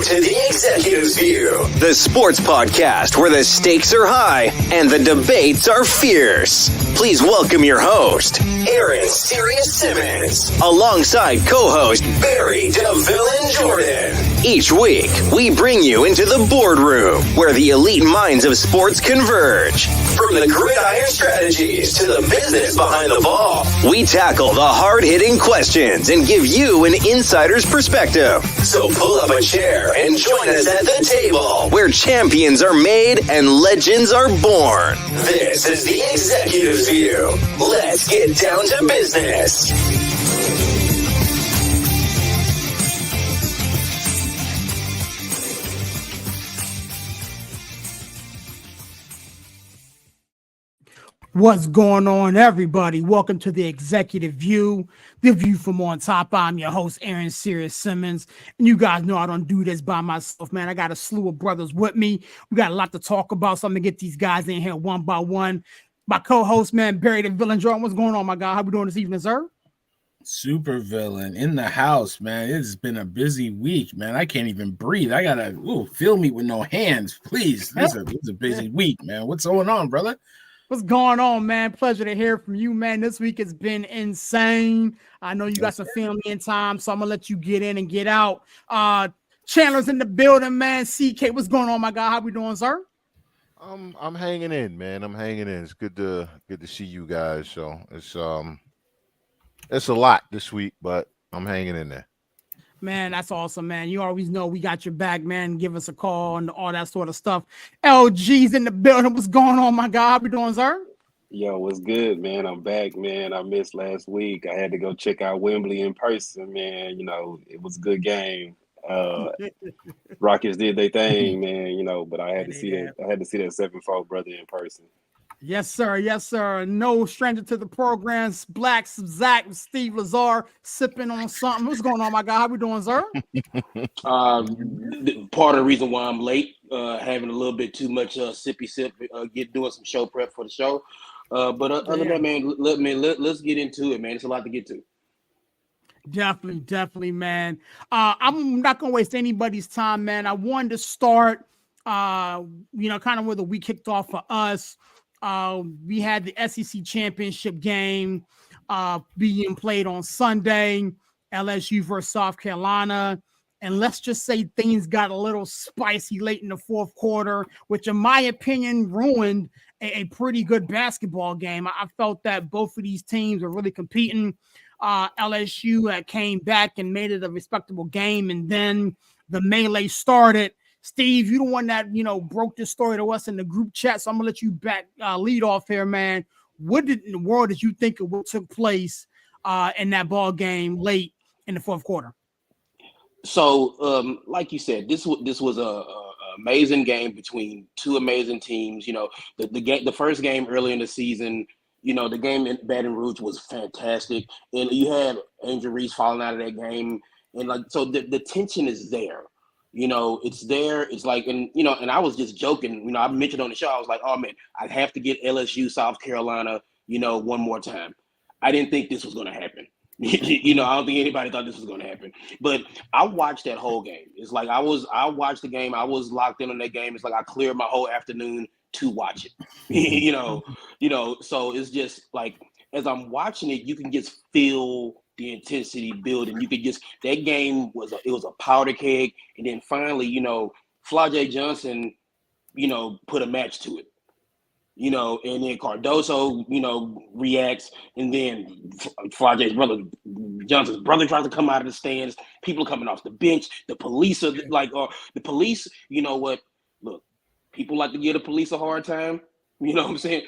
to The Executive's View, the sports podcast where the stakes are high and the debates are fierce. Please welcome your host, Aaron Sirius Simmons, alongside co-host Barry DeVille Jordan. Each week, we bring you into the boardroom where the elite minds of sports converge. From the gridiron strategies to the business behind the ball, we tackle the hard-hitting questions and give you an insider's perspective. So pull up a chair and join us at the table where champions are made and legends are born. This is The Executive's View. Let's get down to business. What's going on, everybody? Welcome to the Executive View, the view from on top. I'm your host, Aaron Sirius Simmons, and you guys know I don't do this by myself, man. I got a slew of brothers with me. We got a lot to talk about, so I'm gonna get these guys in here one by one. My co-host, man, Barry DeVille Jordan. What's going on, my guy? How we doing this evening, sir? Super villain in the house, man. It's been a busy week, man. I can't even breathe. I gotta fill me with no hands, please. This is a busy week, man. What's going on, brother? What's going on, man? Pleasure to hear from you, man. This week has been insane. I know you got some family in time, so I'm gonna let you get in and get out. Chandler's in the building, man. CK, what's going on, my guy? How we doing, sir? I'm hanging in, man. I'm hanging in. It's good to see you guys. So it's a lot this week, but I'm hanging in there. Man, that's awesome, man. You always know we got your back, man. Give us a call and all that sort of stuff. LG's in the building. What's going on, my guy? How we doing, sir? Yo, what's good, man? I'm back, man. I missed last week. I had to go check out Wembley in person, man. You know, it was a good game. Rockets did their thing, man, you know, but I had to see that. I had to see that 7-4 brother in person. Yes, sir. Yes, sir. No stranger to the programs. Black Zach, Steve Lazar sipping on something. What's going on, my guy? How we doing, sir? Part of the reason why I'm late, having a little bit too much sippy sip, doing some show prep for the show. But other than that, man, let's get into it, man. It's a lot to get to. Definitely, man. I'm not gonna waste anybody's time, man. I wanted to start, kind of where the week kicked off for us. We had the SEC championship game being played on Sunday, LSU versus South Carolina. And let's just say things got a little spicy late in the fourth quarter, which in my opinion ruined a pretty good basketball game. I felt that both of these teams were really competing. LSU came back and made it a respectable game. And then the melee started. Steve, you the one that, broke this story to us in the group chat. So I'm gonna let you lead off here, man. What in the world did you think of what took place in that ball game late in the fourth quarter? So, like you said, this was a amazing game between two amazing teams. The first game early in the season, the game in Baton Rouge was fantastic, and you had Angel Reese falling out of that game, and so the tension is there. It's there. It's like, and I was just joking. I mentioned on the show, I was like, oh man, I have to get LSU South Carolina, one more time. I didn't think this was going to happen. I don't think anybody thought this was going to happen. But I watched that whole game. It's like I watched the game. I was locked in on that game. It's like I cleared my whole afternoon to watch it. So it's just like as I'm watching it, you can just feel the intensity building. You could just that game was a powder keg, and then finally, Flau'jae Johnson, put a match to it. And then Cardoso, reacts, and then Johnson's brother tries to come out of the stands. People coming off the bench. The police are the police. You know what? Look, people like to give the police a hard time. You know what I'm saying?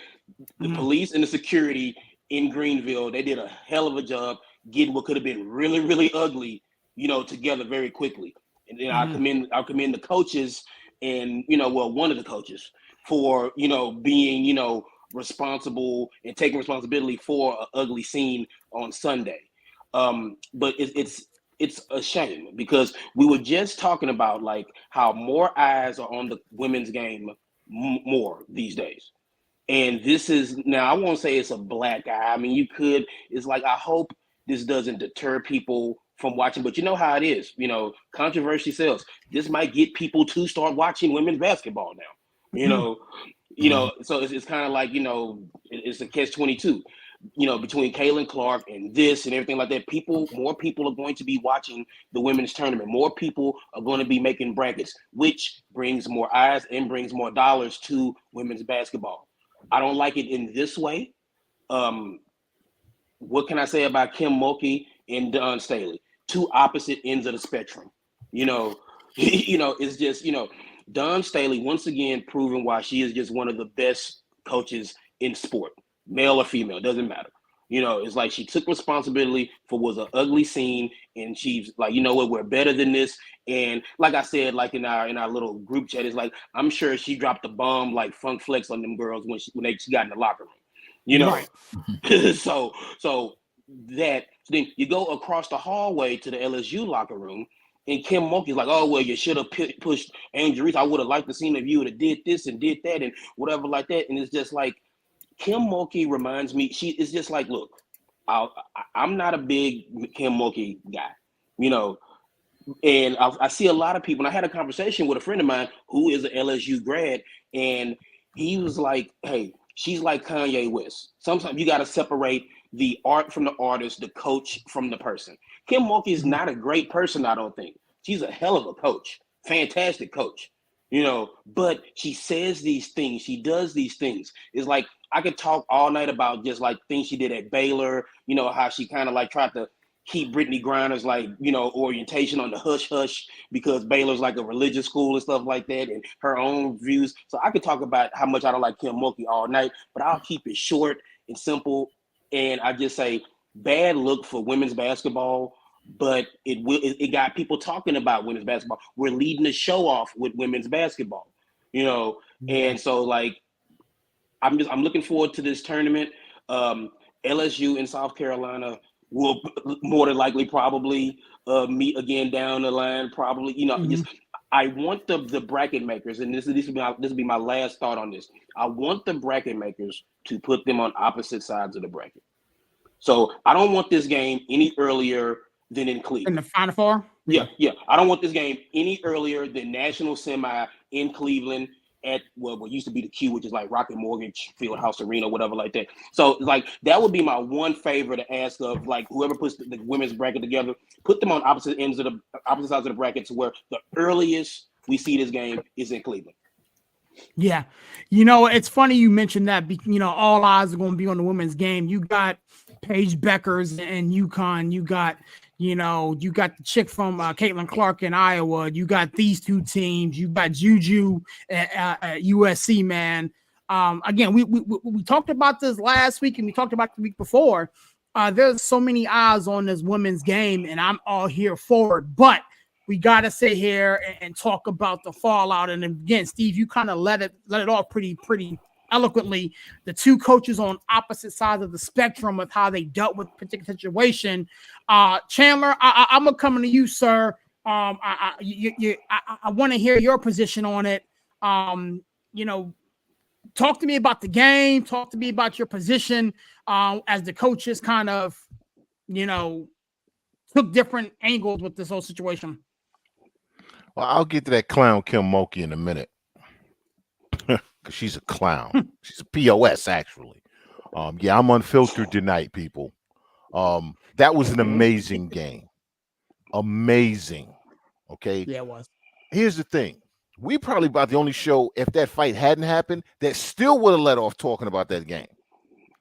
The police and the security in Greenville, they did a hell of a job getting what could have been really, really ugly, together very quickly. And then I'll commend the coaches and, one of the coaches for, being, responsible and taking responsibility for an ugly scene on Sunday. But it's a shame because we were just talking about like how more eyes are on the women's game more these days. And this is now, I won't say it's a black eye. I mean, it's like, I hope this doesn't deter people from watching. But you know how it is. You know, controversy sells. This might get people to start watching women's basketball now. You know, so it's kind of like, you know, it's a catch-22. You know, between Caitlin Clark and this and everything like that, more people are going to be watching the women's tournament. More people are going to be making brackets, which brings more eyes and brings more dollars to women's basketball. I don't like it in this way. What can I say about Kim Mulkey and Dawn Staley? Two opposite ends of the spectrum. You know, it's just, you know, Dawn Staley once again proving why she is just one of the best coaches in sport. Male or female, doesn't matter. You know, it's like she took responsibility for what was an ugly scene, and she's like, you know what, we're better than this. And like I said, like in our little group chat, it's like I'm sure she dropped the bomb like Funk Flex on them girls when she got in the locker room. You know, right. so then you go across the hallway to the LSU locker room, and Kim Mulkey's like, oh well, you should have pushed Angel Reese. I would have liked to see if you would have did this and did that and whatever like that. And it's just like, Kim Mulkey reminds me, she is just like, look, I'm not a big Kim Mulkey guy, you know, and I see a lot of people, and I had a conversation with a friend of mine who is an LSU grad, and he was like, hey, she's like Kanye West. Sometimes you got to separate the art from the artist, the coach from the person. Kim Mulkey is not a great person, I don't think. She's a hell of a coach, fantastic coach. You know, but she says these things, she does these things. It's like I could talk all night about just like things she did at Baylor, you know, how she kind of like tried to keep Brittany Griner's like, you know, orientation on the hush hush because Baylor's like a religious school and stuff like that, and her own views. So I could talk about how much I don't like Kim Mulkey all night, but I'll keep it short and simple. And I just say bad look for women's basketball. But it got people talking about women's basketball. We're leading the show off with women's basketball, you know. And so like I'm looking forward to this tournament. LSU in South Carolina will more than likely probably meet again down the line. Probably, you know, just I want the bracket makers, and this will be my last thought on this. I want the bracket makers to put them on opposite sides of the bracket. So I don't want this game any earlier than in Cleveland. In the Final Four? Yeah. I don't want this game any earlier than National Semi in Cleveland at what used to be the Q, which is like Rocket Mortgage Fieldhouse Arena, whatever like that. So like that would be my one favor to ask of like whoever puts the women's bracket together, put them on opposite sides of the bracket to where the earliest we see this game is in Cleveland. Yeah. You know, it's funny you mentioned that, you know, all eyes are going to be on the women's game. You got Paige Beckers and UConn. You got the chick from Caitlin Clark in Iowa. You got these two teams. You got Juju at USC, man. Again, we talked about this last week and we talked about the week before. There's so many eyes on this women's game, and I'm all here for it. But we got to sit here and talk about the fallout. And again, Steve, you kind of let it off pretty eloquently. The two coaches on opposite sides of the spectrum with how they dealt with particular situation. Chandler, I'm gonna come to you, sir. I want to hear your position on it. You know, talk to me about the game. Talk to me about your position as the coaches kind of, you know, took different angles with this whole situation. Well, I'll get to that clown Kim Mulkey in a minute. Because she's a clown. She's a POS, actually. Yeah, I'm unfiltered tonight, people. That was an amazing game. Amazing. Okay? Yeah, it was. Here's the thing. We probably about the only show, if that fight hadn't happened, that still would have let off talking about that game.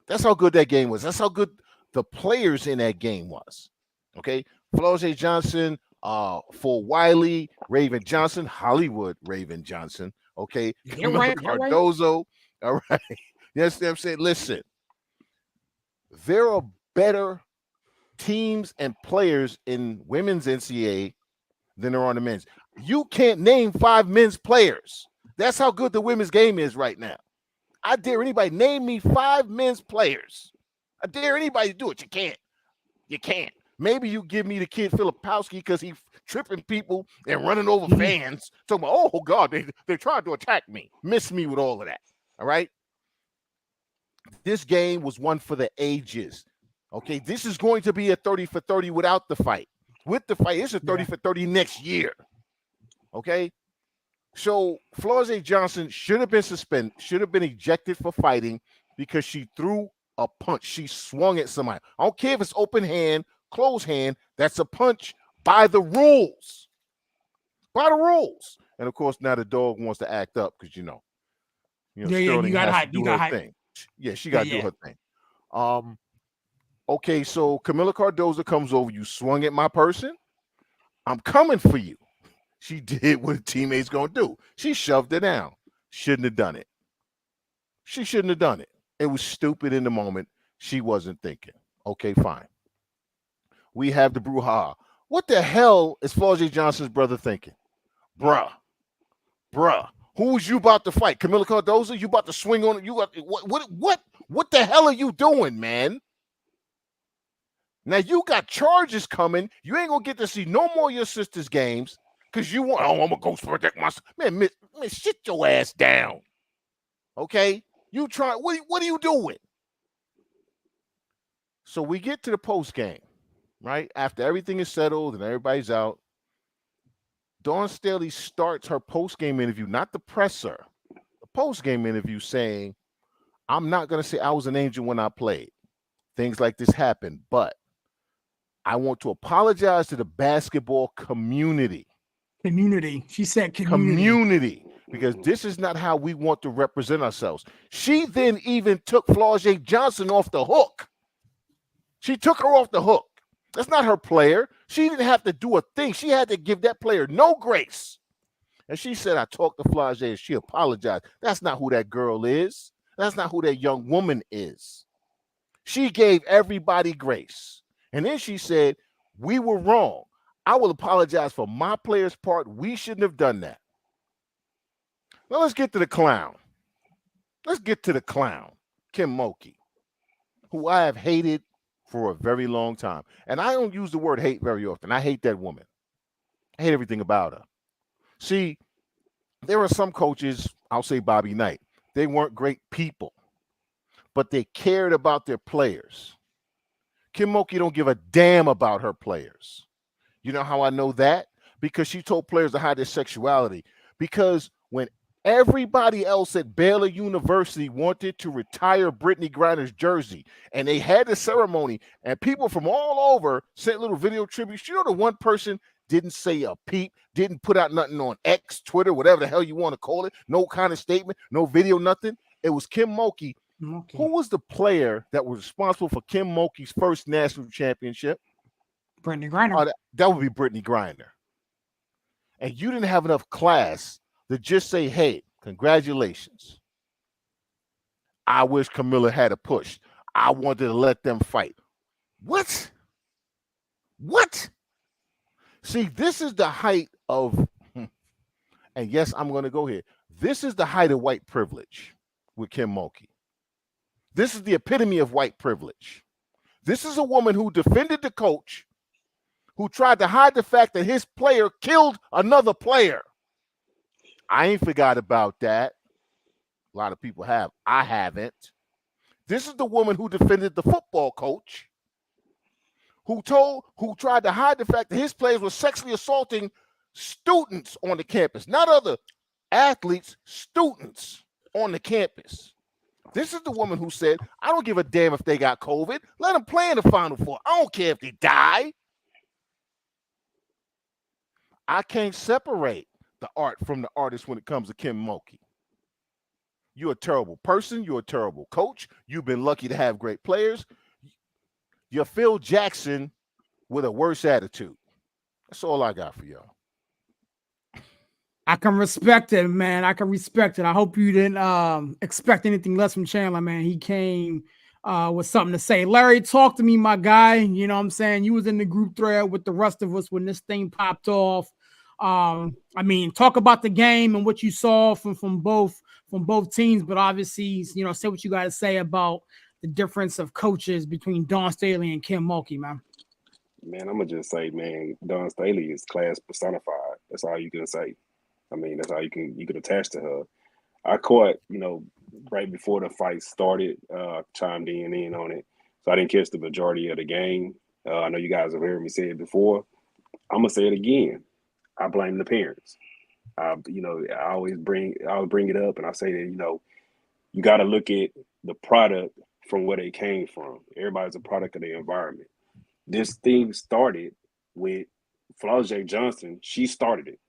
That's how good that game was. That's how good the players in that game was. Okay? Flau'jae Johnson, for Wiley, Raven Johnson, Hollywood Raven Johnson. Okay, Cardozo. All right. Yes, I'm saying, listen, there are better teams and players in women's NCAA than there are in the men's. You can't name 5 men's players. That's how good the women's game is right now. I dare anybody name me 5 men's players. I dare anybody to do it. You can't. You can't. Maybe you give me the kid Filipowski because he's tripping people and running over fans. Talking about, oh, God, they tried to attack me. Miss me with all of that. All right? This game was one for the ages. Okay? This is going to be a 30 for 30 without the fight. with the fight. It's a 30 for 30 next year. Okay. So Flau'jae Johnson should have been suspended, should have been ejected for fighting because she threw a punch. She swung at somebody. I don't care if it's open hand, closed hand. That's a punch by the rules. By the rules. And of course, now the dog wants to act up because Sterling you got has hype. to do her thing. Yeah, she got to do her thing. Okay, so Camila Cardozo comes over. You swung at my person. I'm coming for you. She did what a teammate's gonna do. She shoved it down. Shouldn't have done it. She shouldn't have done it. It was stupid in the moment. She wasn't thinking. Okay, fine. We have the brouhaha. What the hell is Flau'jae Johnson's brother thinking? Bruh. Who was you about to fight? Camila Cardozo? You about to swing on it? You got what the hell are you doing, man? Now you got charges coming. You ain't gonna get to see no more of your sister's games because you want. Oh, I'm gonna go protect myself. Man, sit your ass down. Okay, you try. What are you doing? So we get to the post game, right after everything is settled and everybody's out. Dawn Staley starts her post game interview, not the presser, the post game interview, saying, "I'm not gonna say I was an angel when I played. Things like this happen, but I want to apologize to the basketball community." Community. She said community. Because this is not how we want to represent ourselves. She then even took Flau'jae Johnson off the hook. She took her off the hook. That's not her player. She didn't have to do a thing. She had to give that player no grace. And she said, I talked to Flau'jae and she apologized. That's not who that girl is. That's not who that young woman is. She gave everybody grace. And then she said, we were wrong. I will apologize for my player's part. We shouldn't have done that. Now let's get to the clown. Kim Mulkey, who I have hated for a very long time. And I don't use the word hate very often. I hate that woman. I hate everything about her. See, there are some coaches, I'll say Bobby Knight, they weren't great people, but they cared about their players. Kim Mulkey don't give a damn about her players. You know how I know that? Because she told players to hide their sexuality. Because when everybody else at Baylor University wanted to retire Brittany Griner's jersey, and they had the ceremony, and people from all over sent little video tributes. You know, the one person didn't say a peep, didn't put out nothing on X, Twitter, whatever the hell you want to call it, no kind of statement, no video, nothing. It was Kim Mulkey. Who was the player that was responsible for Kim Mulkey's first national championship? Brittany Griner. That would be Brittany Griner. And you didn't have enough class to just say, hey, congratulations. I wish Camila had a push. I wanted to let them fight. What? See, this is the height of, and yes, I'm going to go here. This is the height of white privilege with Kim Mulkey. This is the epitome of white privilege. This is a woman who defended the coach, who tried to hide the fact that his player killed another player. I ain't forgot about that. A lot of people have. I haven't. This is the woman who defended the football coach, who tried to hide the fact that his players were sexually assaulting students on the campus, not other athletes, students on the campus. This is the woman who said, I don't give a damn if they got COVID. Let them play in the Final Four. I don't care if they die. I can't separate the art from the artist when it comes to Kim Mulkey. You're a terrible person. You're a terrible coach. You've been lucky to have great players. You're Phil Jackson with a worse attitude. That's all I got for y'all. I can respect it, man. I can respect it. I hope you didn't expect anything less from Chandler, man. He came with something to say. Larry, talk to me, my guy. You know what I'm saying? You was in the group thread with the rest of us when this thing popped off. I mean, talk about the game and what you saw from both teams, but obviously, you know, say what you got to say about the difference of coaches between Dawn Staley and Kim Mulkey, man. Man, I'm gonna just say, man, Dawn Staley is class personified. That's all you can say. I mean, that's all you can attach to her. I caught, you know, right before the fight started, chimed in on it, so I didn't catch the majority of the game. I know you guys have heard me say it before. I'm gonna say it again. I blame the parents. I always bring it up, and I say that you got to look at the product from where they came from. Everybody's a product of their environment. This thing started with Flau'jae Johnson. She started it.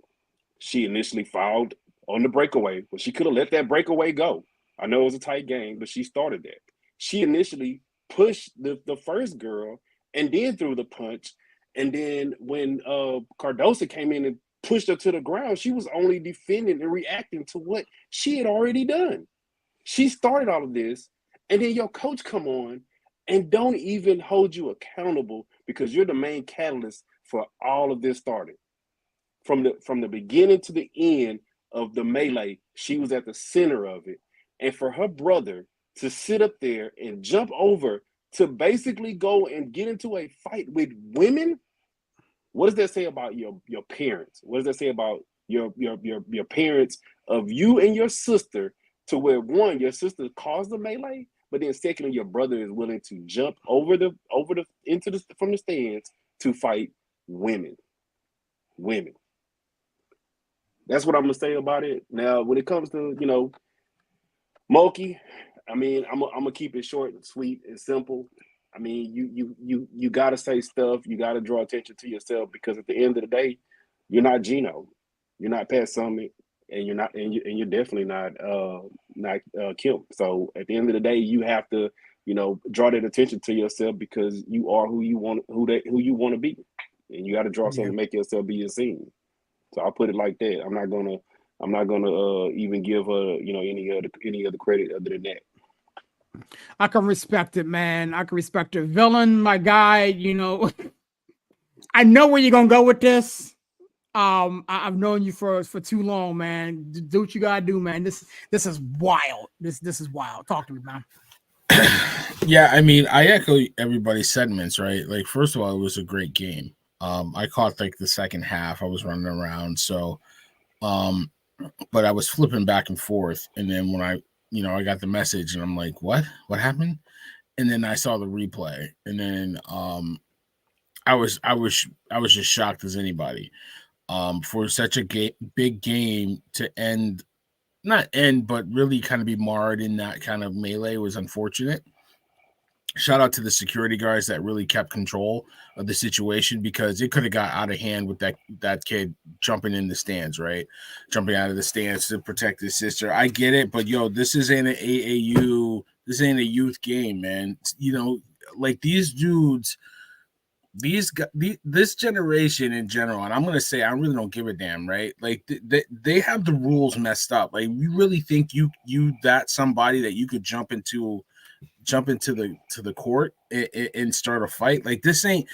She initially fouled on the breakaway, but she could have let that breakaway go. I know it was a tight game, but she started that. She initially pushed the first girl and then threw the punch. And then when Cardoso came in and pushed her to the ground, she was only defending and reacting to what she had already done. She started all of this, and then your coach come on and don't even hold you accountable because you're the main catalyst for all of this started. From the beginning to the end of the melee, she was at the center of it. And for her brother to sit up there and jump over to basically go and get into a fight with women, what does that say about your parents? What does that say about your parents of you and your sister, to where one, your sister caused the melee, but then secondly, your brother is willing to jump from the stands to fight women. Women. That's what I'm gonna say about it. Now, when it comes to Mulkey, I mean, I'm gonna keep it short and sweet and simple. I mean, you gotta say stuff. You gotta draw attention to yourself, because at the end of the day, you're not Gino, you're not Pat Summitt, and you're definitely not Kim. So at the end of the day, you have to draw that attention to yourself, because you are who you want to be, and you got to draw something to make yourself be seen. So I'll put it like that. I'm not gonna even give her any other credit other than that. I can respect it, man. I can respect it. Villain, my guy, I know where you're gonna go with this. I've known you for too long, man. Do what you gotta do, man. This is wild. This is wild. Talk to me, man. Yeah, I mean, I echo everybody's sentiments, right? Like, first of all, it was a great game. I caught the second half. I was running around, so but I was flipping back and forth, and then when I got the message, and I'm like, what happened? And then I saw the replay, and then I was just shocked as anybody. For such a big game to not end, but really kind of be marred in that kind of melee was unfortunate. Shout out to the security guards that really kept control of the situation, because it could have got out of hand with that kid jumping in the stands, right? Jumping out of the stands to protect his sister. I get it, but this isn't an AAU. This ain't a youth game, man. Like these dudes, this generation in general, and I'm gonna say I really don't give a damn, right? Like they have the rules messed up. Like, you really think you that somebody that you could jump into the court and start a fight? Like, this ain't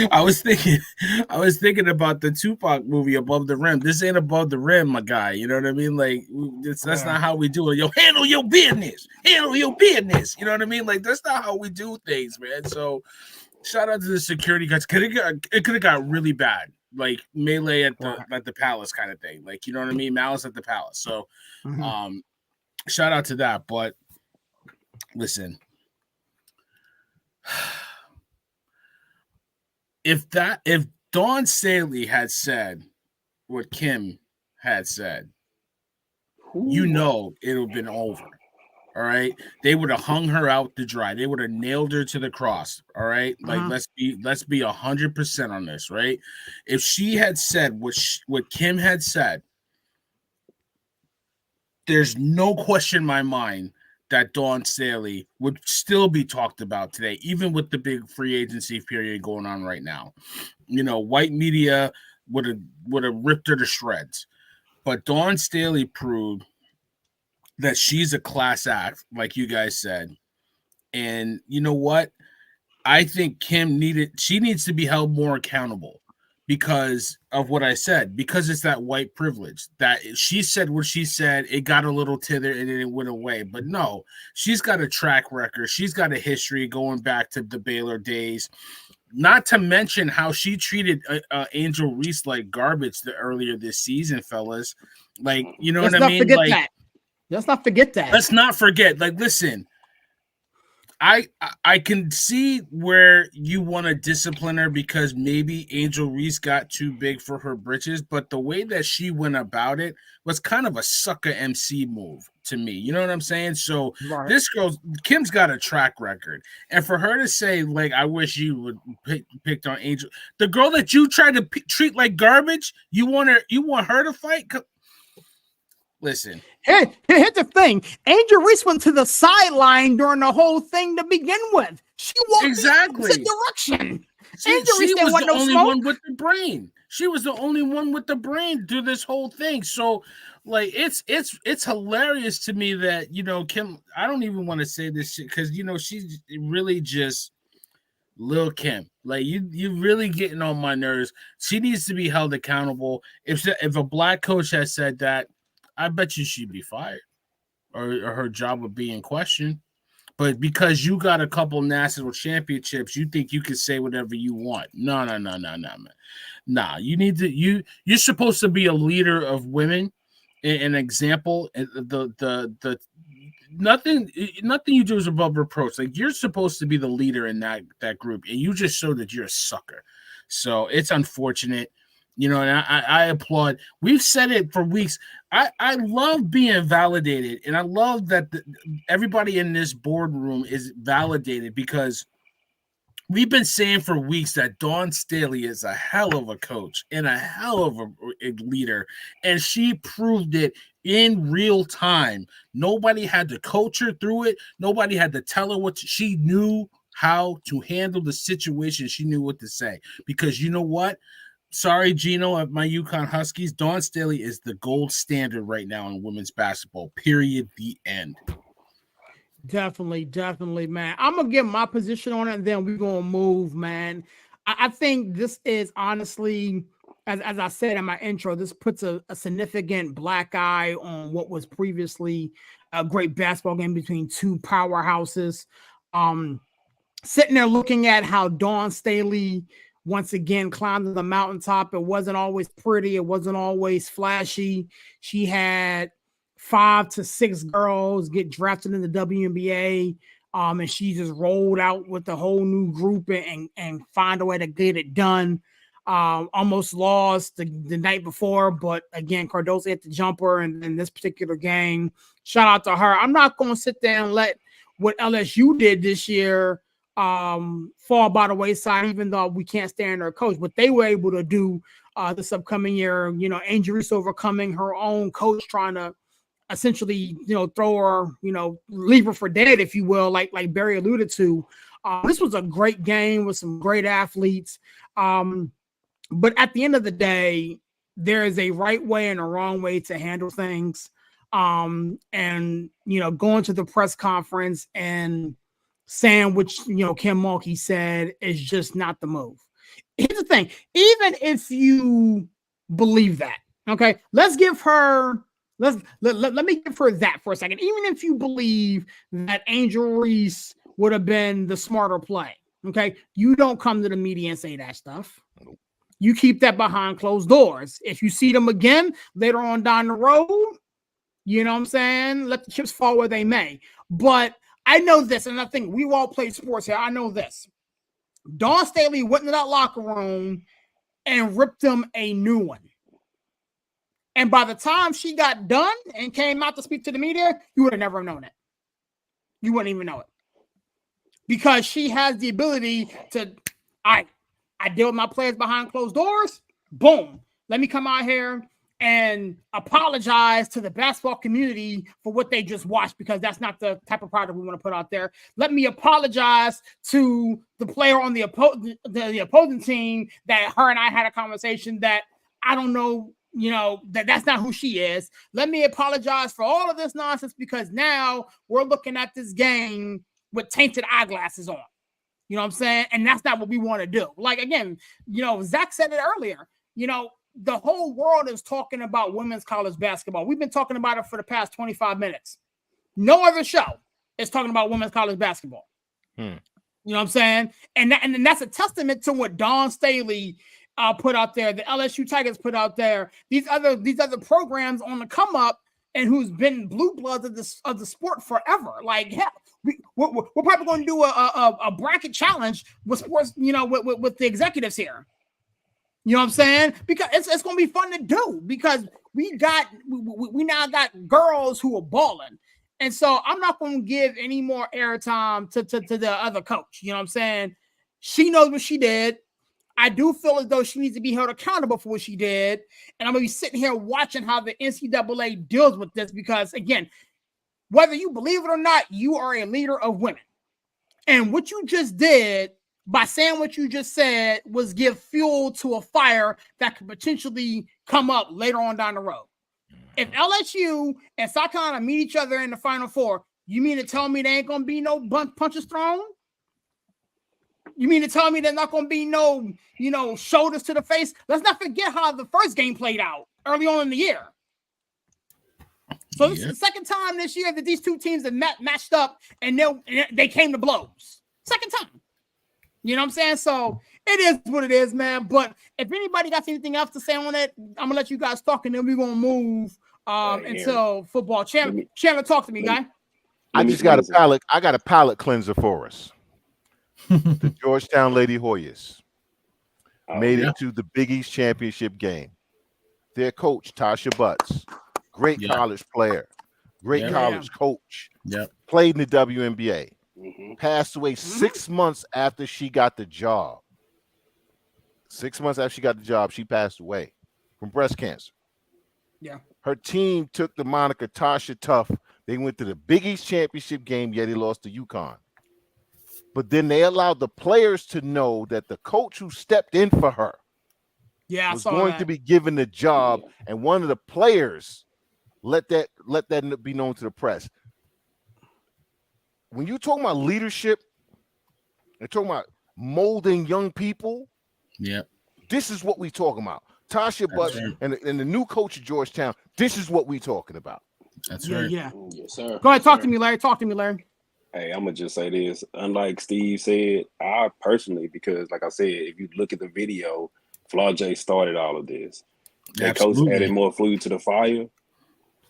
I was thinking about the Tupac movie Above the Rim. This ain't above the rim, my guy. You know what I mean? Like, that's not how we do it. Yo, handle your business. You know what I mean? Like, that's not how we do things, man. So shout out to the security guards. It could have got really bad, like melee at the palace kind of thing. Like, you know what I mean? Malice at the palace. So shout out to that. But listen, if Dawn Staley had said what Kim had said, it would have been over. All right, they would have hung her out to dry. They would have nailed her to the cross. All right, like let's be 100% on this, right? If she had said what Kim had said, there's no question in my mind that Dawn Staley would still be talked about today, even with the big free agency period going on right now. White media would have ripped her to shreds, but Dawn Staley proved that she's a class act, like you guys said. And you know what? I think Kim needs to be held more accountable because of what I said, because it's that white privilege that she said what she said. It got a little tither and then it went away. But no, she's got a track record. She's got a history going back to the Baylor days. Not to mention how she treated Angel Reese like garbage earlier this season, fellas. Like, you know what I mean? Let's not forget that. Let's not forget. Like, listen, I can see where you want to discipline her because maybe Angel Reese got too big for her britches, but the way that she went about it was kind of a sucker MC move to me. You know what I'm saying? So Right. this Kim's got a track record, and for her to say like, "I wish you would picked on Angel," the girl that you tried to treat like garbage, you want her to fight? Listen. Here's the thing. Angel Reese went to the sideline during the whole thing to begin with. She walked exactly in the direction. She was the only one with the brain. She was the only one with the brain through this whole thing. So, like, it's hilarious to me that, you know, Kim, I don't even want to say this shit because, you know, she's really just Lil Kim. Like, you really getting on my nerves. She needs to be held accountable. If a black coach has said that, I bet you she'd be fired or her job would be in question. But because you got a couple national championships, you think you can say whatever you want. No, man. Nah, you need to you're supposed to be a leader of women, an example. The nothing you do is above reproach. Like, you're supposed to be the leader in that group, and you just showed that you're a sucker. So it's unfortunate. You know, and I applaud. We've said it for weeks. I love being validated, and I love that everybody in this boardroom is validated because we've been saying for weeks that Dawn Staley is a hell of a coach and a hell of a leader, and she proved it in real time. Nobody had to coach her through it. Nobody had to tell her she knew how to handle the situation. She knew what to say because you know what? Sorry, Gino, at my UConn Huskies, Dawn Staley is the gold standard right now in women's basketball, period, the end. Definitely, man. I'm going to give my position on it, and then we're going to move, man. I think this is honestly, as I said in my intro, this puts a significant black eye on what was previously a great basketball game between two powerhouses. Sitting there looking at how Dawn Staley once again climbed to the mountaintop. It wasn't always pretty. It wasn't always flashy. She had 5 to 6 girls get drafted in the WNBA. And she just rolled out with the whole new group and find a way to get it done. Almost lost the night before, but again, Cardoso hit the jumper in this particular game. Shout out to her. I'm not going to sit there and let what LSU did this year fall by the wayside, even though we can't stand their coach. What they were able to do this upcoming year, you know, Angel Reese overcoming her own coach, trying to essentially, you know, throw her, you know, leave her for dead, if you will, like Barry alluded to. This was a great game with some great athletes. But at the end of the day, there is a right way and a wrong way to handle things. And, you know, going to the press conference and saying, which, you know, Kim Mulkey said is just not the move. Here's the thing. Even if you believe that, okay, let me give her that for a second. Even if you believe that Angel Reese would have been the smarter play, okay, you don't come to the media and say that stuff. You keep that behind closed doors. If you see them again later on down the road, you know what I'm saying? Let the chips fall where they may. But I know this, and I think we all play sports here. I know this. Dawn Staley went into that locker room and ripped them a new one. And by the time she got done and came out to speak to the media, you would have never known it. You wouldn't even know it. Because she has the ability to, I deal with my players behind closed doors. Boom. Let me come out here and apologize to the basketball community for what they just watched, because that's not the type of product we want to put out there. Let me apologize to the player on the opposing team that her and I had a conversation that I don't know, you know, that's not who she is. Let me apologize for all of this nonsense, because now we're looking at this game with tainted eyeglasses on. You know what I'm saying? And that's not what we want to do. Like, again, you know, Zach said it earlier, you know, the whole world is talking about women's college basketball. We've been talking about it for the past 25 minutes. No other show is talking about women's college basketball. You know what I'm saying? And that's a testament to what Dawn Staley put out there, the LSU Tigers put out there, these other programs on the come up, and who's been blue bloods of the sport forever. Like, hell, we're probably going to do a bracket challenge with sports, with the executives here. You know what I'm saying? Because it's going to be fun to do, because we now got girls who are balling. And so I'm not going to give any more airtime to the other coach. You know what I'm saying? She knows what she did. I do feel as though she needs to be held accountable for what she did. And I'm going to be sitting here watching how the NCAA deals with this, because, again, whether you believe it or not, you are a leader of women. And what you just did by saying what you just said was give fuel to a fire that could potentially come up later on down the road. If LSU and South Carolina meet each other in the Final Four, you mean to tell me there ain't going to be no punches thrown? You mean to tell me there's not going to be no, shoulders to the face? Let's not forget how the first game played out early on in the year. So this is the second time this year that these two teams have matched up and they came to blows. Second time. You know what I'm saying? So it is what it is, man. But if anybody got anything else to say on it, I'm going to let you guys talk, and then we're going to move until football. Chandler, talk to me, guy. I just got a palate. I got a palate cleanser for us. The Georgetown Lady Hoyas made it to the Big East championship game. Their coach, Tasha Butts, great college player, great college coach, played in the WNBA, passed away 6 months after she got the job. 6 months after she got the job, she passed away from breast cancer. Yeah. Her team took the moniker Tasha Tough. They went to the Big East championship game, yet they lost to UConn. But then they allowed the players to know that the coach who stepped in for her was going to be given the job, and one of the players let that be known to the press. When you're talking about leadership, you're talking about molding young people. Yeah, this is what we talking about. Tasha Butts and the new coach of Georgetown. This is what we talking about. That's right. Yeah. Yes, sir. Go ahead, talk to me, Larry. Talk to me, Larry. Hey, I'm gonna just say this. Unlike Steve said, I personally, because like I said, if you look at the video, Flau'jae started all of this. That coach added more fuel to the fire.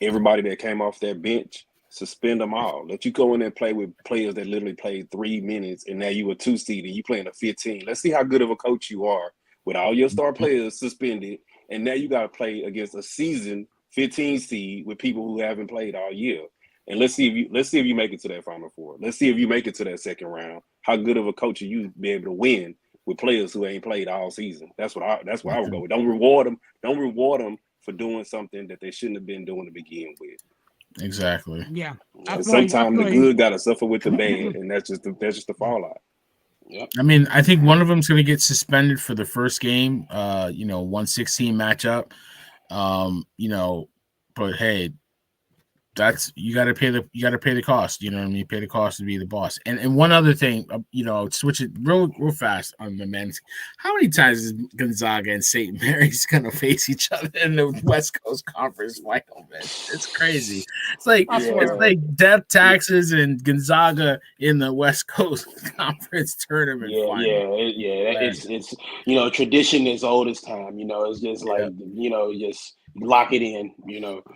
Everybody that came off that bench, suspend them all. Let you go in and play with players that literally played 3 minutes, and now you a 2 seed and you playing a 15. Let's see how good of a coach you are with all your star players suspended, and now you got to play against a seasoned 15 seed with people who haven't played all year. And let's see if you make it to that Final Four. Let's see if you make it to that second round. How good of a coach are you be able to win with players who ain't played all season? That's what I would go with. Don't reward them. Don't reward them for doing something that they shouldn't have been doing to begin with. Exactly. Yeah. Sometimes the good got to suffer with the bad, and that's just the fallout. Yep. I mean, I think one of them's going to get suspended for the first game. 116 matchup. But hey, that's you got to pay the cost. You know what I mean? Pay the cost to be the boss. And one other thing, switch it real fast on the men's. How many times is Gonzaga and St. Mary's gonna face each other in the West Coast Conference final, man? It's crazy. It's like death taxes and Gonzaga in the West Coast Conference tournament. It's tradition is old as time. It's just like just lock it in.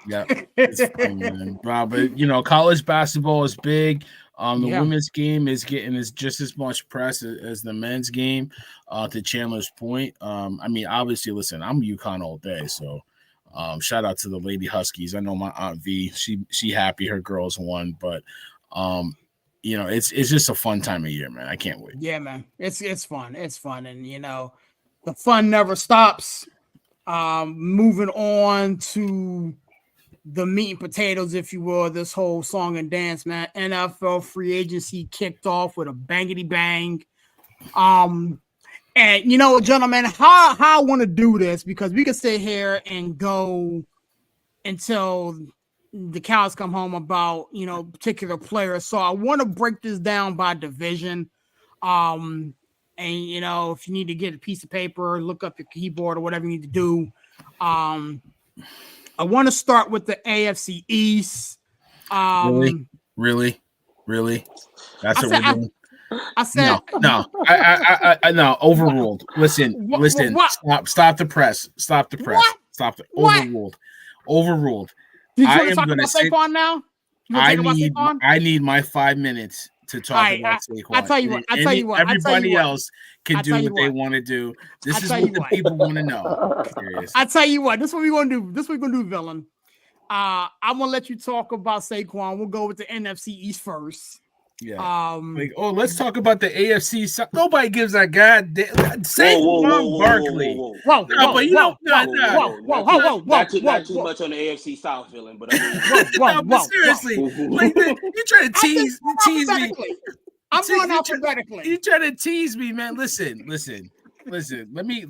Yeah, it's fun, man. But college basketball is big. The women's game is getting just as much press as the men's game. To Chandler's point, obviously, listen, I'm UConn all day, so shout out to the Lady Huskies. I know my Aunt V, she happy her girls won, but it's just a fun time of year, man. I can't wait. Yeah, man, it's fun. It's fun, and the fun never stops. Moving on to the meat and potatoes, if you will, this whole song and dance, man. NFL free agency kicked off with a bangity bang. And gentlemen, how I want to do this, because we can sit here and go until the cows come home about particular players. So I want to break this down by division. And if you need to get a piece of paper, look up your keyboard or whatever you need to do. I want to start with the AFC East. Really? That's what we're doing. I said no. I no, overruled. Listen. Stop the press. Overruled. Did you I want to am talk gonna about sit. Saquon now? You want to talk about Saquon? I need my 5 minutes to talk Right, about Saquon. I tell you what. I tell you what. Everybody else can I do tell you what they what. want to do. This I is tell what you the what. people want to know. Serious. I tell you what. This is what we're gonna do. This is what we're gonna do, villain. I'm gonna let you talk about Saquon. We'll go with the NFC East first. Yeah. Let's talk about the AFC. Nobody gives a goddamn Saquon Barkley. Whoa, not too whoa. much on the AFC South, villain. But I mean, but seriously, like you trying to tease me. I'm going alphabetically. You trying to tease me, man? Listen. Let me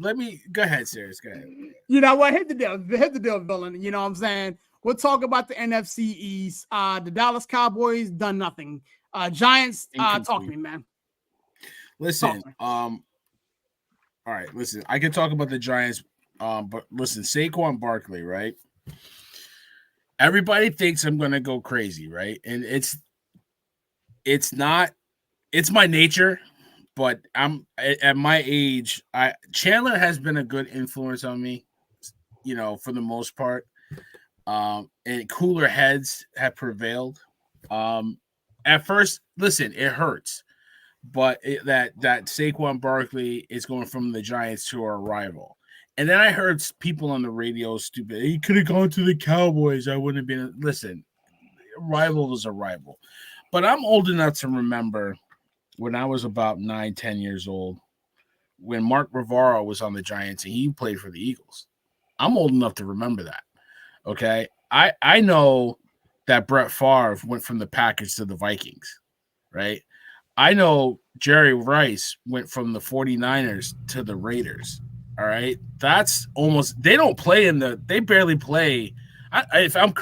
go ahead, Serious. Go ahead. You know what? Hit the deal, villain. You know what I'm saying? We'll talk about the NFC East. The Dallas Cowboys done nothing. Giants, talk to me, man. Listen, all right, listen. I can talk about the Giants, but listen, Saquon Barkley, right? Everybody thinks I'm gonna go crazy, right? And it's not. It's my nature, but I'm at my age. Chandler has been a good influence on me, you know, for the most part. And cooler heads have prevailed. At first, listen, it hurts, but that Saquon Barkley is going from the Giants to our rival. And then I heard people on the radio stupid. He could have gone to the Cowboys. I wouldn't have been. Listen, rival is a rival. But I'm old enough to remember when I was about 9-10 years old, when Mark Rivera was on the Giants and he played for the Eagles. I'm old enough to remember that. Okay, I know that Brett Favre went from the Packers to the Vikings, right? I know Jerry Rice went from the 49ers to the Raiders, all right? That's almost – they barely play if I'm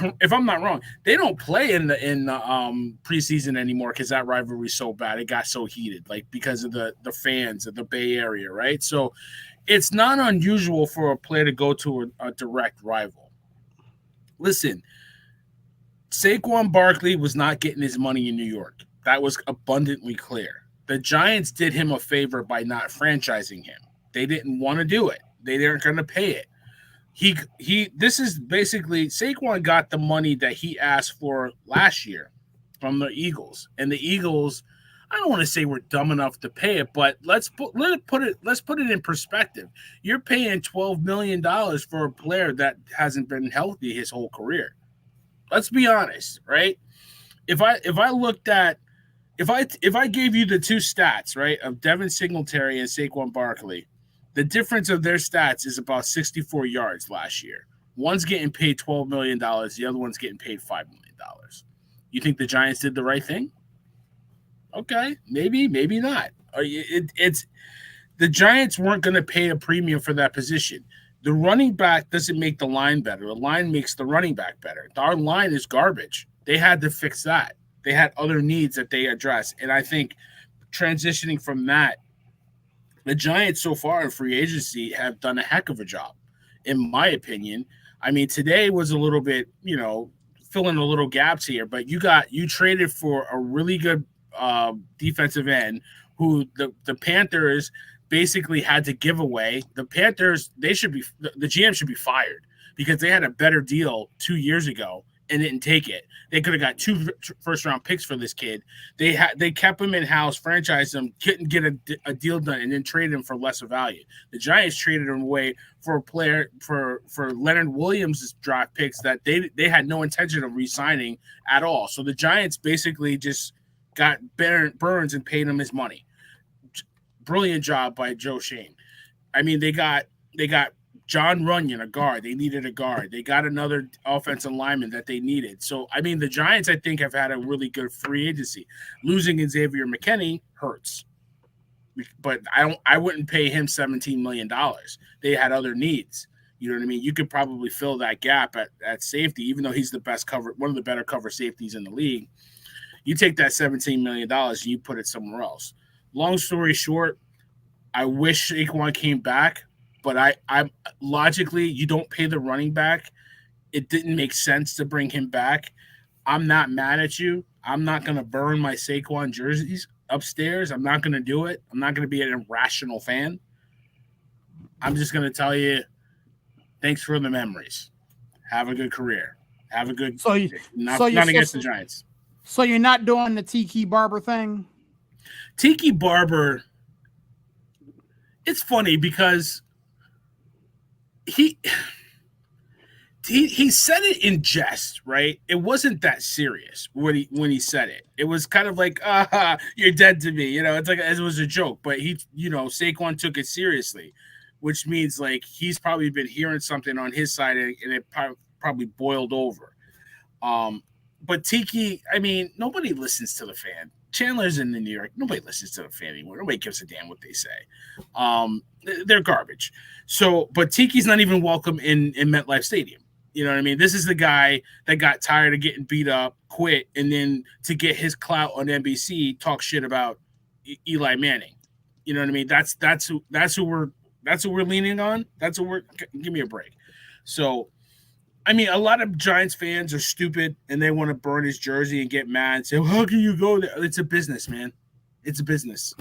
not wrong, they don't play in the preseason anymore because that rivalry is so bad. It got so heated, like because of the fans of the Bay Area, right? So it's not unusual for a player to go to a direct rival. Listen, Saquon Barkley was not getting his money in New York. That was abundantly clear. The Giants did him a favor by not franchising him. They didn't want to do it. They weren't going to pay it. This is basically Saquon got the money that he asked for last year from the Eagles. And the Eagles, I don't want to say we're dumb enough to pay it, but let's put it in perspective. You're paying $12 million for a player that hasn't been healthy his whole career. Let's be honest, right? If I gave you the two stats, right, of Devin Singletary and Saquon Barkley, the difference of their stats is about 64 yards last year. One's getting paid $12 million. The other one's getting paid $5 million. You think the Giants did the right thing? Okay, maybe not. It's the Giants weren't going to pay a premium for that position. The running back doesn't make the line better. The line makes the running back better. Our line is garbage. They had to fix that. They had other needs that they addressed. And I think transitioning from that, the Giants so far in free agency have done a heck of a job, in my opinion. I mean, today was a little bit, filling a little gaps here, but you traded for a really good defensive end who the Panthers basically had to give away. The Panthers, the GM should be fired because they had a better deal 2 years ago and didn't take it. They could have got 2 first-round picks for this kid. They kept him in-house, franchised him, couldn't get a deal done, and then traded him for lesser value. The Giants traded him away for a player for Leonard Williams' draft picks that they had no intention of re-signing at all. So the Giants basically just got Burns and paid him his money. Brilliant job by Joe Shane. I mean, they got John Runyon, a guard. They needed a guard. They got another offensive lineman that they needed. So, I mean, the Giants, I think, have had a really good free agency. Losing Xavier McKinney hurts. But I wouldn't pay him $17 million. They had other needs. You know what I mean? You could probably fill that gap at safety, even though he's the best cover, one of the better cover safeties in the league. You take that $17 million and you put it somewhere else. Long story short, I wish Saquon came back. But I logically, you don't pay the running back. It didn't make sense to bring him back. I'm not mad at you. I'm not going to burn my Saquon jerseys upstairs. I'm not going to do it. I'm not going to be an irrational fan. I'm just going to tell you, thanks for the memories. Have a good career. Have a good. So you, not so you're against so, the Giants. so you're not doing the Tiki Barber thing. Tiki Barber. It's funny because he said it in jest, right? It wasn't that serious when he said it. It was kind of like, you're dead to me. It's like it was a joke, but Saquon took it seriously, which means like he's probably been hearing something on his side and it probably boiled over. But Tiki, I mean, nobody listens to the fan. Chandler's in New York. Nobody listens to the fan anymore. Nobody gives a damn what they say. They're garbage. So, but Tiki's not even welcome in MetLife Stadium. You know what I mean? This is the guy that got tired of getting beat up, quit, and then to get his clout on NBC, talk shit about Eli Manning. You know what I mean? That's who we're leaning on. Give me a break. So, I mean, a lot of Giants fans are stupid and they want to burn his jersey and get mad and say, well, how can you go there? It's a business, man. It's a business.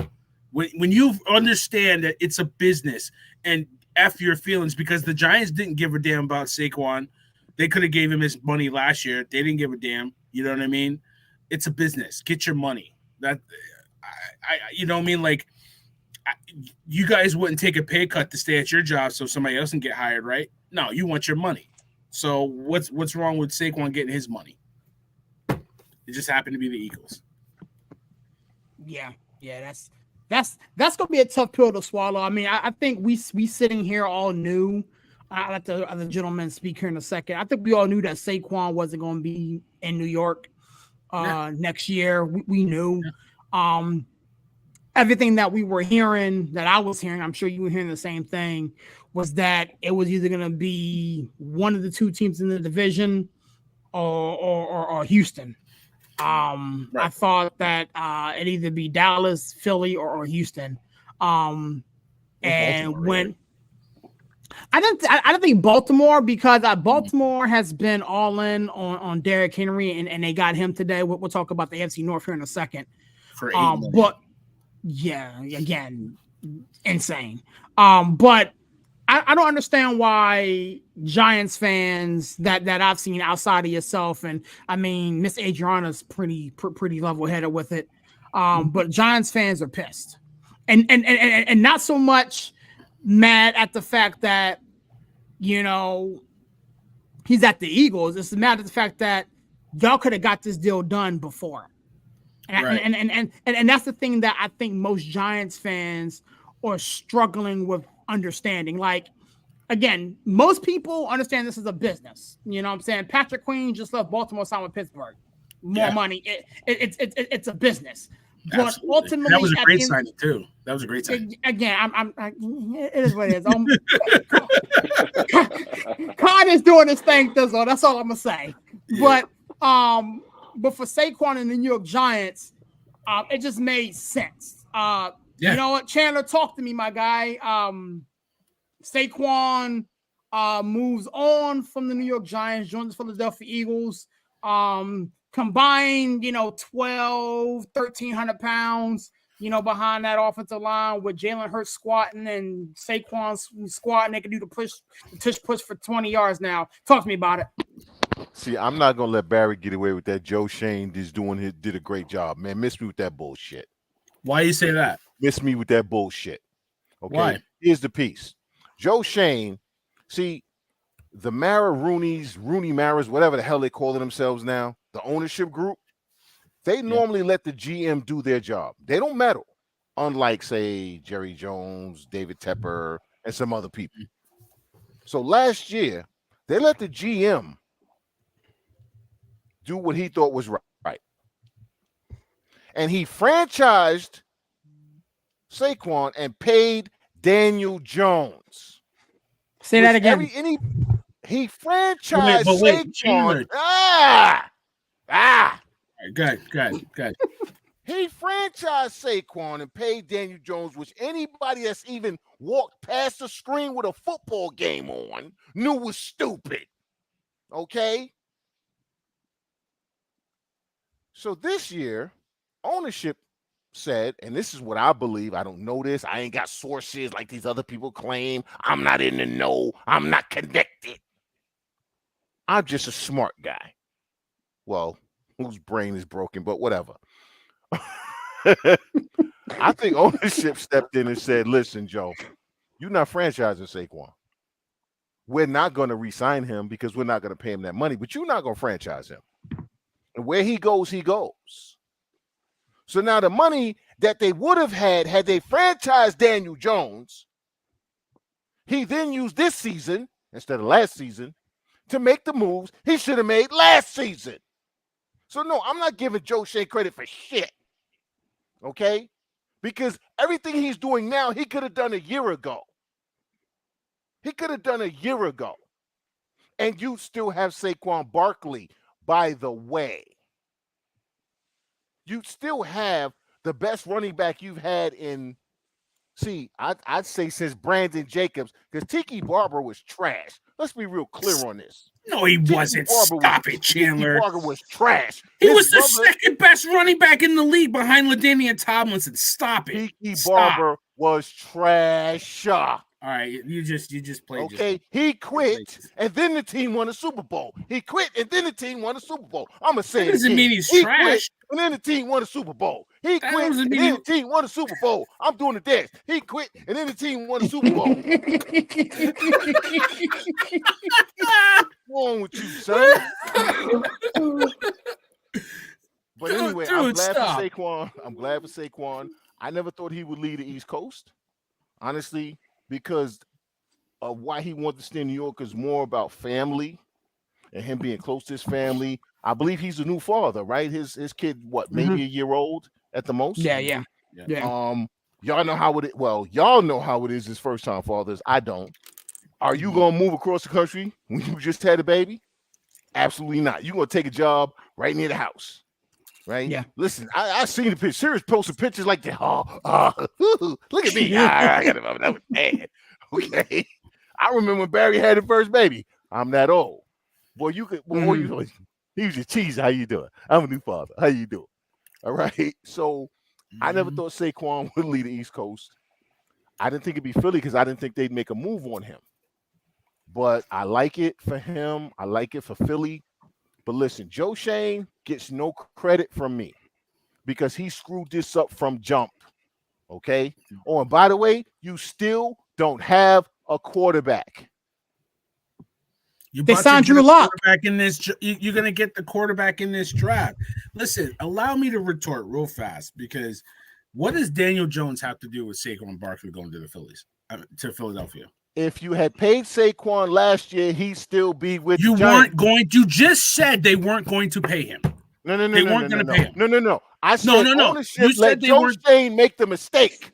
When you understand that it's a business and F your feelings, because the Giants didn't give a damn about Saquon. They could have gave him his money last year. They didn't give a damn. You know what I mean? It's a business. Get your money. You know what I mean? Like, you guys wouldn't take a pay cut to stay at your job so somebody else can get hired, right? No, you want your money. So what's wrong with Saquon getting his money? It just happened to be the Eagles. Yeah, that's gonna be a tough pill to swallow. I mean, I think we sitting here all knew. I'll let the other gentleman speak here in a second. I think we all knew that Saquon wasn't going to be in New York next year. We knew. Yeah. Everything that we were hearing, that I was hearing, I'm sure you were hearing the same thing, was that it was either going to be one of the two teams in the division or Houston. Right. I thought that it'd either be Dallas, Philly, or Houston. And when I don't think Baltimore, because Baltimore has been all in on Derrick Henry and they got him today. We'll talk about the AFC North here in a second. For $8 million. But yeah, again, insane. But I don't understand why Giants fans that I've seen outside of yourself, and I mean Miss Adriana's pretty level-headed with it. But Giants fans are pissed. And not so much mad at the fact that, you know, he's at the Eagles. It's mad at the fact that y'all could have got this deal done before. And that's the thing that I think most Giants fans are struggling with understanding. Like, again, most people understand this is a business. You know what I'm saying? Patrick Queen just left Baltimore, signed with Pittsburgh. More money. It's a business. But Absolutely. Ultimately, that was a great signing too. That was a great signing. Again, it is what it is. Khan is doing his thing, that's all I'm gonna say. Yeah. But for Saquon and the New York Giants, it just made sense. You know what, Chandler, talk to me, my guy. Saquon moves on from the New York Giants, joins the Philadelphia Eagles. Combined, 1,300 pounds, behind that offensive line with Jalen Hurts squatting and Saquon squatting. They can do the push for 20 yards now. Talk to me about it. See, I'm not going to let Barry get away with that. Joe Shane did a great job, man. Miss me with that bullshit. Why you say that? Miss me with that bullshit. Okay. Why? Here's the piece. Joe Shane, see, the Rooney Maras, whatever the hell they call themselves now, the ownership group, they normally let the GM do their job. They don't meddle, unlike, say, Jerry Jones, David Tepper, and some other people. So last year, they let the GM do what he thought was right. And he franchised Saquon and paid Daniel Jones. Say that again. He franchised Saquon. Good. He franchised Saquon and paid Daniel Jones, which anybody that's even walked past the screen with a football game on knew was stupid. Okay? So this year, ownership said, and this is what I believe, I don't know this, I ain't got sources like these other people claim, I'm not in the know, I'm not connected. I'm just a smart guy. Well, whose brain is broken, but whatever. I think ownership stepped in and said, listen, Joe, you're not franchising Saquon. We're not going to re-sign him because we're not going to pay him that money, but you're not going to franchise him. And where he goes, he goes. So now the money that they would have had they franchised Daniel Jones, he then used this season instead of last season to make the moves he should have made last season. So no, I'm not giving Joe Schoen credit for shit. Okay? Because everything he's doing now, he could have done a year ago. He could have done a year ago. And you still have Saquon Barkley, by the way. You still have the best running back you've had in, I'd say since Brandon Jacobs, because Tiki Barber was trash. Let's be real clear on this. No, he wasn't. Stop it, Chandler. Tiki Barber was trash. He was the second best running back in the league behind LaDainian Tomlinson. Stop it. Tiki Barber was trash. All right, you just played. Okay, he quit, and then the team won a Super Bowl. He quit, and then the team won a Super Bowl. I'm gonna say that doesn't mean he's trash. Quit, and then the team won a Super Bowl. He quit, and then the team won a Super Bowl. I'm doing the dance. He quit, and then the team won a Super Bowl. What's wrong with you, son? But anyway, I'm glad for Saquon. I'm glad for Saquon. I never thought he would lead the East Coast, honestly. Because of why he wanted to stay in New York is more about family and him being close to his family. I believe he's a new father, right? His kid, maybe a year old at the most? Yeah. Y'all know how it. Well, y'all know how it is as first-time fathers. I don't. Are you gonna move across the country when you just had a baby? Absolutely not. You're gonna take a job right near the house. Right? Yeah. Listen, I seen the picture. Sirius posted pictures like that. Look at me. I got it. That was bad. Okay. I remember when Barry had his first baby. I'm that old. Boy, you could. Boy, he was just cheesy. How you doing? I'm a new father. How you doing? All right. So I never thought Saquon would lead the East Coast. I didn't think it'd be Philly because I didn't think they'd make a move on him. But I like it for him. I like it for Philly. But listen, Joe Schoen gets no credit from me because he screwed this up from jump. Okay? Oh, and by the way, you still don't have a quarterback. They signed Drew Lock. You're going to get the quarterback in this draft. Listen, allow me to retort real fast because what does Daniel Jones have to do with Saquon Barkley going to to Philadelphia? If you had paid Saquon last year, he'd still be with you. Weren't going. You just said they weren't going to pay him. No. They weren't going to pay him. No. I said no. You said they Joe Schoen make the mistake.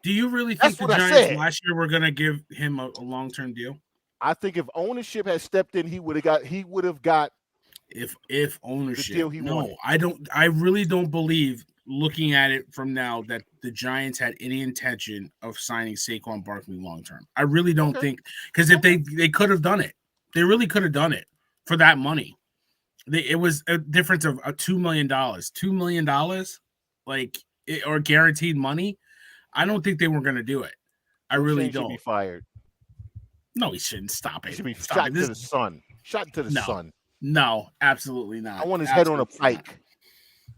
Do you really think the Giants last year were going to give him a long-term deal? I think if ownership had stepped in, he would have got. If ownership, the deal he wanted. I don't. I really don't believe. Looking at it from now, that the Giants had any intention of signing Saquon Barkley long term. I really don't think because if they could have done it, they really could have done it for that money. It was a difference of $2 million, $2 million, or guaranteed money. I don't think they were going to do it. I really don't. Should be fired. No, he shouldn't. Stop it. He should be shot to the sun. Shot to the sun. No, absolutely not. I want his head on a pike.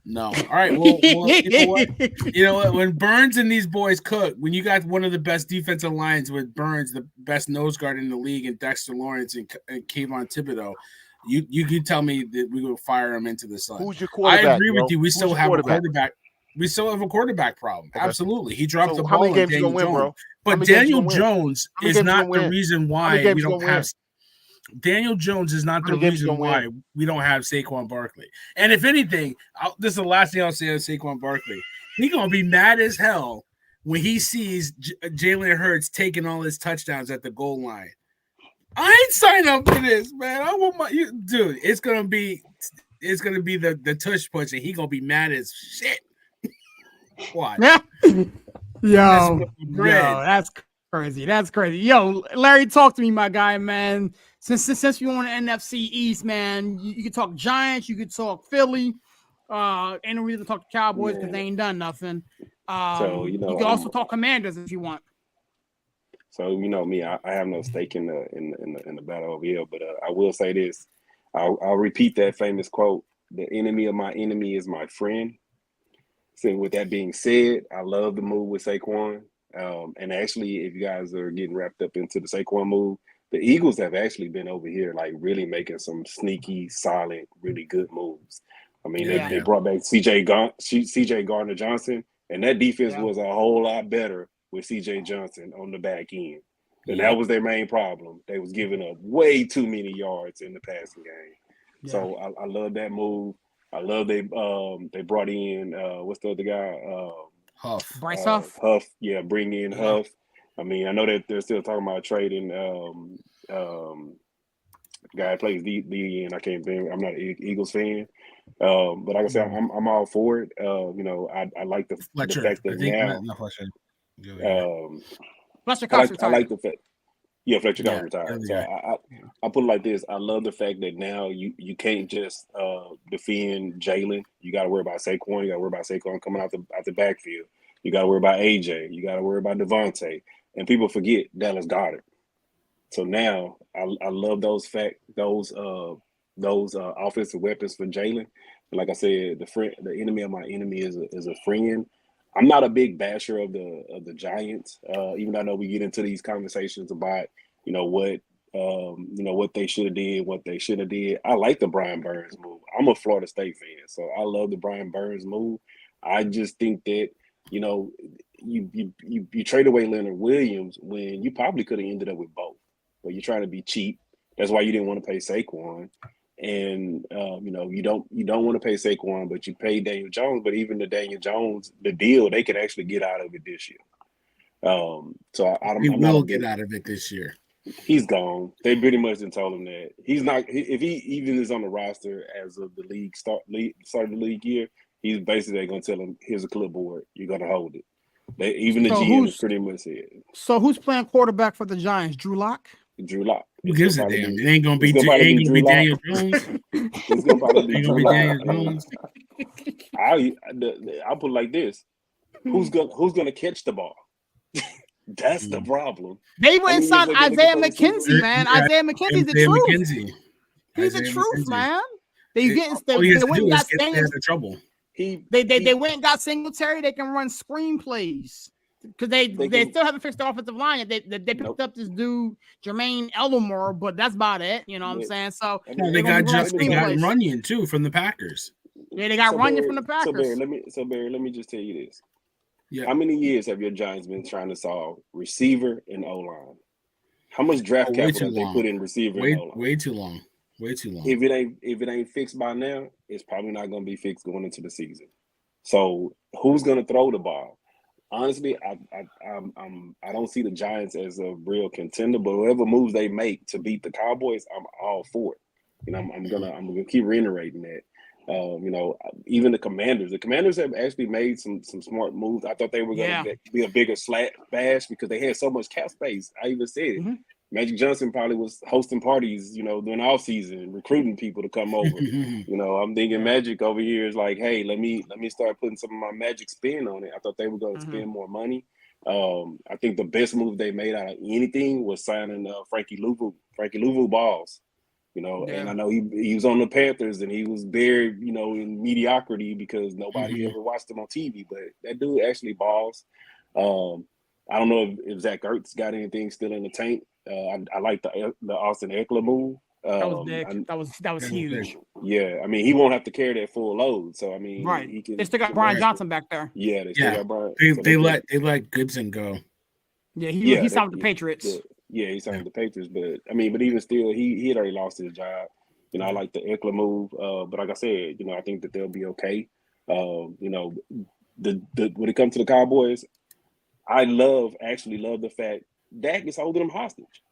No. All right. Well, you know what? You know what? When Burns and these boys cook, when you got one of the best defensive lines with Burns, the best nose guard in the league, and Dexter Lawrence and Kayvon Thibodeau, you can tell me that we will fire him into the sun. Who's your quarterback? I agree with you. We still have a quarterback. We still have a quarterback problem. Okay. Absolutely. He dropped the ball. How many games you gonna win, bro? But Daniel Jones is not the reason why we don't have. Daniel Jones is not the reason why we don't have Saquon Barkley. And if anything, this is the last thing I'll say on Saquon Barkley. He's going to be mad as hell when he sees Jalen Hurts taking all his touchdowns at the goal line. I ain't signed up for this, man. I want dude, it's going to be the tush punch, and he's going to be mad as shit. What? Yo, that's crazy. That's crazy. Yo, Larry, talk to me, my guy, man. Since you on the NFC East, man, you can talk Giants, you can talk Philly. Ain't no reason to talk to Cowboys because they ain't done nothing. So you can also talk Commanders if you want. So you know me, I have no stake in the battle over here. But I will say this: I'll repeat that famous quote: "The enemy of my enemy is my friend." So with that being said, I love the move with Saquon. And actually, if you guys are getting wrapped up into the Saquon move, the Eagles have actually been over here like really making some sneaky, solid, really good moves. I mean, they brought back CJ Gardner Johnson, and that defense was a whole lot better with CJ Johnson on the back end. And that was their main problem. They was giving up way too many yards in the passing game. Yeah. So I love that move. I love they brought in what's the other guy? Huff. Bryce Huff. Huff, yeah, bring in Huff. I mean, I know that they're still talking about trading guy that plays D and I can't think. I'm not an Eagles fan, but like I said, I'm all for it. You know, I like the fact that now. Fletcher I like the fact. Yeah, Fletcher got retired. So I put it like this: I love the fact that now you can't just defend Jalen. You got to worry about Saquon. You got to worry about Saquon coming out the backfield. You got to worry about AJ. You got to worry about Devontae. And people forget Dallas Goedert. So now I love those offensive weapons for Jalen. And like I said, the enemy of my enemy is a friend. I'm not a big basher of the Giants, even though I know we get into these conversations about, what they should have did, what they should have did. I like the Brian Burns move. I'm a Florida State fan, so I love the Brian Burns move. I just think that, you trade away Leonard Williams when you probably could have ended up with both, but you're trying to be cheap. That's why you didn't want to pay Saquon. And you don't want to pay Saquon, but you pay Daniel Jones. But even the Daniel Jones, the deal, they could actually get out of it this year. So he will get out of it this year. He's gone. They pretty much done told him that he's not. If he even is on the roster as of the league start of the league year, he's basically going to tell him, "Here's a clipboard. You're going to hold it." Even the GM is pretty much it. So who's playing quarterback for the Giants? Drew Lock. Drew Lock. Who gives a damn? It ain't gonna be Daniel Jones. It's gonna probably be Drew Lock. I'll put it like this: Who's gonna catch the ball? That's the problem. They went and signed Isaiah McKenzie, man. Isaiah McKenzie's the truth. He's the truth, man. They went and got trouble. They went and got Singletary. They can run screenplays. Because they still haven't fixed the offensive line. They picked up this dude, Jermaine Elmore, but that's about it. You know what I'm saying? So they got Runyon too from the Packers. Yeah, they got Runyon from the Packers. Barry, let me just tell you this. Yeah. How many years have your Giants been trying to solve receiver and O-line? How much draft capital have they put in receiver and O-line? Way too long. Way too long. If it ain't fixed by now, it's probably not going to be fixed going into the season. So who's going to throw the ball? Honestly, I don't see the Giants as a real contender, but whatever moves they make to beat the Cowboys, I'm all for it. I'm gonna keep reiterating that. Even the Commanders have actually made some smart moves. I thought they were gonna be a bigger bash because they had so much cap space. I even said it. Mm-hmm. Magic Johnson probably was hosting parties, during the off season, recruiting people to come over. I'm thinking Magic over here is like, hey, let me start putting some of my Magic spin on it. I thought they were going to spend more money. I think the best move they made out of anything was signing Frankie Louvu. Frankie Louvu balls, and I know he was on the Panthers and he was buried, in mediocrity because nobody ever watched him on TV. But that dude actually balls. I don't know if Zach Ertz got anything still in the tank. I like the Austin Eckler move. That was big. That was huge. Yeah, I mean he won't have to carry that full load. So I mean, right? He can, they still got Brian Johnson back there. Yeah, they still got Brian. They let Goodson go. Yeah, he signed with the Patriots. Yeah, he signed with the Patriots, but even still, he had already lost his job. I like the Eckler move, but like I said, I think that they'll be okay. When it comes to the Cowboys, I actually love the fact Dak is holding them hostage.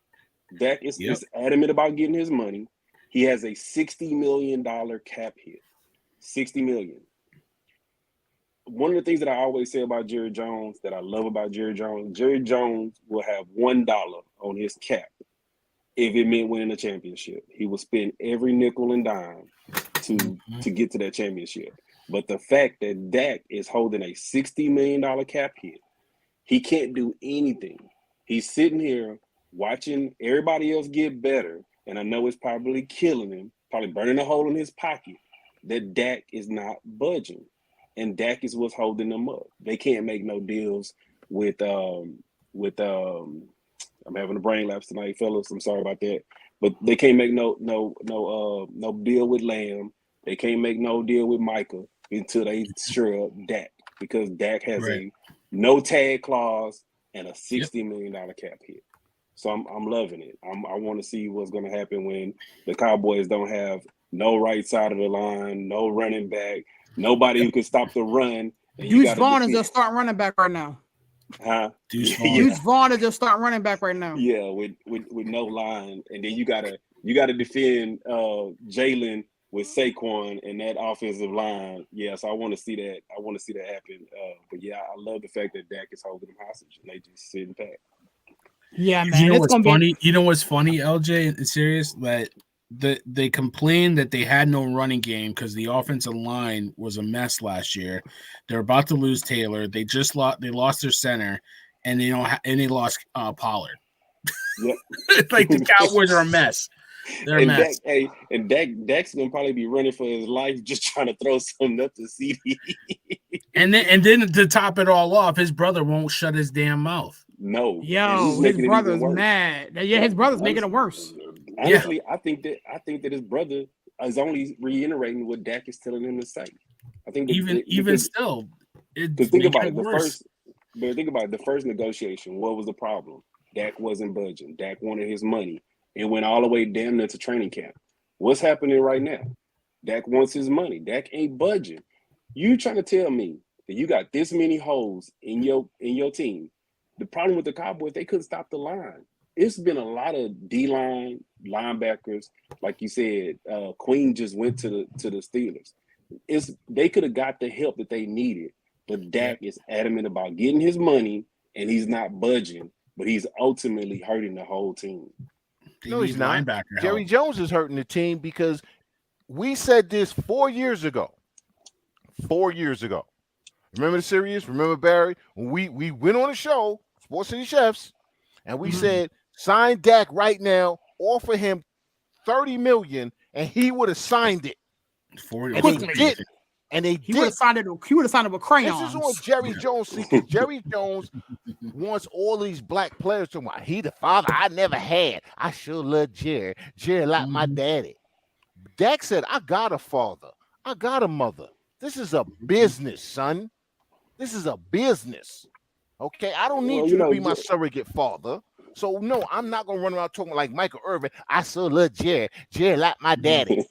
Dak is adamant about getting his money. He has a $60 million cap hit. $60 million. One of the things that I always say about Jerry Jones that I love about Jerry Jones will have $1 on his cap if it meant winning a championship. He will spend every nickel and dime to get to that championship. But the fact that Dak is holding a $60 million cap hit, he can't do anything. He's sitting here watching everybody else get better, and I know it's probably killing him, probably burning a hole in his pocket, that Dak is not budging. And Dak is what's holding them up. They can't make no deals with I'm having a brain lapse tonight, fellas. I'm sorry about that. But they can't make no deal with Lamb. They can't make no deal with Micah until they sure up Dak, because Dak has a no tag clause and a $60 million cap hit. So I'm loving it. I want to see what's going to happen when the Cowboys don't have no right side of the line, no running back, nobody who can stop the run. Deuce Vaughn is a start running back right now. Huh? Deuce Vaughn is just start running back right now. Yeah, with no line, and then you gotta defend Jalen with Saquon and that offensive line. Yeah, so I want to see that. I want to see that happen. But yeah, I love the fact that Dak is holding them hostage and they just sitting back. Yeah, man. You know what's funny? You know what's funny, LJ and Sirius, that they complained that they had no running game because the offensive line was a mess last year. They're about to lose Taylor. They lost their center, and they lost Pollard. Yep. Like the Cowboys are a mess. They're a mess. Dak's gonna probably be running for his life, just trying to throw something up to CD. and then to top it all off, his brother won't shut his damn mouth. No, his brother's mad. Yeah, his brother's making it worse. Honestly, I think that his brother is only reiterating what Dak is telling him to say. I think even still, think about it. Think about it. The first negotiation. What was the problem? Dak wasn't budging. Dak wanted his money. It went all the way damn near to training camp. What's happening right now? Dak wants his money. Dak ain't budging. You trying to tell me that you got this many holes in your team? The problem with the Cowboys, they couldn't stop the line. It's been a lot of D-line linebackers, like you said. Queen just went to the Steelers. They could have got the help that they needed, but Dak is adamant about getting his money, and he's not budging. But he's ultimately hurting the whole team. No, he's not. Jerry Jones is hurting the team because we said this 4 years ago. 4 years ago. Remember the series? Remember Barry? When we went on a show, Sports City Chefs, and we said, sign Dak right now, offer him $30 million, and he would have signed it. 40 and they did. And he would have signed it. He would have signed it with crayons. This is what Jerry Jones sees. Jerry Jones wants all these black players to want. He the father I never had. I sure love Jerry. Jerry like my daddy. Dak said, I got a father. I got a mother. This is a business, son. This is a business. Okay, I don't need you to be my surrogate father. So no, I'm not gonna run around talking like Michael Irvin. I sure love Jerry. Jerry like my daddy.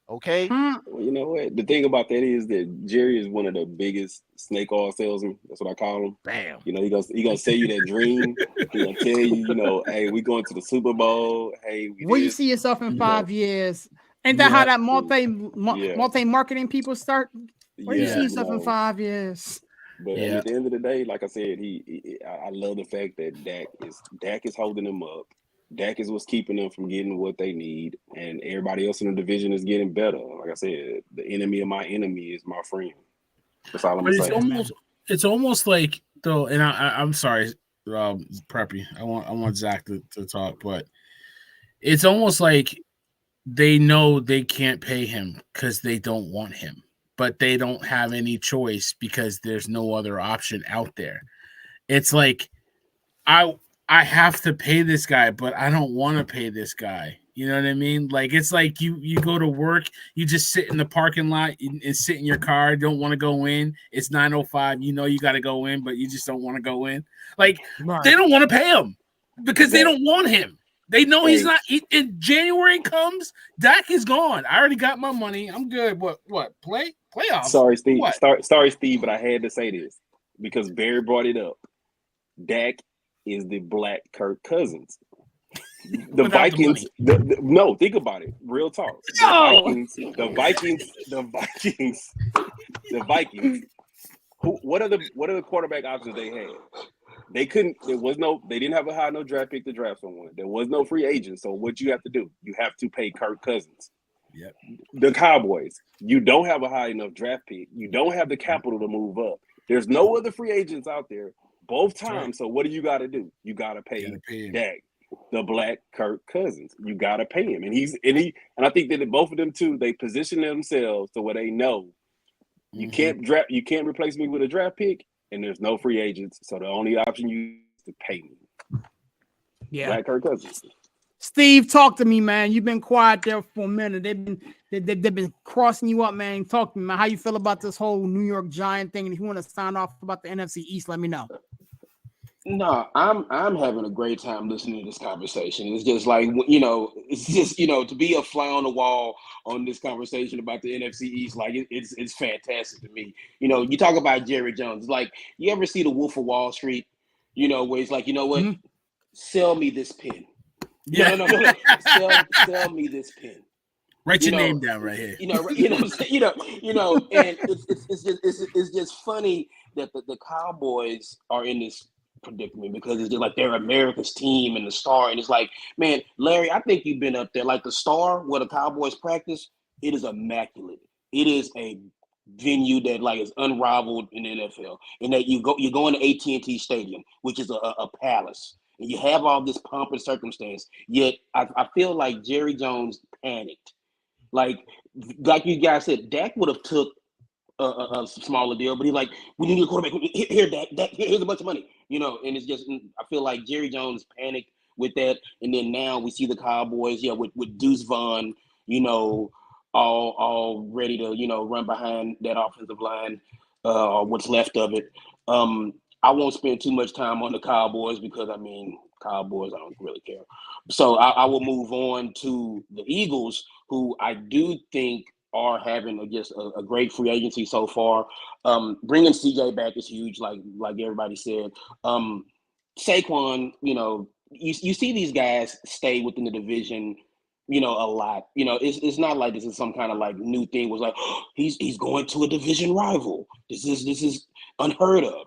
Okay. Well, you know what? The thing about that is that Jerry is one of the biggest snake oil salesmen. That's what I call him. Bam. You know, he gonna sell you that dream. He gonna tell you, hey, we going to the Super Bowl. Hey, where you see yourself in 5 years? Ain't that how that multi marketing people start? Where you see yourself in 5 years? But at the end of the day, like I said, I love the fact that Dak is holding them up. Dak is what's keeping them from getting what they need, and everybody else in the division is getting better. Like I said, the enemy of my enemy is my friend. That's all I'm saying. It's almost like though, and I'm sorry, Preppy. I want Zach to talk, but it's almost like they know they can't pay him because they don't want him, but they don't have any choice because there's no other option out there. It's like I have to pay this guy, but I don't want to pay this guy. You know what I mean? Like, it's like you go to work, you just sit in the parking lot and sit in your car, don't want to go in. It's 9:05. You know you got to go in, but you just don't want to go in. Like, They don't want to pay him because they don't want him. They know he's not. In January comes, Dak is gone. I already got my money. I'm good. What? Playoffs? Sorry, Steve. Sorry, Steve, but I had to say this because Barry brought it up. Dak is the black Kirk Cousins. The Vikings. No, think about it. Real talk. The Vikings. What are the quarterback options they had? They couldn't. They didn't have a high enough draft pick to draft someone. There was no free agent. So what you have to do? You have to pay Kirk Cousins. Yep. The Cowboys. You don't have a high enough draft pick. You don't have the capital to move up. There's no other free agents out there both That's right. times. So what do you got to do? You got to pay him. Dak, the black Kirk Cousins. You got to pay him, and I think that both of them too. They position themselves to where they know you can't replace me with a draft pick, and there's no free agents. So the only option you is to pay me. Yeah, black Kirk Cousins. Steve, talk to me, man. You've been quiet there for a minute. They've been crossing you up, man. Talk to me, man. How you feel about this whole New York Giant thing? And if you want to sign off about the NFC East, let me know. No, I'm having a great time listening to this conversation. It's just like, it's just, to be a fly on the wall on this conversation about the NFC East, like it's fantastic to me. You talk about Jerry Jones. Like, you ever see The Wolf of Wall Street? Where he's like, you know what? Mm-hmm. Sell me this pen. Yeah. No. Sell me this pen. Write your name down right here. And it's just funny that the Cowboys are in this predicament because it's just like they're America's team and the Star, and it's like, man, Larry, I think you've been up there. Like the Star, where the Cowboys practice, it is immaculate. It is a venue that like is unrivaled in the NFL, and that you're going to AT&T Stadium, which is a palace. And you have all this pomp and circumstance, yet I feel like Jerry Jones panicked. Like you guys said, Dak would have took a smaller deal, but he's like, we need a quarterback. Here, Dak, here's a bunch of money, and it's just, I feel like Jerry Jones panicked with that. And then now we see the Cowboys, with Deuce Vaughn, all ready to, run behind that offensive line, or what's left of it. I won't spend too much time on the Cowboys because, Cowboys, I don't really care. So I will move on to the Eagles, who I do think are having a great free agency so far. Bringing CJ back is huge, like everybody said. Saquon, you see these guys stay within the division, a lot. It's not like this is some kind of like new thing. Was like, oh, he's going to a division rival. This is unheard of.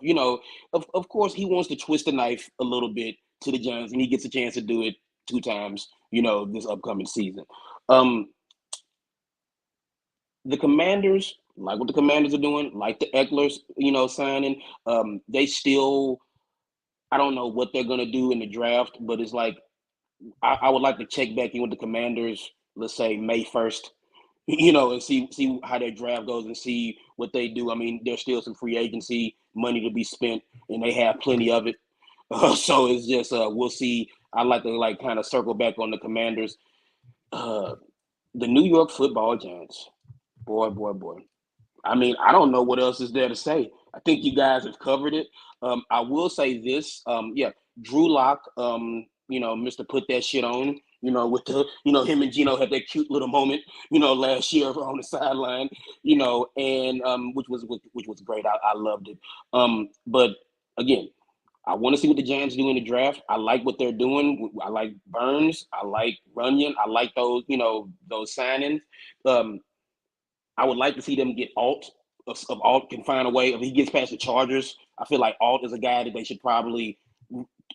Of course he wants to twist the knife a little bit to the Giants, and he gets a chance to do it 2 times, this upcoming season. The Commanders, like what the Commanders are doing, like the Ecklers, signing. They still, I don't know what they're gonna do in the draft, but it's like I would like to check back in with the Commanders, let's say May 1st, and see how their draft goes and see what they do. There's still some free agency money to be spent, and they have plenty of it. So it's just we'll see. I'd like to kind of circle back on the Commanders. The New York Football Giants. Boy. I don't know what else is there to say. I think you guys have covered it. I will say this. Drew Lock, Mr. Put That Shit On, with the, him and Gino had that cute little moment, last year on the sideline, and which was great. I loved it. But again, I want to see what the Giants do in the draft. I like what they're doing. I like Burns. I like Runyon. I like those, those signings. I would like to see them get Alt. If Alt can find a way, if he gets past the Chargers, I feel like Alt is a guy that they should probably,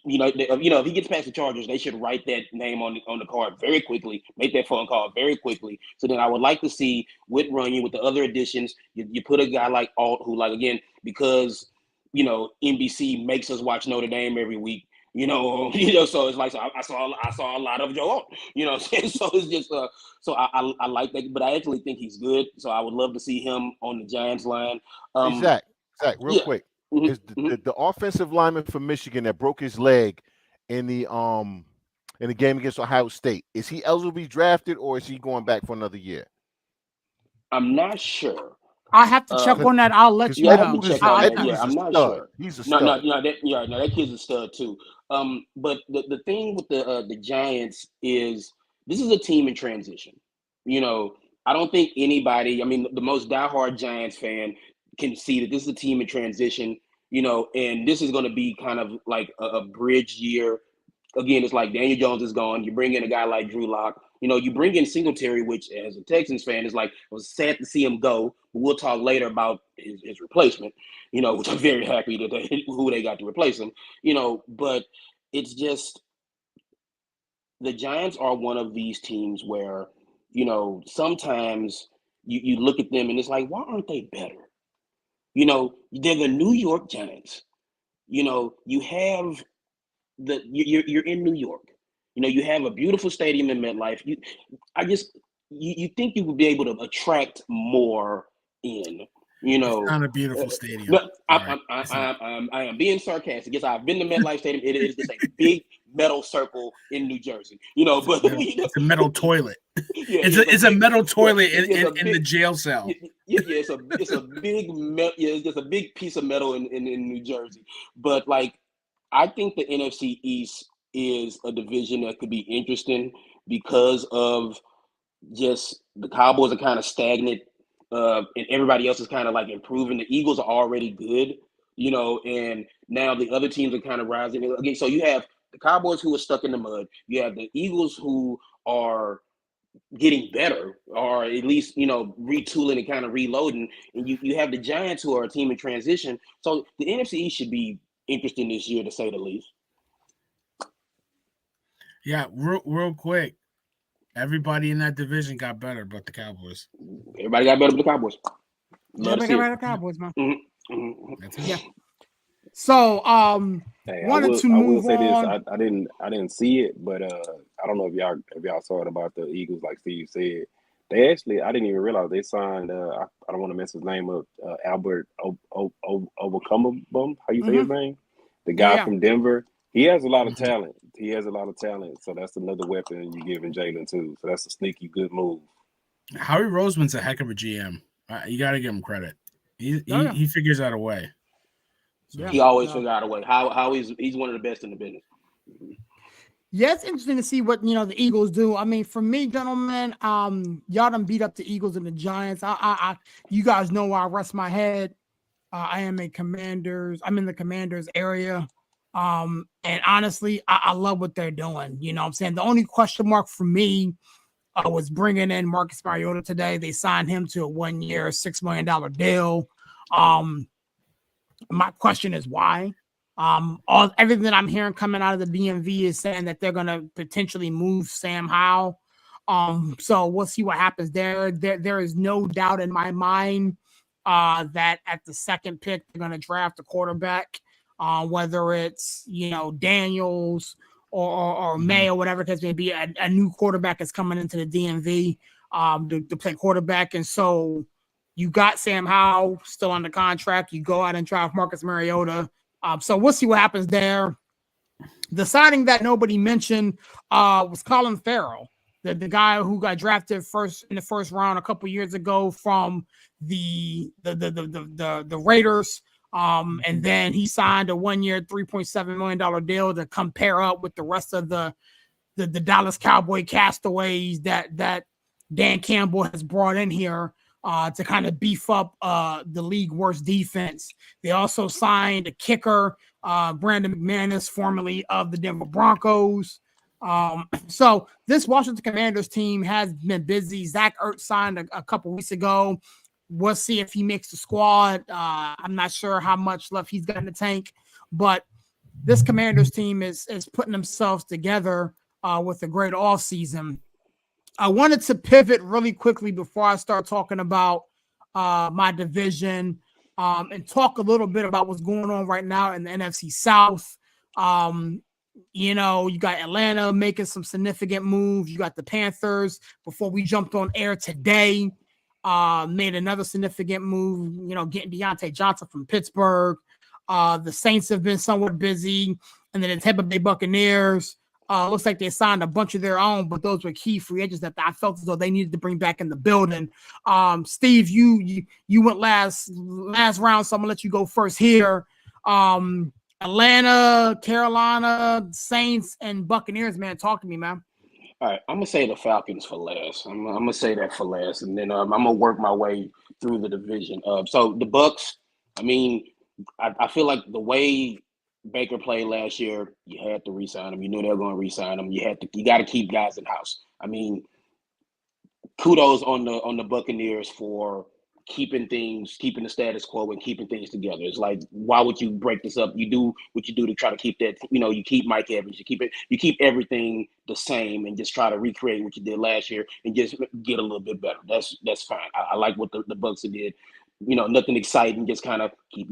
if he gets past the Chargers, they should write that name on the card very quickly, make that phone call very quickly. So then I would like to see with Runyon, with the other additions, you put a guy like Alt, who again, because NBC makes us watch Notre Dame every week. So it's like, so I saw a lot of Joe Alt, so it's just so I like that, but I actually think he's good. So I would love to see him on the Giants line. Zach, real quick, is the offensive lineman for Michigan that broke his leg in the game against Ohio State, is he eligible to be drafted, or is he going back for another year? I'm not sure. I have to check on that. I'll let you know. I'm not sure. He's a stud. No, that kid's a stud too. But the thing with the Giants is this is a team in transition. I don't think anybody, the most diehard Giants fan can see that this is a team in transition, and this is going to be kind of like a bridge year. Again, it's like Daniel Jones is gone. You bring in a guy like Drew Lock. You bring in Singletary, which as a Texans fan is like, I was sad to see him go. But we'll talk later about his replacement, which I'm very happy that who they got to replace him, but it's just the Giants are one of these teams where, sometimes you look at them and it's like, why aren't they better? They're the New York Giants. you know, you have you're in New York. You know, you have a beautiful stadium in MetLife. You think you would be able to attract more in. You It's know, not a beautiful stadium. no, All right. I am being sarcastic. Yes, I've been to MetLife Stadium. It is just a big metal circle in New Jersey. You know, but It's a metal toilet. Yeah, It's a metal toilet in big, the jail cell. it's a big it's just a big piece of metal in New Jersey. But like, I think the NFC East is a division that could be interesting because of just the Cowboys are kind of stagnant, and everybody else is kind of like improving. The Eagles are already good, you know, and now the other teams are kind of rising. Okay, so you have the Cowboys who are stuck in the mud. You have the Eagles who are getting better, or at least, you know, retooling and kind of reloading. And you have the Giants who are a team in transition. So the NFC East should be interesting this year, to say the least. Yeah, real quick. Everybody in that division got better, but the Cowboys. Everybody got better but the Cowboys. Everybody got better the Cowboys, man. Mm-hmm. Mm-hmm. Yeah. So, Hey, wanted to move say on. this. I didn't see it, but I don't know if y'all saw it about the Eagles. Like Steve said, they actually, I didn't even realize they signed. I don't want to mess his name up. Albert Overcomabum. How you say his name? The guy from Denver. He has a lot of talent. So that's another weapon you giving Jalen too. So that's a sneaky good move. Howie Roseman's a heck of a GM. You got to give him credit. He figures out a way. So, he always figures out a way. How he's one of the best in the business. Yeah, it's interesting to see what, you know, the Eagles do. I mean, for me, gentlemen, y'all done beat up the Eagles and the Giants. You guys know where I rest my head. I'm in the Commanders area. And honestly, I love what they're doing. You know what I'm saying? The only question mark for me was bringing in Marcus Mariota today. They signed him to a 1-year, $6 million deal. My question is why? Everything that I'm hearing coming out of the DMV is saying that they're going to potentially move Sam Howell. So we'll see what happens there. There is no doubt in my mind that at the second pick, they're going to draft a quarterback, whether it's, you know, Daniels or May or whatever it may be. A new quarterback is coming into the DMV to play quarterback. And so you got Sam Howell still under contract. You go out and draft Marcus Mariota. So we'll see what happens there. The signing that nobody mentioned was Colin Farrell, the guy who got drafted in the first round a couple years ago from the Raiders. And then he signed a 1-year, $3.7 million deal to come pair up with the rest of the Dallas Cowboy castaways that Dan Campbell has brought in here to kind of beef up the league worst defense. They also signed a kicker, Brandon McManus, formerly of the Denver Broncos. So this Washington Commanders team has been busy. Zach Ertz signed a couple weeks ago. We'll see if he makes the squad. I'm not sure how much left he's got in the tank, but this Commanders team is putting themselves together with a great offseason. I wanted to pivot really quickly before I start talking about my division and talk a little bit about what's going on right now in the NFC South. You know, you got Atlanta making some significant moves. You got the Panthers, before we jumped on air today, made another significant move, you know, getting Deontay Johnson from Pittsburgh. The Saints have been somewhat busy. And then the Tampa Bay Buccaneers, looks like they signed a bunch of their own, but those were key free agents that I felt as though they needed to bring back in the building. Steve, you went last round, so I'm gonna let you go first here. Atlanta, Carolina, Saints, and Buccaneers, man, talk to me, man. All right, I'm gonna say the Falcons for last. I'm gonna say that for last, and then I'm gonna work my way through the division. So the Bucs, I mean, I feel like the way Baker played last year, you had to re-sign him. You knew they were going to re-sign him. You got to keep guys in house. I mean, kudos on the Buccaneers for keeping the status quo and keeping things together. It's like, why would you break this up? You do what you do to try to keep that. You know, you keep Mike Evans. You keep everything the same and just try to recreate what you did last year and just get a little bit better. That's fine. I like what the Bucs did. nothing exciting. Just kind of keep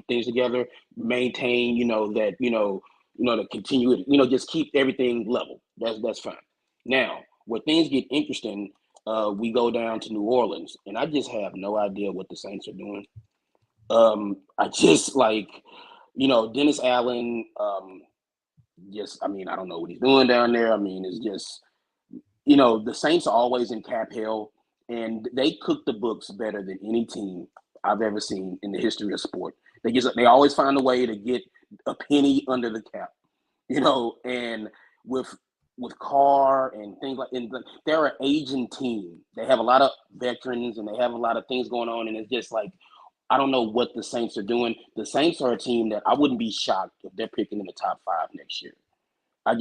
things together, maintain, to continue it, just keep everything level. That's fine. Now, where things get interesting, we go down to New Orleans, and I just have no idea what the Saints are doing. I just Dennis Allen. I don't know what he's doing down there. I mean, it's just, the Saints are always in cap hell, and they cook the books better than any team I've ever seen in the history of sport. They always find a way to get a penny under the cap, and with Carr and things they're an aging team. They have a lot of veterans and they have a lot of things going on, and it's just like, I don't know what the Saints are doing. The Saints are a team that I wouldn't be shocked if they're picking in the top 5 next year. I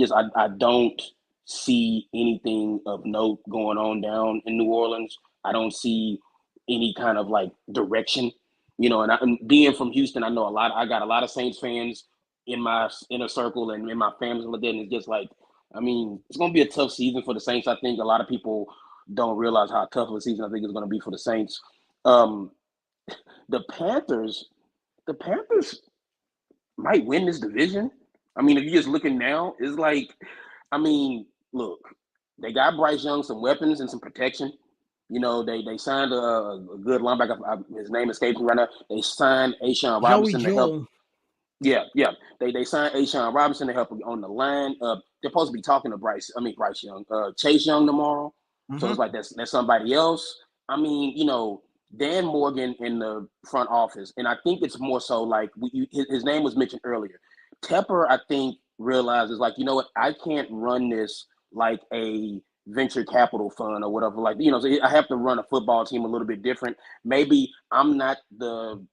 don't see anything of note going on down in New Orleans. I don't see any kind of direction, and being from Houston, I know I got a lot of Saints fans in my inner circle and in my family, and it's just it's going to be a tough season for the Saints. I think a lot of people don't realize how tough of a season I think it's going to be for the Saints. The Panthers might win this division. I mean, if you're just looking now, it's look, they got Bryce Young some weapons and some protection. They signed a good linebacker. His name escapes me right now. They signed A'Shawn Robinson to help. Yeah. They signed A'Shawn Robinson to help on the line. They're supposed to be talking to Bryce Young, Chase Young tomorrow. Mm-hmm. So it's like that's somebody else. Dan Morgan in the front office, and I think it's more so his name was mentioned earlier. Tepper, I think, realizes I can't run this like a venture capital fund or whatever. So I have to run a football team a little bit different. Maybe I'm not the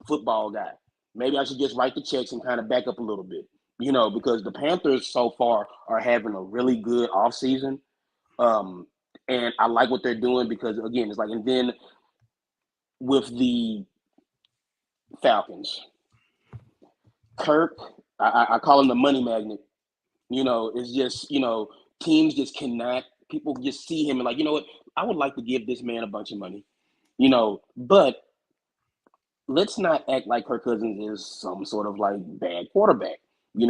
football guy. Maybe I should just write the checks and kind of back up a little bit, because the Panthers so far are having a really good offseason. And I like what they're doing because, again, it's and then with the Falcons, Kirk, I call him the money magnet. It's just, teams just cannot, people just see him and what, I would like to give this man a bunch of money, but let's not act like Kirk Cousins is some sort of bad quarterback. We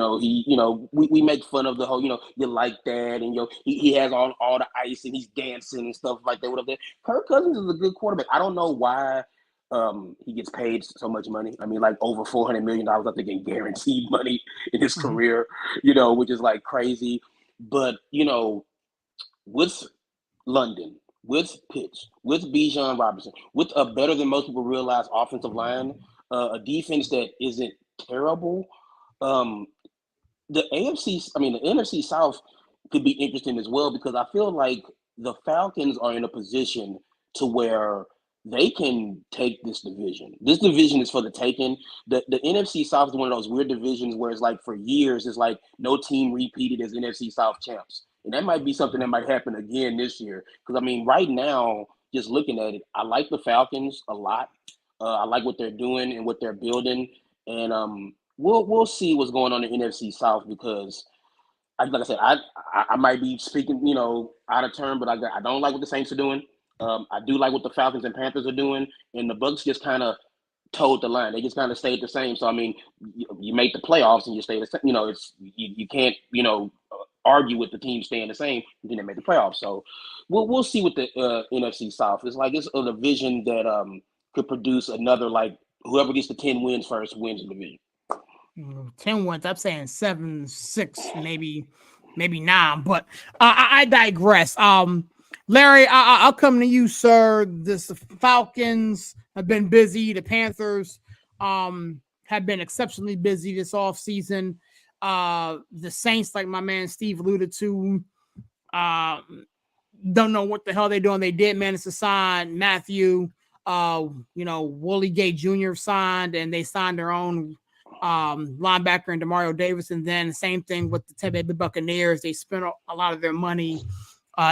make fun of the whole, you like that, and he has all the ice and he's dancing and stuff like that. Whatever. Kirk Cousins is a good quarterback. I don't know why he gets paid so much money. I mean, over $400 million, I think, in guaranteed money in his career, which is crazy. But with London, with Pitts, with Bijan Robinson, with a better than most people realize offensive line, a defense that isn't terrible. The NFC South could be interesting as well, because I feel like the Falcons are in a position to where they can take this division. This division is for the taking. The NFC South is one of those weird divisions where it's for years, it's no team repeated as NFC South champs. And that might be something that might happen again this year. Because, right now, just looking at it, I like the Falcons a lot. I like what they're doing and what they're building. And we'll see what's going on in the NFC South, because, like I said, I might be speaking, out of turn, but I don't like what the Saints are doing. I do like what the Falcons and Panthers are doing, and the Bucs just kind of towed the line. They just kind of stayed the same. So, you make the playoffs and you stay the same. It's you can't, argue with the team staying the same, and then they make the playoffs. So we'll see what the NFC South is like. It's a division that could produce another, whoever gets the 10 wins first wins the division. 10 wins. I'm saying 7-6, maybe 9. But I digress. Larry, I'll come to you, sir. The Falcons have been busy. The Panthers have been exceptionally busy this offseason. The Saints, like my man Steve alluded to, don't know what the hell they're doing. They did manage to sign Matthew. Wooly Gay Jr. signed, and they signed their own linebacker in Demario Davis. And then the same thing with the Tampa Bay Buccaneers. They spent a lot of their money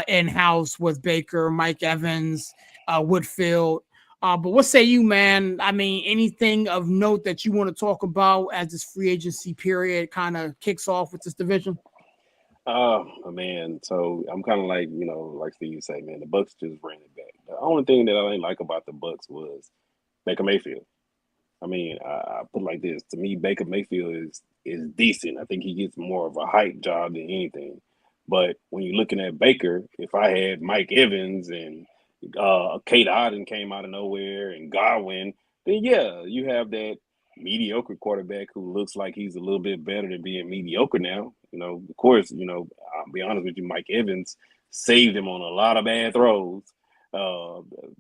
in-house with Baker, Mike Evans, Woodfield. But what say you, man? Anything of note that you want to talk about as this free agency period kind of kicks off with this division? Oh, man. So I'm kind of like Steve said, man, the Bucs just ran it back. The only thing that I didn't like about the Bucs was Baker Mayfield. I mean, I put it like this. To me, Baker Mayfield is decent. I think he gets more of a hype job than anything. But when you're looking at Baker, if I had Mike Evans and Kate Otten came out of nowhere and Godwin, then yeah, you have that mediocre quarterback who looks like he's a little bit better than being mediocre now. You know, of course, you know, I'll be honest with you, Mike Evans saved him on a lot of bad throws.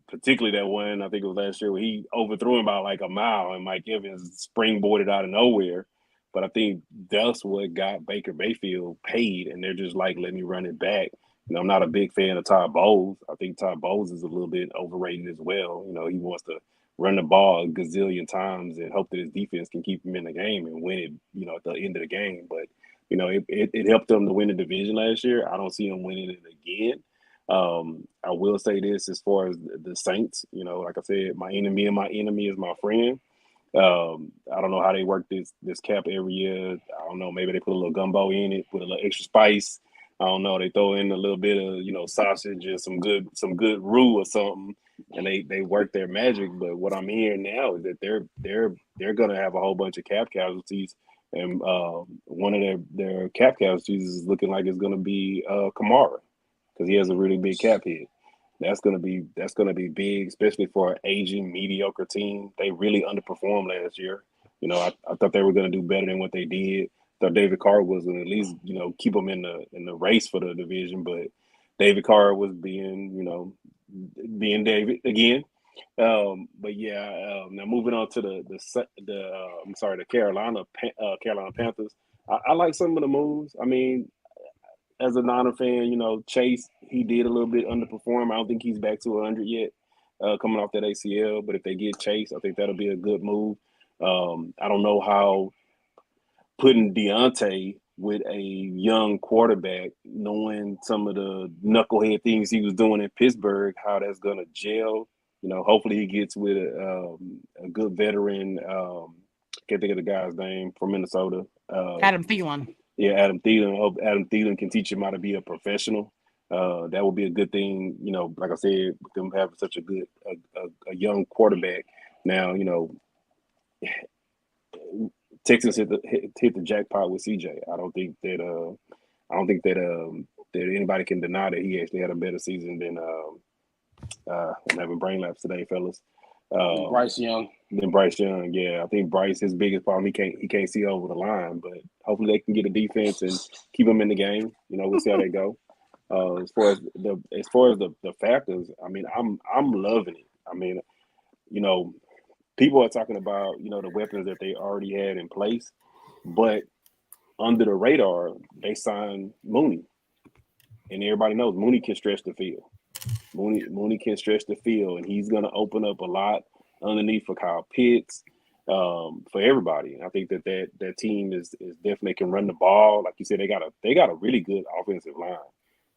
Particularly that one, I think it was last year, where he overthrew him by like a mile and Mike Evans springboarded out of nowhere. But I think that's what got Baker Mayfield paid, and they're just like, let me run it back. You know, I'm not a big fan of Todd Bowles. I think Todd Bowles is a little bit overrated as well. You know, he wants to run the ball a gazillion times and hope that his defense can keep him in the game and win it, you know, at the end of the game. But, you know, it helped them to win the division last year. I don't see them winning it again. I will say this as far as the Saints, you know, like I said, my enemy is my friend. I don't know how they work this cap every year. I don't know. Maybe they put a little gumbo in it, put a little extra spice. I don't know. They throw in a little bit of, you know, sausage and some good roux or something, and they work their magic. But what I'm hearing now is that they're gonna have a whole bunch of cap casualties, and one of their cap casualties is looking like it's gonna be Kamara, because he has a really big cap hit. That's gonna be big, especially for an aging mediocre team. They really underperformed last year. You know, I thought they were gonna do better than what they did. Thought David Carr was gonna at least, you know, keep them in the race for the division, but David Carr was being David again. But yeah, now moving on to the Carolina Panthers. I like some of the moves. I mean, as a Niner fan, you know, Chase, he did a little bit underperform. I don't think he's back to 100 yet, coming off that ACL. But if they get Chase, I think that'll be a good move. I don't know how putting Deontay with a young quarterback, knowing some of the knucklehead things he was doing in Pittsburgh, how that's going to gel. You know, hopefully he gets with a good veteran. Can't think of the guy's name from Minnesota. Adam Thielen. Yeah, Adam Thielen. I hope Adam Thielen can teach him how to be a professional. That would be a good thing. You know, like I said, with them having such a young quarterback. Now, you know, Texans hit the jackpot with CJ. I don't think that anybody can deny that he actually had a better season than I'm having brain lapse today, fellas. Bryce Young. Then Bryce Young, yeah. I think Bryce, his biggest problem, he can't see over the line, but hopefully they can get a defense and keep him in the game. You know, we'll see how they go. As far as the factors, I mean, I'm loving it. I mean, you know, people are talking about, you know, the weapons that they already had in place, but under the radar, they signed Mooney, and everybody knows Mooney can stretch the field. Mooney can stretch the field, and he's going to open up a lot underneath for Kyle Pitts, for everybody. And I think that team is definitely can run the ball. Like you said, they got a really good offensive line.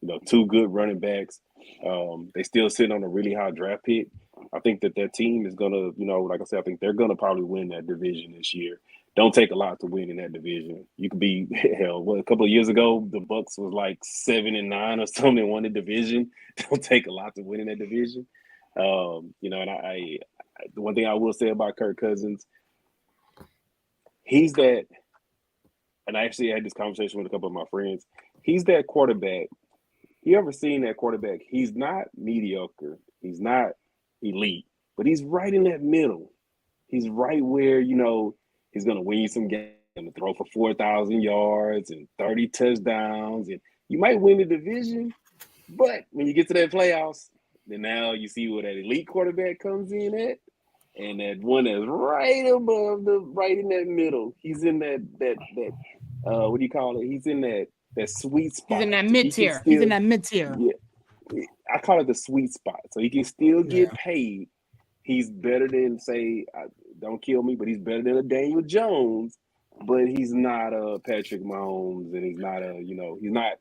You know, 2 good running backs. They still sitting on a really high draft pick. I think that team is going to, you know, like I said, I think they're going to probably win that division this year. Don't take a lot to win in that division. You could be, hell, a couple of years ago, the Bucs was like 7-9 or something and won the division. Don't take a lot to win in that division. You know, and I the one thing I will say about Kirk Cousins, he's that, and I actually had this conversation with a couple of my friends. He's that quarterback. You ever seen that quarterback? He's not mediocre. He's not elite, but he's right in that middle. He's right where, you know, he's going to win you some games and throw for 4,000 yards and 30 touchdowns. And you might win the division, but when you get to that playoffs, then now you see where that elite quarterback comes in at. And that one that's right above right in that middle. He's in that what do you call it? He's in that sweet spot. He's in that mid-tier. He's in that mid-tier. Yeah. I call it the sweet spot. So he can still get paid. He's better than, say, don't kill me, but he's better than a Daniel Jones, but he's not a Patrick Mahomes, and he's not a, you know, he's not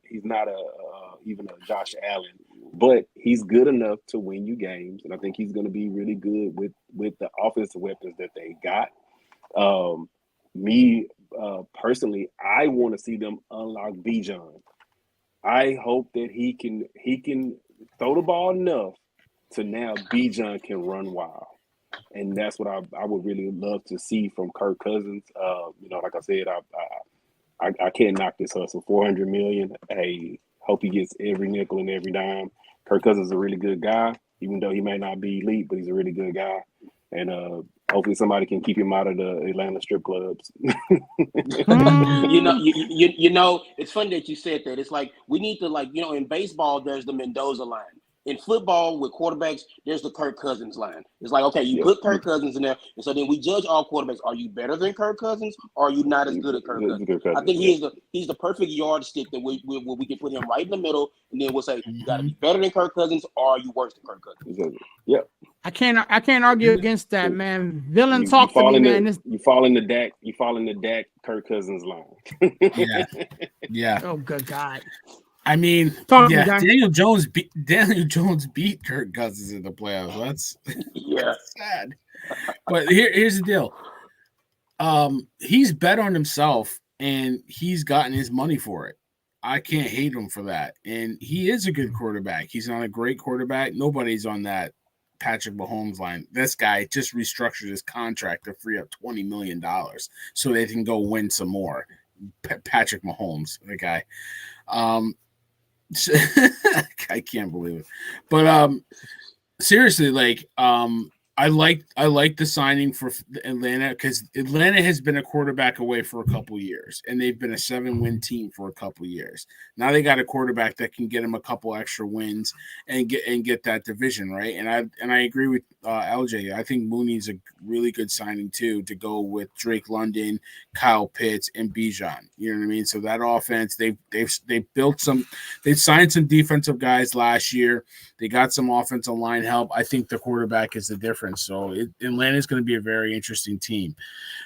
even a Josh Allen, but he's good enough to win you games, and I think he's going to be really good with the offensive weapons that they got. Personally, I want to see them unlock Bijan. I hope that he can throw the ball enough to now Bijan can run wild. And that's what I would really love to see from Kirk Cousins. Like I said, I can't knock this hustle. $400 million. Hey, hope he gets every nickel and every dime. Kirk Cousins is a really good guy, even though he may not be elite, but he's a really good guy. And hopefully somebody can keep him out of the Atlanta strip clubs. It's funny that you said that. It's like we need to, in baseball, there's the Mendoza line. In football, with quarterbacks, there's the Kirk Cousins line. It's like, okay, you put Kirk Cousins in there, and so then we judge all quarterbacks. Are you better than Kirk Cousins, or are you not as good as Kirk Cousins? I think he's the perfect yardstick that we can put him right in the middle, and then we'll say, you got to be better than Kirk Cousins, or are you worse than Kirk Cousins? Yep. I can't argue against that, man. Villain, talk to me, man. You fall in the Dak Kirk Cousins line. Yeah. Oh, good God. I mean, Daniel Jones beat Kirk Cousins in the playoffs. That's sad. But here's the deal. He's bet on himself, and he's gotten his money for it. I can't hate him for that. And he is a good quarterback. He's not a great quarterback. Nobody's on that Patrick Mahomes line. This guy just restructured his contract to free up $20 million so they can go win some more. Patrick Mahomes, the guy. I can't believe it. But seriously, I like the signing for Atlanta, because Atlanta has been a quarterback away for a couple years, and they've been a 7-win team for a couple years. Now they got a quarterback that can get them a couple extra wins and get that division right. And I agree with LJ. I think Mooney's a really good signing too, to go with Drake London, Kyle Pitts, and Bijan. You know what I mean? So that offense, they signed some defensive guys last year. They got some offensive line help. I think the quarterback is the difference. So Atlanta is going to be a very interesting team.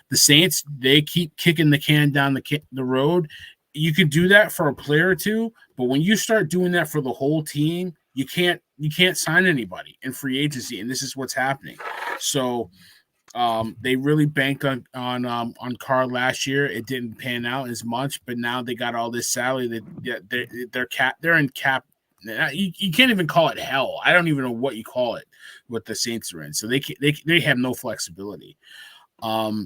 The Saints, they keep kicking the can down the road. You can do that for a player or two, but when you start doing that for the whole team, you can't sign anybody in free agency, and this is what's happening. So they really banked on Carr last year. It didn't pan out as much, but now they got all this salary that they're in cap. You can't even call it hell. I don't even know what you call it, what the Saints are in. So they have no flexibility. I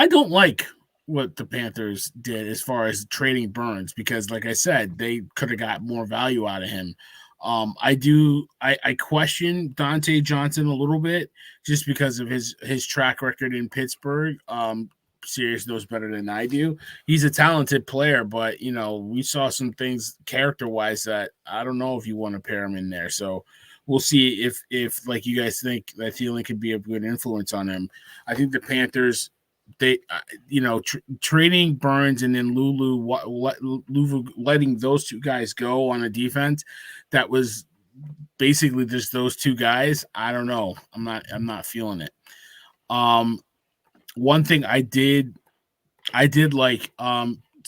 don't like what the Panthers did as far as trading Burns, because, like I said, they could have got more value out of him. I question Dante Johnson a little bit just because of his track record in Pittsburgh. Sirius knows better than I do. He's a talented player, but we saw some things character-wise that I don't know if you want to pair him in there. So we'll see if like you guys think that Thielen could be a good influence on him. I think the Panthers, trading Burns and then Lulu letting those two guys go on a defense that was basically just those two guys. I don't know. I'm not feeling it. One thing I did like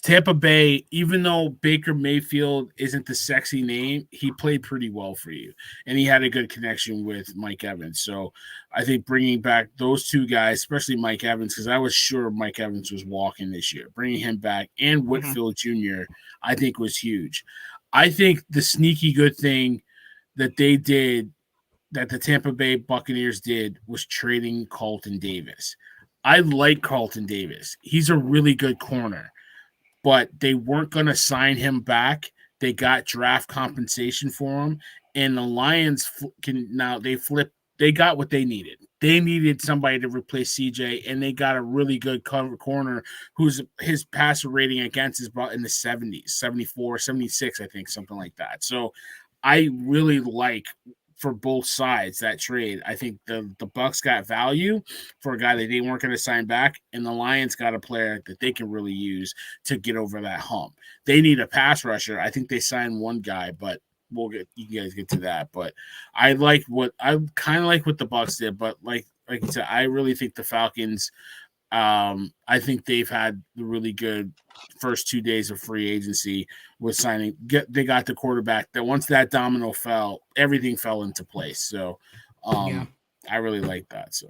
Tampa Bay, even though Baker Mayfield isn't the sexy name, he played pretty well for you, and he had a good connection with Mike Evans. So I think bringing back those two guys, especially Mike Evans, because I was sure Mike Evans was walking this year, bringing him back, and Whitfield Jr., I think was huge. I think the sneaky good thing that they did, that the Tampa Bay Buccaneers did, was trading Carlton Davis. I like Carlton Davis. He's a really good corner, but they weren't going to sign him back. They got draft compensation for him, and the Lions they got what they needed. They needed somebody to replace CJ, and they got a really good corner his passer rating against is about in the 70s, 74, 76, I think, something like that. So I really like, for both sides, that trade. I think the Bucs got value for a guy that they weren't going to sign back, and the Lions got a player that they can really use to get over that hump. They need a pass rusher. I think they signed one guy, but you guys get to that. But I kind of like what the Bucs did, but like you said, I really think the Falcons, I think they've had the really good first 2 days of free agency with signing. They got the quarterback that once that domino fell, everything fell into place. So I really like that. So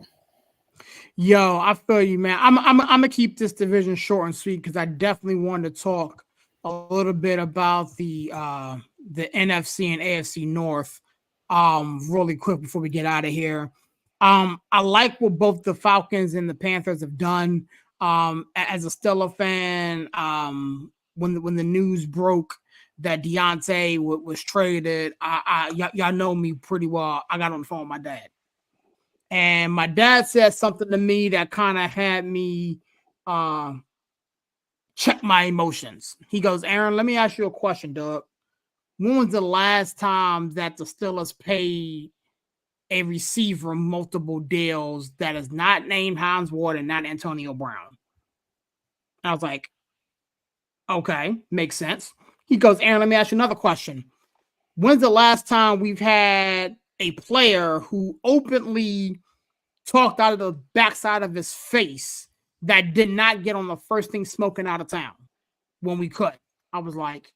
yo, I feel you, man. I'm gonna keep this division short and sweet because I definitely wanted to talk a little bit about the NFC and AFC North really quick before we get out of here. I like what both the Falcons and the Panthers have done. As a Steelers fan, when the news broke that Deontay was traded, y'all know me pretty well. I got on the phone with my dad, and my dad said something to me that kind of had me check my emotions. He goes, Aaron, let me ask you a question, Doug. When was the last time that the Steelers paid a receiver multiple deals that is not named Hines Ward and not Antonio Brown? And I was like, okay, makes sense. He goes, Aaron, let me ask you another question. When's the last time we've had a player who openly talked out of the backside of his face that did not get on the first thing smoking out of town when we could? I was like,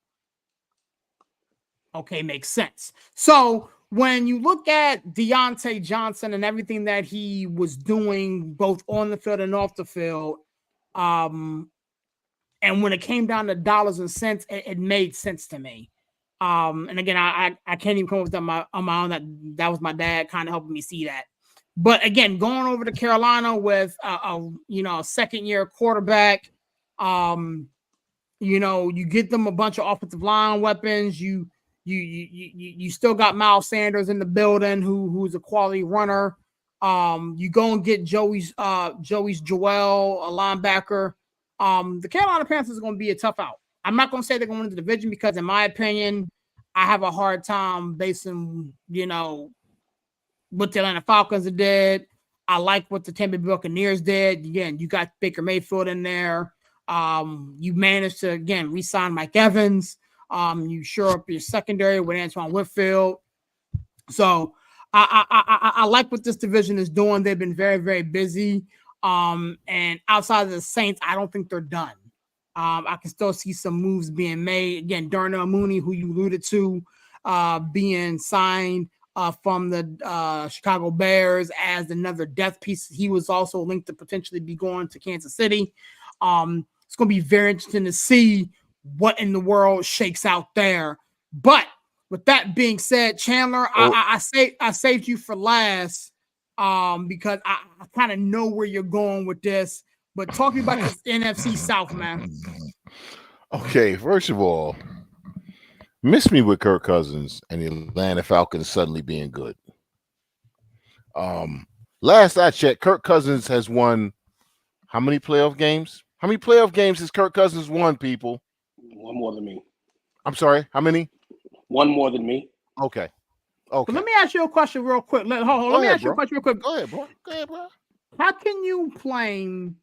okay, makes sense. So when you look at Deontay Johnson and everything that he was doing both on the field and off the field, and when it came down to dollars and cents, it made sense to me. And again, I can't even come up with that on my own. That was my dad kind of helping me see that. But again, going over to Carolina with a second-year quarterback, you get them a bunch of offensive line weapons. You still got Miles Sanders in the building, who's a quality runner. You go and get Joey's Joel, a linebacker. The Carolina Panthers is going to be a tough out. I'm not going to say they're going to win the division because, in my opinion, I have a hard time basing, what the Atlanta Falcons did. I like what the Tampa Bay Buccaneers did. Again, you got Baker Mayfield in there. You managed to, again, re-sign Mike Evans. You shore up your secondary with Antoine Whitfield. So I like what this division is doing. They've been very, very busy. And outside of the Saints, I don't think they're done. I can still see some moves being made. Again, Darnell Mooney, who you alluded to, being signed from the Chicago Bears as another depth piece. He was also linked to potentially be going to Kansas City. It's going to be very interesting to see what in the world shakes out there. But with that being said, Chandler, I saved you for last because I kind of know where you're going with this. But talk to me about this NFC South, man. Okay, first of all, miss me with Kirk Cousins and the Atlanta Falcons suddenly being good. Last I checked, Kirk Cousins has won how many playoff games? How many playoff games has Kirk Cousins won, people? One more than me. I'm sorry, how many? One more than me. Okay. But let me ask you a question real quick. Let me ask you a question real quick. Go ahead, bro. How can you claim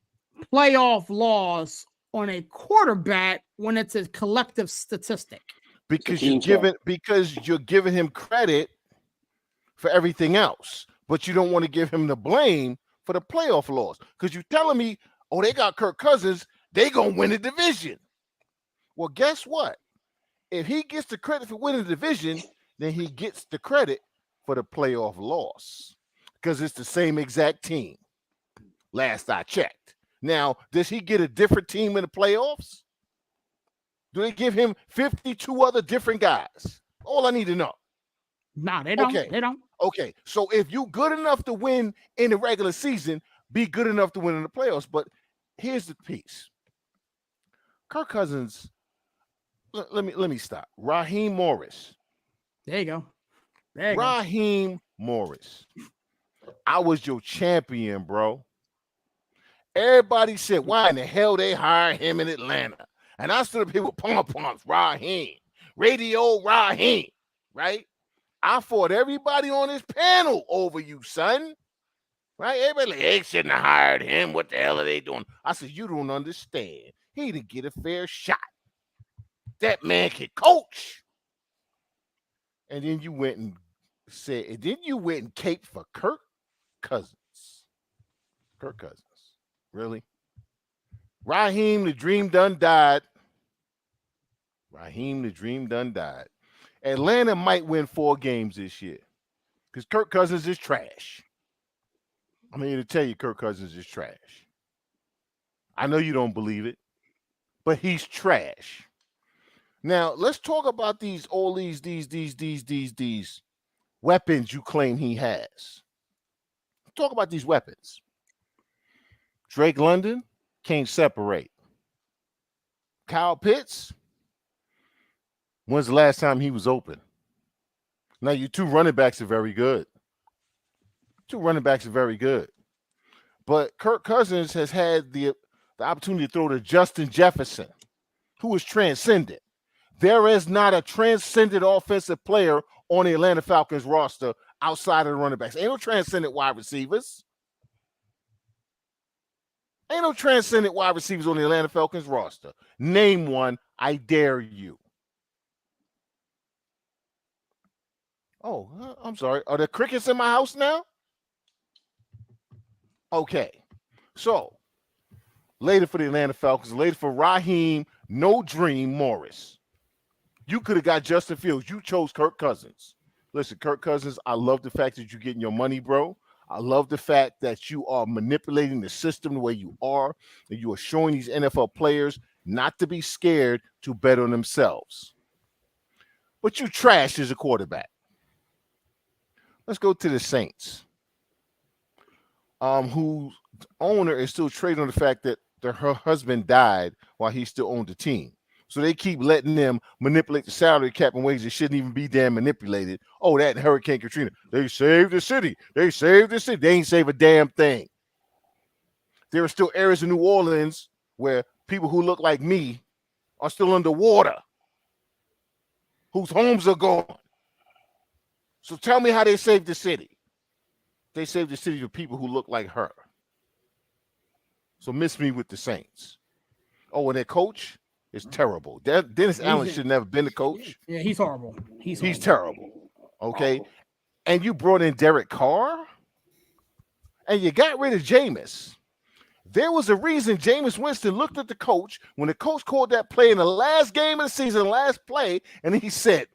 playoff loss on a quarterback when it's a collective statistic? Because you're giving him credit for everything else, but you don't want to give him the blame for the playoff loss. Because you're telling me, oh, they got Kirk Cousins, they gonna win the division. Well, guess what? If he gets the credit for winning the division, then he gets the credit for the playoff loss because it's the same exact team. Last I checked. Now, does he get a different team in the playoffs? Do they give him 52 other different guys? All I need to know. No, they don't. Okay. They don't. Okay, so if you good enough to win in the regular season, be good enough to win in the playoffs. But here's the piece. Kirk Cousins, let me stop. Raheem Morris. There you go. Raheem Morris. I was your champion, bro. Everybody said, why in the hell they hired him in Atlanta? And I stood up here with pom-poms, Raheem. Radio Raheem, right? I fought everybody on this panel over you, son. Right? Everybody like, they shouldn't have hired him. What the hell are they doing? I said, you don't understand. He didn't get a fair shot. That man can coach. And then you went and said, and then you went and caped for Kirk Cousins. Kirk Cousins. Really? Raheem, the dream done died. Raheem, the dream done died. Atlanta might win 4 games this year because Kirk Cousins is trash. I'm here to tell you Kirk Cousins is trash. I know you don't believe it, but he's trash. Now, let's talk about these weapons you claim he has. talk about these weapons. Drake London can't separate. Kyle Pitts, when's the last time he was open? Now, your two running backs are very good. But Kirk Cousins has had the opportunity to throw to Justin Jefferson, who is transcendent. There is not a transcendent offensive player on the Atlanta Falcons roster outside of the running backs. Ain't no transcendent wide receivers. Ain't no transcendent wide receivers on the Atlanta Falcons roster. Name one. I dare you. Oh, I'm sorry. Are there crickets in my house now? Okay. So, later for the Atlanta Falcons, later for Raheem No Dream Morris. You could have got Justin Fields. You chose Kirk Cousins. Listen, Kirk Cousins, I love the fact that you're getting your money, bro. I love the fact that you are manipulating the system the way you are, and you are showing these NFL players not to be scared to bet on themselves. But you trash as a quarterback. Let's go to the Saints, whose owner is still trading on the fact that her husband died while he still owned the team. So they keep letting them manipulate the salary cap in ways that shouldn't even be damn manipulated. Oh, that Hurricane Katrina. They saved the city. They ain't save a damn thing. There are still areas in New Orleans where people who look like me are still underwater, whose homes are gone. So tell me how they saved the city. They saved the city to people who look like her. So miss me with the Saints. Oh, and their coach is terrible. Dennis Allen should never been the coach. Yeah, he's horrible. He's terrible. Okay. And you brought in Derek Carr and you got rid of Jameis. There was a reason Jameis Winston looked at the coach when the coach called that play in the last game of the season, last play, and he said,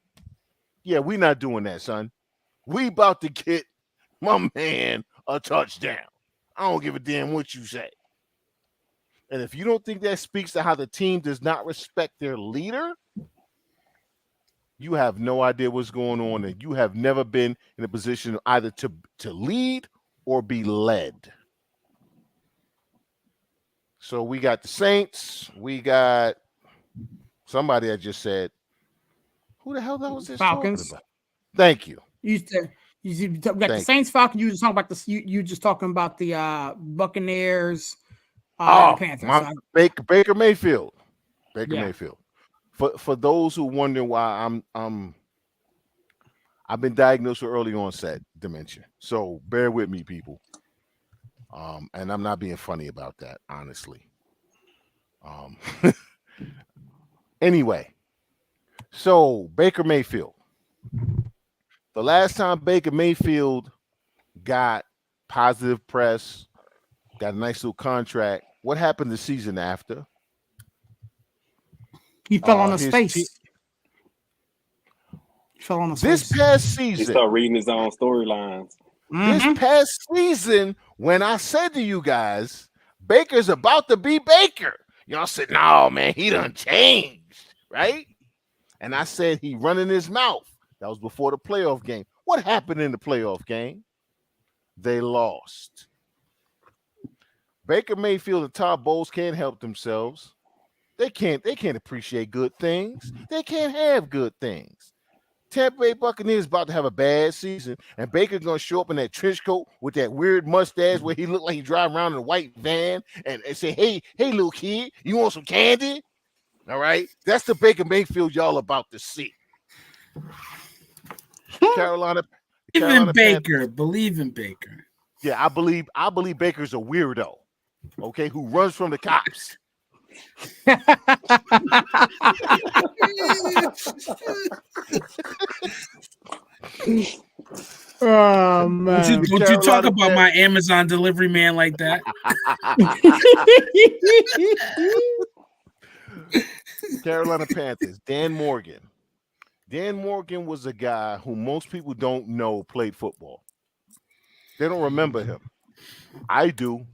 yeah, we're not doing that, son. We about to get my man a touchdown. I don't give a damn what you say. And if you don't think that speaks to how the team does not respect their leader, you have no idea what's going on, and you have never been in a position either to lead or be led. So we got the Saints. We got somebody that just said, who the hell that was this Falcons. talking about? Thank you. You got the Saints, Falcons. You just talking about you just talking about the Buccaneers. Panthers. Baker Mayfield. Mayfield. For those who wonder why I've been diagnosed with early onset dementia. So bear with me, people. And I'm not being funny about that, honestly. Anyway, so Baker Mayfield. The last time Baker Mayfield got positive press, got a nice little contract, what happened the season after? He fell on his face. He fell on his face. This past season. He started reading his own storylines. This past season, when I said to you guys, Baker's about to be Baker, y'all said, no, man, he done changed, right? And I said he running his mouth. That was before the playoff game. What happened in the playoff game? They lost. Baker Mayfield and Todd Bowles can't help themselves. They can't appreciate good things. They can't have good things. Tampa Bay Buccaneers about to have a bad season, and Baker's gonna show up in that trench coat with that weird mustache where he looked like he driving around in a white van and say, hey, little kid, you want some candy? All right. That's the Baker Mayfield y'all about to see. Carolina Baker. Believe in Baker. Yeah, I believe Baker's a weirdo, okay, who runs from the cops. Oh man! Don't you talk about my Amazon delivery man like that? Carolina Panthers, Dan Morgan. Dan Morgan was a guy who most people don't know played football. They don't remember him. I do.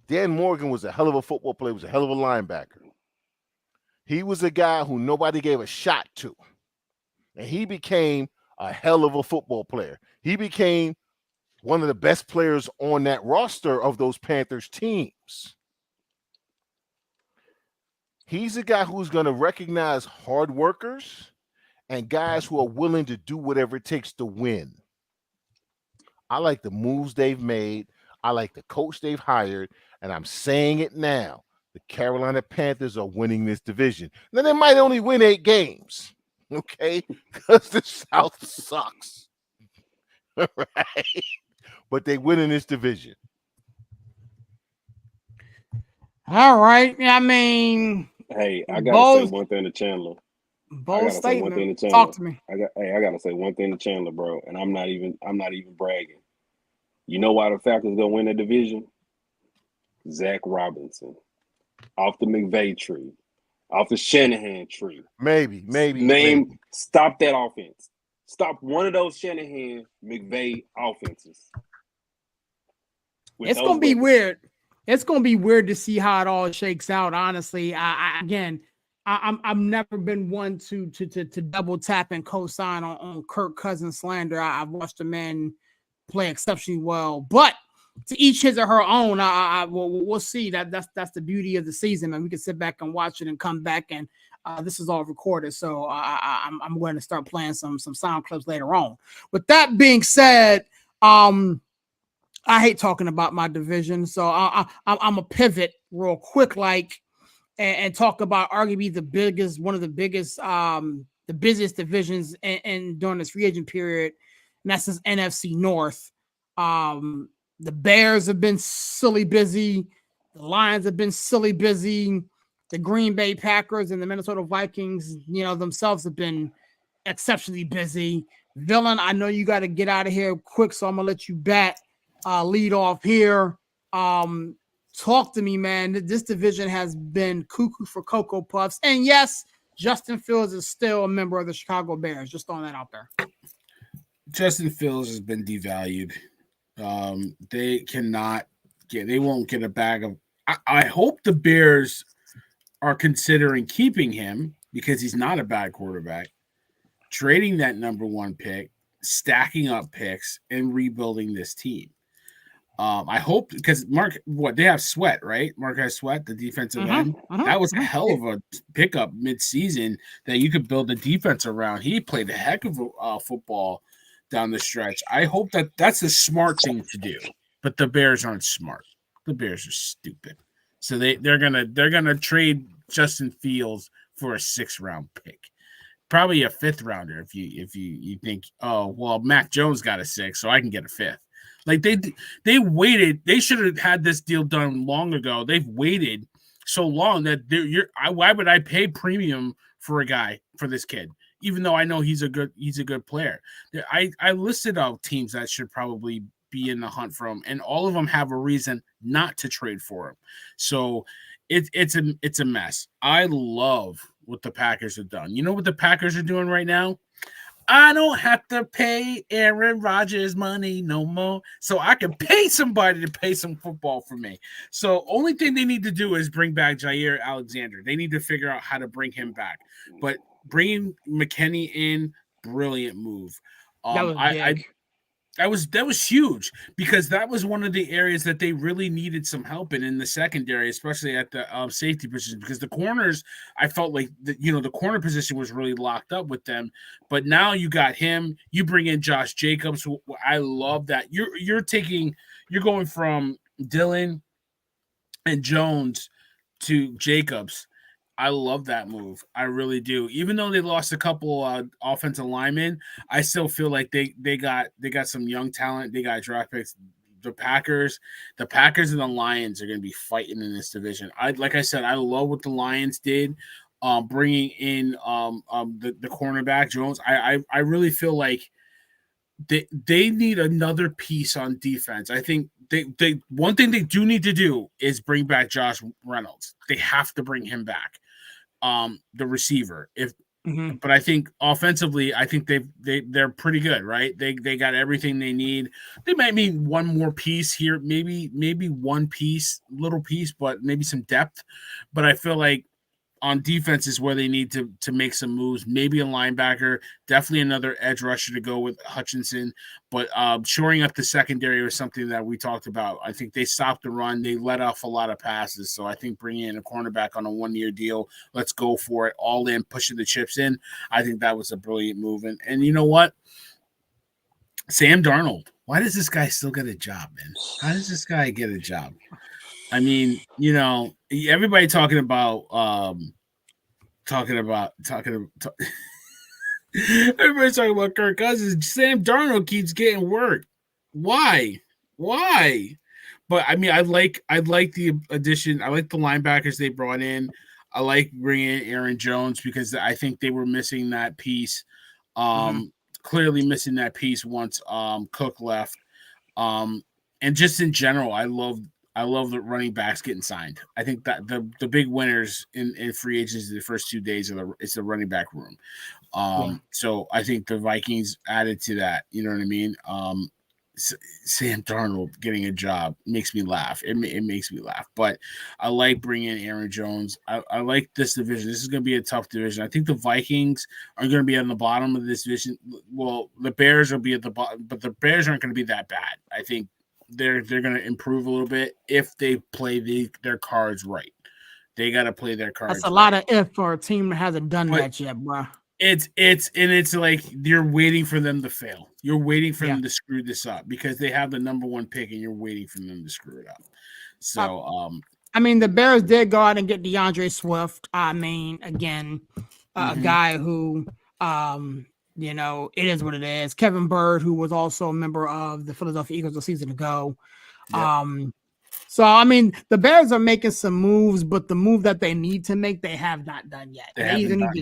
Dan Morgan was a hell of a football player, was a hell of a linebacker. He was a guy who nobody gave a shot to. And he became a hell of a football player. He became one of the best players on that roster of those Panthers teams. He's a guy who's going to recognize hard workers and guys who are willing to do whatever it takes to win. I like the moves they've made. I like the coach they've hired. And I'm saying it now. The Carolina Panthers are winning this division. Now, they might only win 8 games, okay? Because the South sucks. Right? But they win in this division. All right. I mean, hey, I gotta say one thing to Chandler. Bold statement. Chandler. Talk to me. I gotta say one thing to Chandler, bro. And I'm not even bragging. You know why the Falcons gonna win the division? Zach Robinson, off the McVay tree, off the Shanahan tree. Maybe. Stop that offense. Stop one of those Shanahan McVay offenses. It's gonna be weird. It's gonna be weird to see how it all shakes out. Honestly, I've never been one to double tap and co-sign on Kirk Cousins slander. I've watched the man play exceptionally well, but to each his or her own. We'll see. That's the beauty of the season, and we can sit back and watch it and come back. And this is all recorded, so I'm going to start playing some sound clips later on. With that being said, I hate talking about my division, so I'm a pivot real quick, and talk about arguably one of the biggest, the busiest divisions and during this free agent period, and that's this NFC North. The Bears have been silly busy. The Lions have been silly busy. The Green Bay Packers and the Minnesota Vikings, themselves have been exceptionally busy. Villain, I know you got to get out of here quick, so I'm gonna let you lead off here. Talk to me, man. This division has been cuckoo for Cocoa Puffs. And yes, Justin Fields is still a member of the Chicago Bears. Just throwing that out there. Justin Fields has been devalued. They won't get a bag of. I hope the Bears are considering keeping him because he's not a bad quarterback, trading that number 1 pick, stacking up picks, and rebuilding this team. I hope because they have Sweat, right? Marquez Sweat, the defensive end. That was a hell of a pickup mid-season that you could build a defense around. He played a heck of football down the stretch. I hope that's a smart thing to do, but the Bears aren't smart. The Bears are stupid. So they're gonna trade Justin Fields for a 6th-round pick, probably a 5th rounder if you think, oh well, Mac Jones got a 6, so I can get a 5th. Like they waited. They should have had this deal done long ago. They've waited so long that why would I pay premium for a guy for this kid? Even though I know he's a good player. I listed out teams that should probably be in the hunt for him, and all of them have a reason not to trade for him. So it's a mess. I love what the Packers have done. You know what the Packers are doing right now? I don't have to pay Aaron Rodgers money no more, so I can pay somebody to play some football for me. So only thing they need to do is bring back Jair Alexander. They need to figure out how to bring him back. But bringing McKinney in, brilliant move. That was big. That was huge because that was one of the areas that they really needed some help in the secondary, especially at the safety position, because the corners, I felt like the corner position was really locked up with them. But now you got him. You bring in Josh Jacobs, who I love that you're going from Dillon and Jones to Jacobs. I love that move. I really do. Even though they lost a couple offensive linemen, I still feel like they got some young talent. They got draft picks. The Packers and the Lions are going to be fighting in this division. Like I said, I love what the Lions did, bringing in the cornerback Jones. I really feel like they need another piece on defense. I think they one thing they do need to do is bring back Josh Reynolds. They have to bring him back. The receiver. But I think offensively, I think they're pretty good, right? They got everything they need. They might need one more piece here, maybe one piece, little piece, but maybe some depth. But I feel like on defense is where they need to make some moves. Maybe a linebacker, definitely another edge rusher to go with Hutchinson. But shoring up the secondary was something that we talked about. I think they stopped the run. They let off a lot of passes. So I think bringing in a cornerback on a 1-year deal, let's go for it, all in, pushing the chips in. I think that was a brilliant move. And you know what? Sam Darnold. Why does this guy still get a job, man? How does this guy get a job? I mean, you know, everybody talking about everybody's talking about Kirk Cousins. Sam Darnold keeps getting work. Why? But I mean, I like the addition. I like the linebackers they brought in. I like bringing in Aaron Jones because I think they were missing that piece. Clearly missing that piece once Cook left. And just in general, I love the running backs getting signed. I think that the big winners in free agency the first 2 days is the running back room. So I think the Vikings added to that. You know what I mean? Sam Darnold getting a job makes me laugh. It makes me laugh. But I like bringing in Aaron Jones. I like this division. This is going to be a tough division. I think the Vikings are going to be on the bottom of this division. Well, the Bears will be at the bottom, but the Bears aren't going to be that bad. I think they're going to improve a little bit if they play their cards right. They got to play their cards. That's a lot of if for a team that hasn't done that yet, bro. It's like you're waiting for them to fail. You're waiting for them to screw this up because they have the number 1 pick and you're waiting for them to screw it up. So, I mean, the Bears did go out and get DeAndre Swift. I mean, again, a guy who, you know, it is what it is. Kevin Bird, who was also a member of the Philadelphia Eagles a season ago. Yep. So, I mean, the Bears are making some moves, but the move that they need to make, they have not done yet. They either need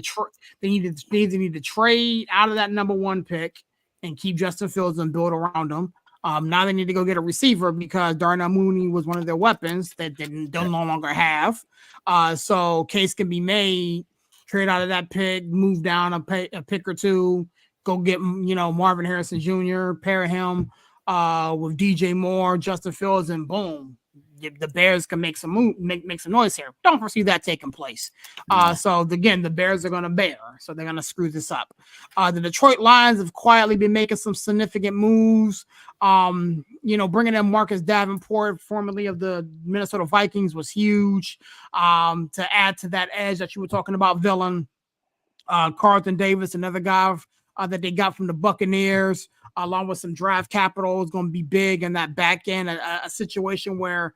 to trade out of that number 1 pick and keep Justin Fields and build around him. Now they need to go get a receiver because Darnell Mooney was one of their weapons that they no longer have. So case can be made, trade out of that pick, move down a pick or two, go get, you know, Marvin Harrison Jr., pair him with DJ Moore, Justin Fields, and boom. The Bears can make some noise here. Don't foresee that taking place. So again, the Bears are going to bear. So they're going to screw this up. The Detroit Lions have quietly been making some significant moves. You know, bringing in Marcus Davenport, formerly of the Minnesota Vikings, was huge. To add to that edge that you were talking about, villain, Carlton Davis, another guy that they got from the Buccaneers, along with some draft capital, is going to be big in that back end. A situation where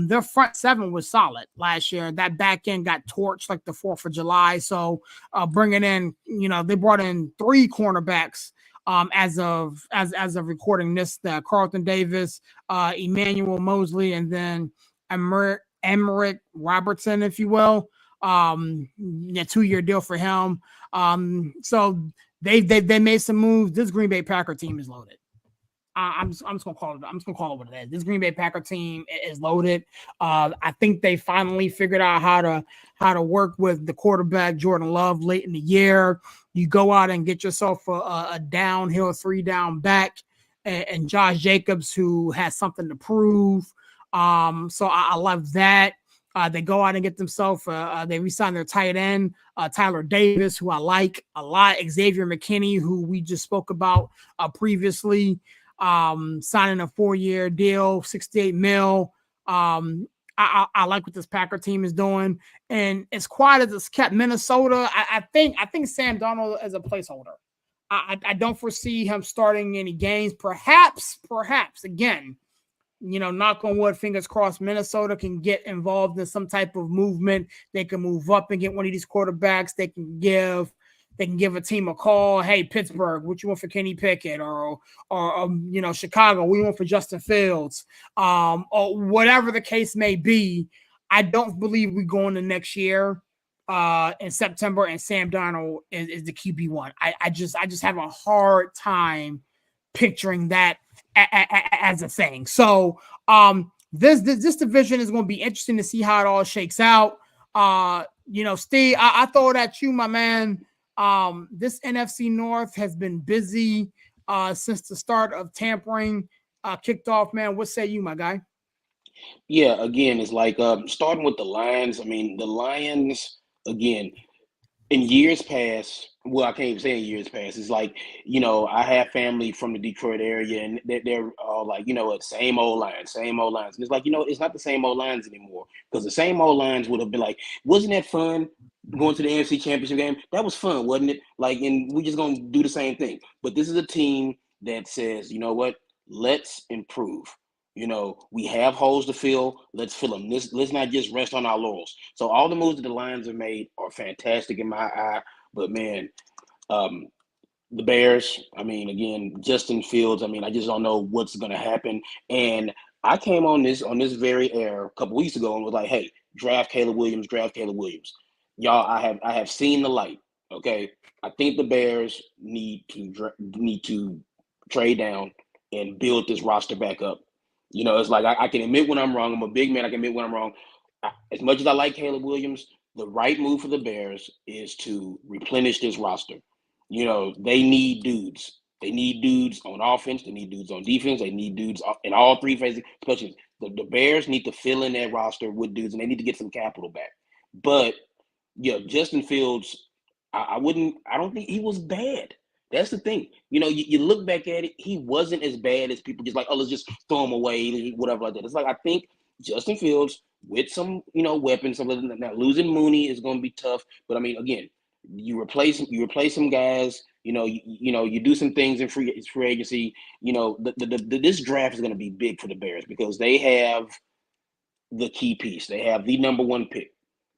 their front 7 was solid last year. That back end got torched like the 4th of July. So bringing in, you know, they brought in 3 cornerbacks as of recording this. Carlton Davis, Emmanuel Mosley, and then Emmerich Robertson, if you will. A 2-year deal for him. So they made some moves. This Green Bay Packer team is loaded. I'm just gonna call it. I'm just gonna call it what it is. This Green Bay Packer team is loaded. I think they finally figured out how to work with the quarterback Jordan Love late in the year. You go out and get yourself a downhill 3-down back, and Josh Jacobs, who has something to prove. So I love that. They go out and get themselves. They re-sign their tight end, Tyler Davis, who I like a lot. Xavier McKinney, who we just spoke about previously. Signing a 4-year deal, $68 million. I like what this Packer team is doing, and as quiet as it's kept Minnesota, I think Sam Darnold is a placeholder. I don't foresee him starting any games. Perhaps again, you know, knock on wood, fingers crossed, Minnesota can get involved in some type of movement. They can move up and get one of these quarterbacks. They can give a team a call. Hey, Pittsburgh, what you want for Kenny Pickett, or you know, Chicago, what you want for Justin Fields, or whatever the case may be. I don't believe we go into next year in September and Sam Darnold is the QB1. I just have a hard time picturing that as a thing. So this division is going to be interesting to see how it all shakes out. You know, Steve, I throw it at you, my man. This NFC North has been busy since the start of tampering kicked off, man. What say you, my guy? Yeah, again, it's like starting with the Lions. I mean, the Lions again, in years past, well, I can't even say in years past. It's like, I have family from the Detroit area, and they're all like, same old lines, same old lines. And it's like, it's not the same old lines anymore, because the same old lines would have been like, wasn't that fun going to the NFC Championship game? That was fun, wasn't it? Like, and we're just going to do the same thing. But this is a team that says, you know what? Let's improve. We have holes to fill. Let's fill them. Let's not just rest on our laurels. So all the moves that the Lions have made are fantastic in my eye. But man, the Bears, I mean, again, Justin Fields, I mean, I just don't know what's going to happen. And I came on this very air a couple weeks ago and was like, hey, draft Caleb Williams, draft Caleb Williams. Y'all, I have seen the light. Okay, I think the Bears need to trade down and build this roster back up. It's like I can admit when I'm wrong. I'm a big man. I can admit when I'm wrong. As much as I like Caleb Williams, the right move for the Bears is to replenish this roster. They need dudes. They need dudes on offense. They need dudes on defense. They need dudes in all three phases. Especially the Bears need to fill in that roster with dudes, and they need to get some capital back. But yeah, Justin Fields, I don't think he was bad. That's the thing. You look back at it, he wasn't as bad as people just like, oh, let's just throw him away, whatever like that. It's like, I think Justin Fields with some, weapons, now losing Mooney is going to be tough. But I mean, again, you replace some guys, you do some things in free agency. This draft is going to be big for the Bears because they have the key piece. They have the number one pick.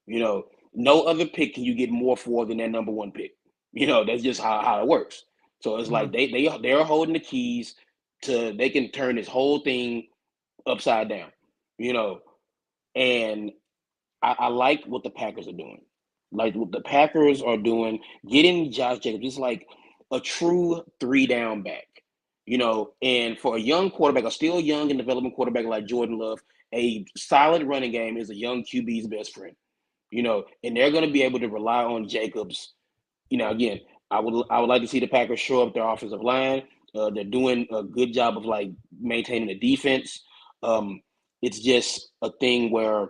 No other pick can you get more for than that number one pick. That's just how it works. So it's like they're holding the keys to, they can turn this whole thing upside down, and I like what the Packers are doing. Like what the Packers are doing, getting Josh Jacobs is like a true 3-down back, and for a young quarterback, a still young and developing quarterback like Jordan Love, a solid running game is a young QB's best friend, and they're going to be able to rely on Jacobs. Again, I would like to see the Packers show up their offensive line. They're doing a good job of like maintaining the defense. It's just a thing where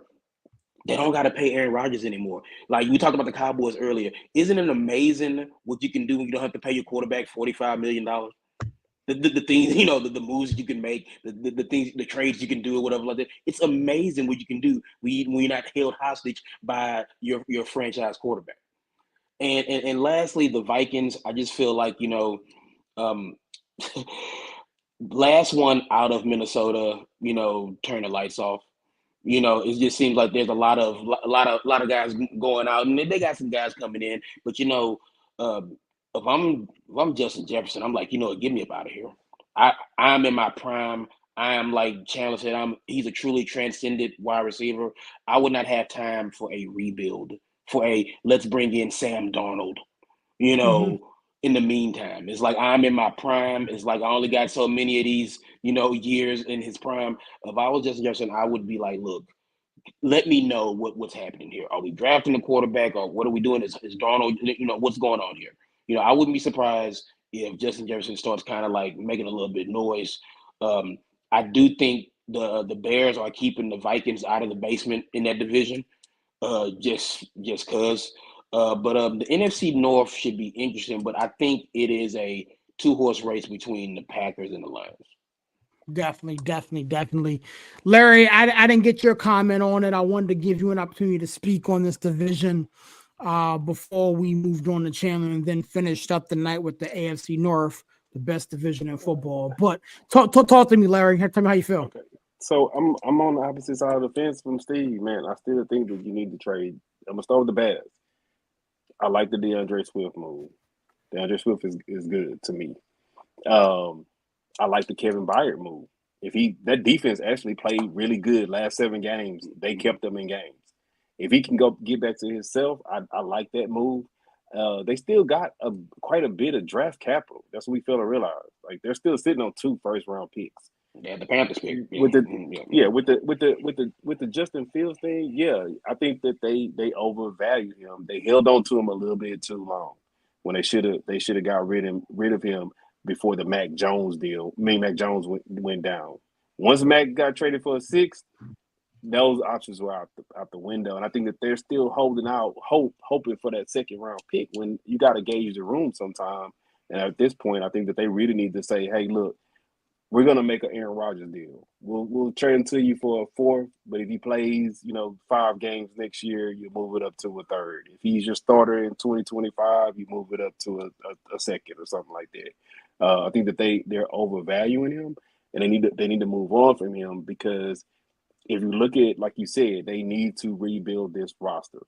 they don't got to pay Aaron Rodgers anymore. Like we talked about the Cowboys earlier. Isn't it amazing what you can do when you don't have to pay your quarterback $45 million? The things, the moves you can make, the things, the trades you can do or whatever like that. It's amazing what you can do when you're not held hostage by your franchise quarterback. And lastly, the Vikings, I just feel like, last one out of Minnesota, turn the lights off. It just seems like there's a lot of guys going out, and they got some guys coming in. But if I'm Justin Jefferson, I'm like, get me up out of here. I'm in my prime. I am like Chandler said. He's a truly transcendent wide receiver. I would not have time for a rebuild. Let's bring in Sam Darnold. In the meantime, it's like I'm in my prime. It's like I only got so many of these, years in his prime. If I was Justin Jefferson, I would be like, look, let me know what's happening here. Are we drafting a quarterback, or what are we doing? Is Darnold, what's going on here? I wouldn't be surprised if Justin Jefferson starts kind of like making a little bit of noise. I do think the Bears are keeping the Vikings out of the basement in that division, just because. But the NFC North should be interesting, but I think it is a 2-horse race between the Packers and the Lions. Definitely. Larry, I didn't get your comment on it. I wanted to give you an opportunity to speak on this division before we moved on to Chandler and then finished up the night with the AFC North, the best division in football. But talk to me, Larry. Tell me how you feel. Okay. So I'm on the opposite side of the fence from Steve, man. I still think that you need to trade. I'm going to start with the Bears. I like the DeAndre Swift move. DeAndre Swift is good to me. I like the Kevin Byard move. That defense actually played really good last 7 games. They kept them in games. If he can go get back to himself, I like that move. They still got quite a bit of draft capital. That's what we fail to realize. Like they're still sitting on 2 first-round picks. Yeah, the Panthers pick. With the Justin Fields thing, yeah, I think that they overvalued him. They held on to him a little bit too long when they should have got rid of him before the Mac Jones deal. Mac Jones went down. Once Mac got traded for a 6th, those options were out the window, and I think that they're still holding out hoping for that second round pick when you got to gauge the room sometime. And at this point, I think that they really need to say, "Hey, look, we're gonna make an Aaron Rodgers deal. We'll trade him to you for a fourth, but if he plays, 5 games next year, you move it up to a third. If he's your starter in 2025, you move it up to a second or something like that." I think that they're overvaluing him, and they need to move on from him because if you look at, like you said, they need to rebuild this roster.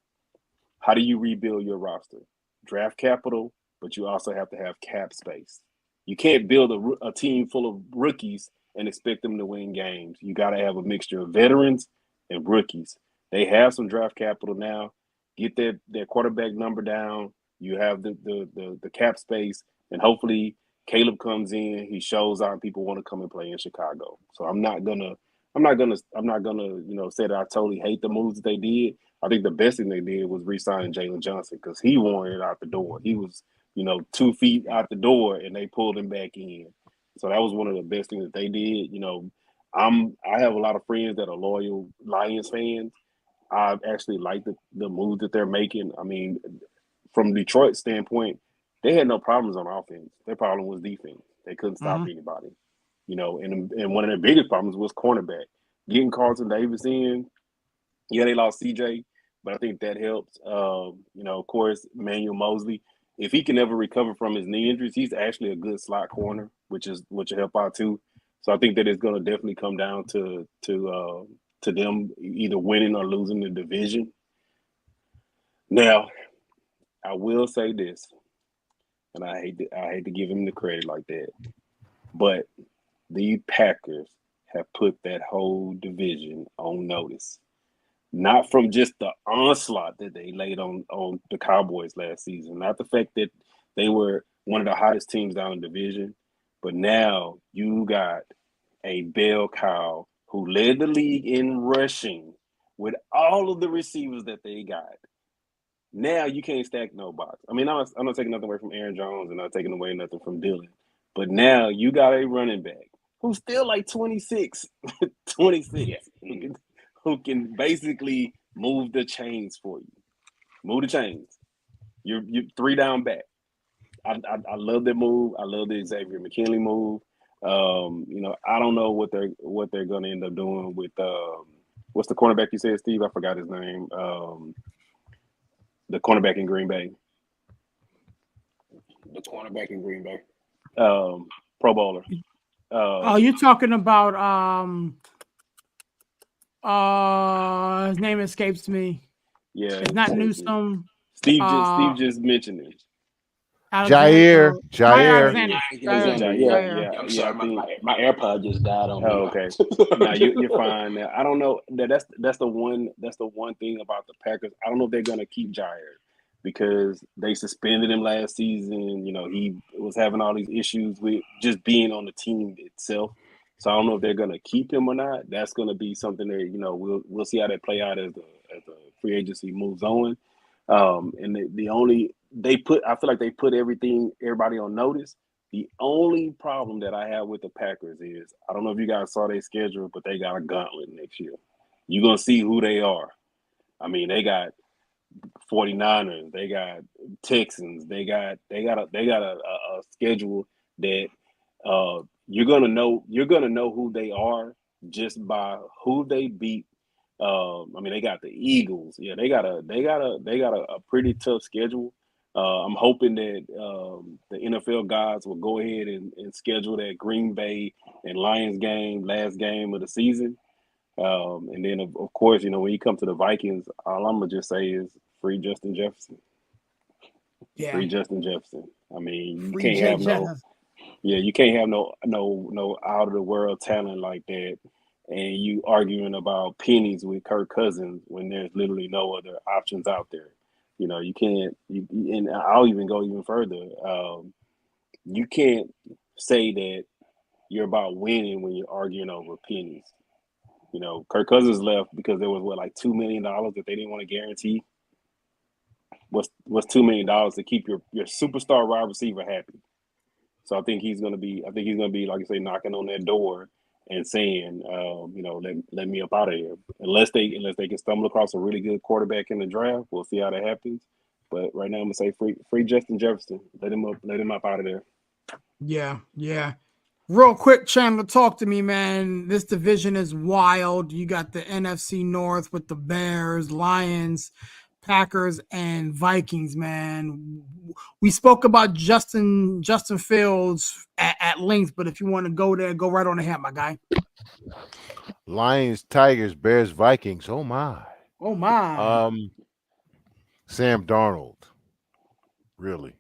How do you rebuild your roster? Draft capital, but you also have to have cap space. You can't build a team full of rookies and expect them to win games. You got to have a mixture of veterans and rookies. They have some draft capital now. Get their quarterback number down. You have the cap space, and hopefully Caleb comes in. He shows out, and people want to come and play in Chicago. So I'm not gonna say that I totally hate the moves that they did. I think the best thing they did was re-signing Jalen Johnson because he wanted out the door. He was 2 feet out the door, and they pulled him back in. So that was one of the best things that they did. I have a lot of friends that are loyal Lions fans. I actually like the move that they're making. I mean, from Detroit's standpoint, they had no problems on offense. Their problem was defense. They couldn't stop anybody. And one of their biggest problems was cornerback. Getting Carlton Davis in, they lost CJ, but I think that helps. Of course, Emmanuel Mosley, if he can ever recover from his knee injuries, he's actually a good slot corner, which will help out too. So I think that it's going to definitely come down to them either winning or losing the division. Now, I will say this, and I hate to give him the credit like that, but the Packers have put that whole division on notice. Not from just the onslaught that they laid on the Cowboys last season, not the fact that they were one of the hottest teams down in the division, but now you got a bell cow who led the league in rushing with all of the receivers that they got. Now you can't stack no box. I mean, I'm not taking nothing away from Aaron Jones and not taking away nothing from Dylan, but now you got a running back who's still like 26, who can basically move the chains for you. Move the chains. You're 3 down back. I love that move. I love the Xavier McKinley move. I don't know what they're going to end up doing with what's the cornerback you said, Steve? I forgot his name. The cornerback in Green Bay. The cornerback in Green Bay. Pro Bowler. You're talking about his name escapes me. Yeah, it's not Newsome. Steve just mentioned it. Jair. Alexander. Yeah. I'm sorry, my AirPod just died on me. Oh, okay. Now you're fine. Now I don't know. That's the one thing about the Packers. I don't know if they're gonna keep Jair because they suspended him last season. He was having all these issues with just being on the team itself. So I don't know if they're gonna keep him or not. That's gonna be something that we'll see how they play out as the free agency moves on. And I feel like they put everybody on notice. The only problem that I have with the Packers is I don't know if you guys saw their schedule, but they got a gauntlet next year. You're gonna see who they are. I mean, they got 49ers, they got Texans, they got a schedule that you're gonna know who they are just by who they beat. They got the Eagles. Yeah, they got a pretty tough schedule. I'm hoping that the NFL gods will go ahead and schedule that Green Bay and Lions game, last game of the season. And then of course, when you come to the Vikings, all I'm gonna just say is free Justin Jefferson. Yeah. Free Justin Jefferson. I mean, you can't have no out of the world talent like that. And you arguing about pennies with Kirk Cousins when there's literally no other options out there. You can't. And I'll even go even further. You can't say that you're about winning when you're arguing over pennies. Kirk Cousins left because there was like $2 million that they didn't want to guarantee. What's $2 million to keep your superstar wide receiver happy? So I think he's gonna be like you say, knocking on that door. and saying, let me up out of here. Unless they can stumble across a really good quarterback in the draft, we'll see how that happens. But right now, I'm gonna say free Justin Jefferson. Let him up out of there. Yeah. Real quick, Chandler, talk to me, man. This division is wild. You got the NFC North with the Bears, Lions, Packers, and Vikings, man. We spoke about Justin Fields at length, but if you want to go there, go right on ahead, my guy. Lions, Tigers, Bears, Vikings. Oh my. Sam Darnold. Really.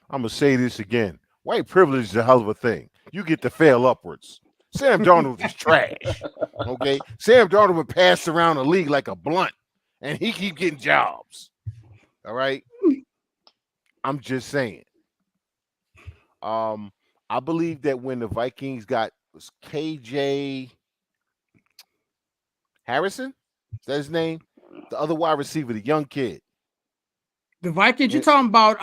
I'm gonna say this again. White privilege is a hell of a thing. You get to fail upwards. Sam Darnold is trash. Okay. Sam Darnold would pass around the league like a blunt, and he keep getting jobs. All right. I'm just saying. I believe that when the Vikings got KJ Harrison, is that his name? The other wide receiver, the young kid. The Vikings, you're talking about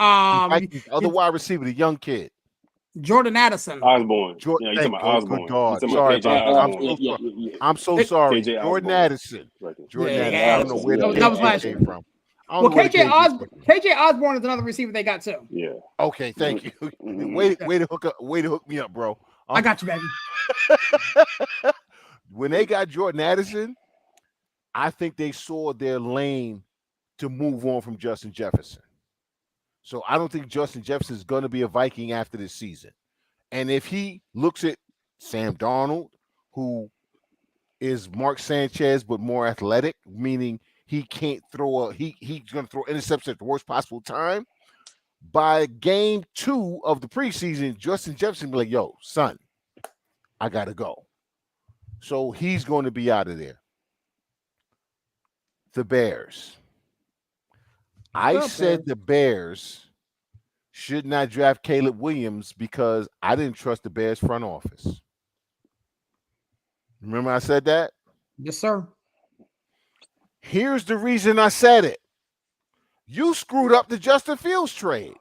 the other wide receiver, the young kid. Jordan Addison. Osborne. You're talking about Osborne. Good God. Sorry I'm so sorry. Jordan Addison. Jordan Addison. I don't know where that was last year. From. Well, KJ Osborne is another receiver they got too. Yeah. Okay, thank you. Way to hook me up, bro. I got you, baby. When they got Jordan Addison, I think they saw their lane to move on from Justin Jefferson. So I don't think Justin Jefferson is going to be a Viking after this season. And if he looks at Sam Darnold, who is Mark Sanchez but more athletic, meaning he can't throw he's going to throw interceptions at the worst possible time. By game 2 of the preseason, Justin Jefferson will be like, yo, son, I got to go. So he's going to be out of there. The Bears. I said the Bears should not draft Caleb Williams because I didn't trust the Bears front office. Remember I said that? Yes, sir. Here's the reason I said it. You screwed up the Justin Fields trade.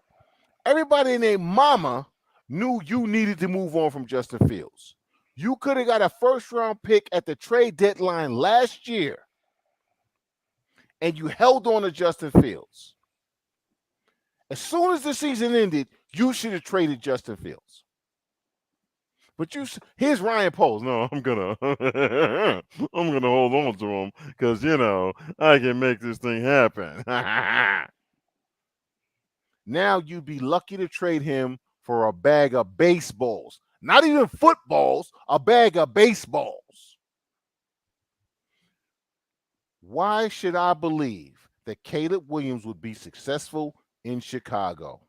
Everybody and their mama knew you needed to move on from Justin Fields. You could have got a first-round pick at the trade deadline last year, and you held on to Justin Fields. As soon as the season ended, you should have traded Justin Fields. But here's Ryan Poles. No, I'm gonna hold on to him because I can make this thing happen. Now you'd be lucky to trade him for a bag of baseballs. Not even footballs, a bag of baseballs. Why should I believe that Caleb Williams would be successful in Chicago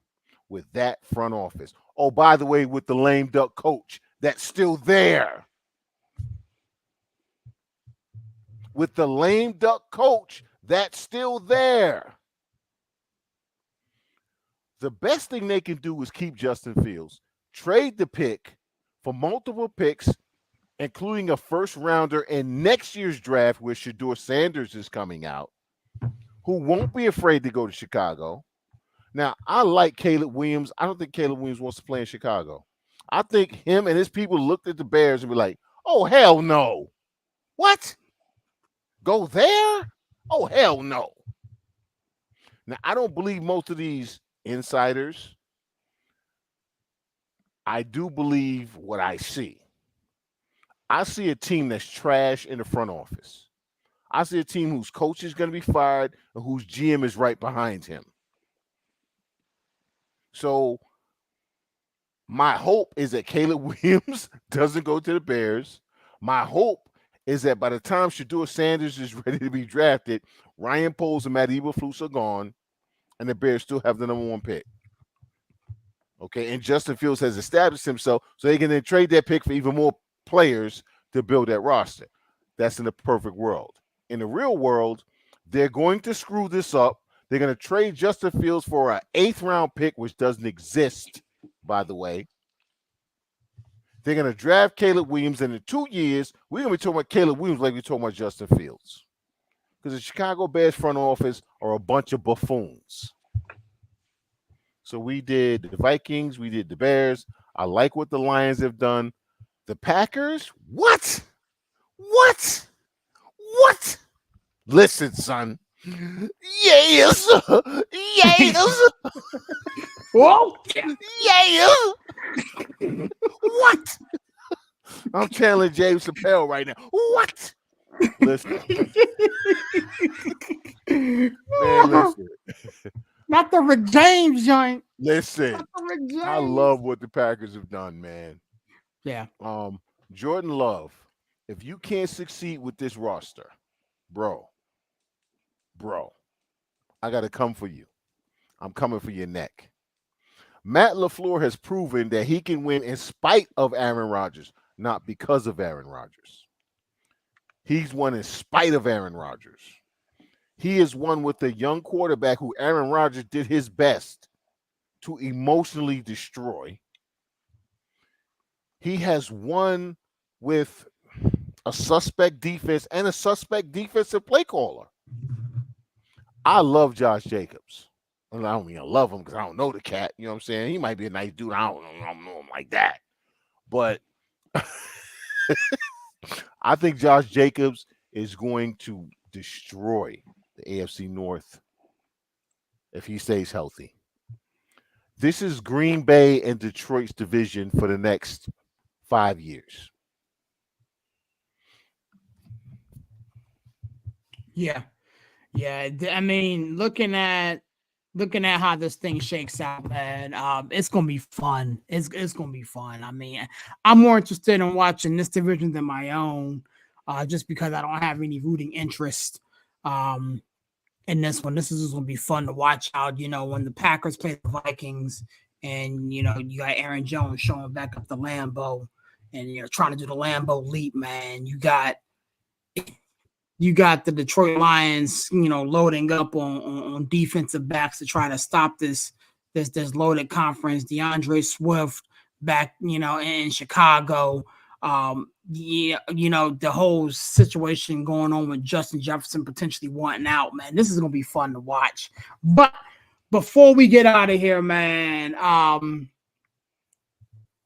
with that front office? Oh, by the way, with the lame duck coach that's still there. With the lame duck coach that's still there. The best thing they can do is keep Justin Fields, trade the pick for multiple picks, including a first rounder in next year's draft where Shedeur Sanders is coming out, who won't be afraid to go to Chicago. Now, I like Caleb Williams. I don't think Caleb Williams wants to play in Chicago. I think him and his people looked at the Bears and be like, oh, hell no. What? Go there? Oh, hell no. Now, I don't believe most of these insiders. I do believe what I see. I see a team that's trash in the front office. I see a team whose coach is going to be fired and whose GM is right behind him. So my hope is that Caleb Williams doesn't go to the Bears. My hope is that by the time Shedeur Sanders is ready to be drafted, Ryan Poles and Matt Eberflus are gone, and the Bears still have the number 1 pick. Okay, and Justin Fields has established himself, so they can then trade that pick for even more players to build that roster. That's in the perfect world. In the real world, they're going to screw this up. They're going to trade Justin Fields for an 8th-round pick, which doesn't exist, by the way. They're going to draft Caleb Williams, and in 2 years, we're going to be talking about Caleb Williams like we're talking about Justin Fields. Because the Chicago Bears front office are a bunch of buffoons. So we did the Vikings, we did the Bears. I like what the Lions have done. The Packers? What? What? What? Listen, son. Yes. Yes. Whoa. Yeah. What? I'm channeling James Chappelle right now. What? Listen. Man, listen. Not the Rick James joint. Listen. Not the Rick James. I love what the Packers have done, man. Yeah. Jordan Love, if you can't succeed with this roster, bro, I got to come for you. I'm coming for your neck. Matt LaFleur has proven that he can win in spite of Aaron Rodgers, not because of Aaron Rodgers. He's won in spite of Aaron Rodgers. He is one with a young quarterback who Aaron Rodgers did his best to emotionally destroy. He has won with a suspect defense and a suspect defensive play caller. I love Josh Jacobs. And I don't mean I love him because I don't know the cat. You know what I'm saying? He might be a nice dude. I don't know him like that. But I think Josh Jacobs is going to destroy the AFC North if he stays healthy. This is Green Bay and Detroit's division for the next 5 years. Yeah. I mean, looking at how this thing shakes out, man, it's gonna be fun. It's gonna be fun. I mean, I'm more interested in watching this division than my own, just because I don't have any rooting interest in this one. This is just gonna be fun to watch out. When the Packers play the Vikings, and you got Aaron Jones showing back up the Lambeau, and trying to do the Lambeau leap, man. You got the Detroit Lions, loading up on defensive backs to try to stop this loaded conference. DeAndre Swift back, in Chicago. The whole situation going on with Justin Jefferson potentially wanting out, man. This is gonna be fun to watch. But before we get out of here, man,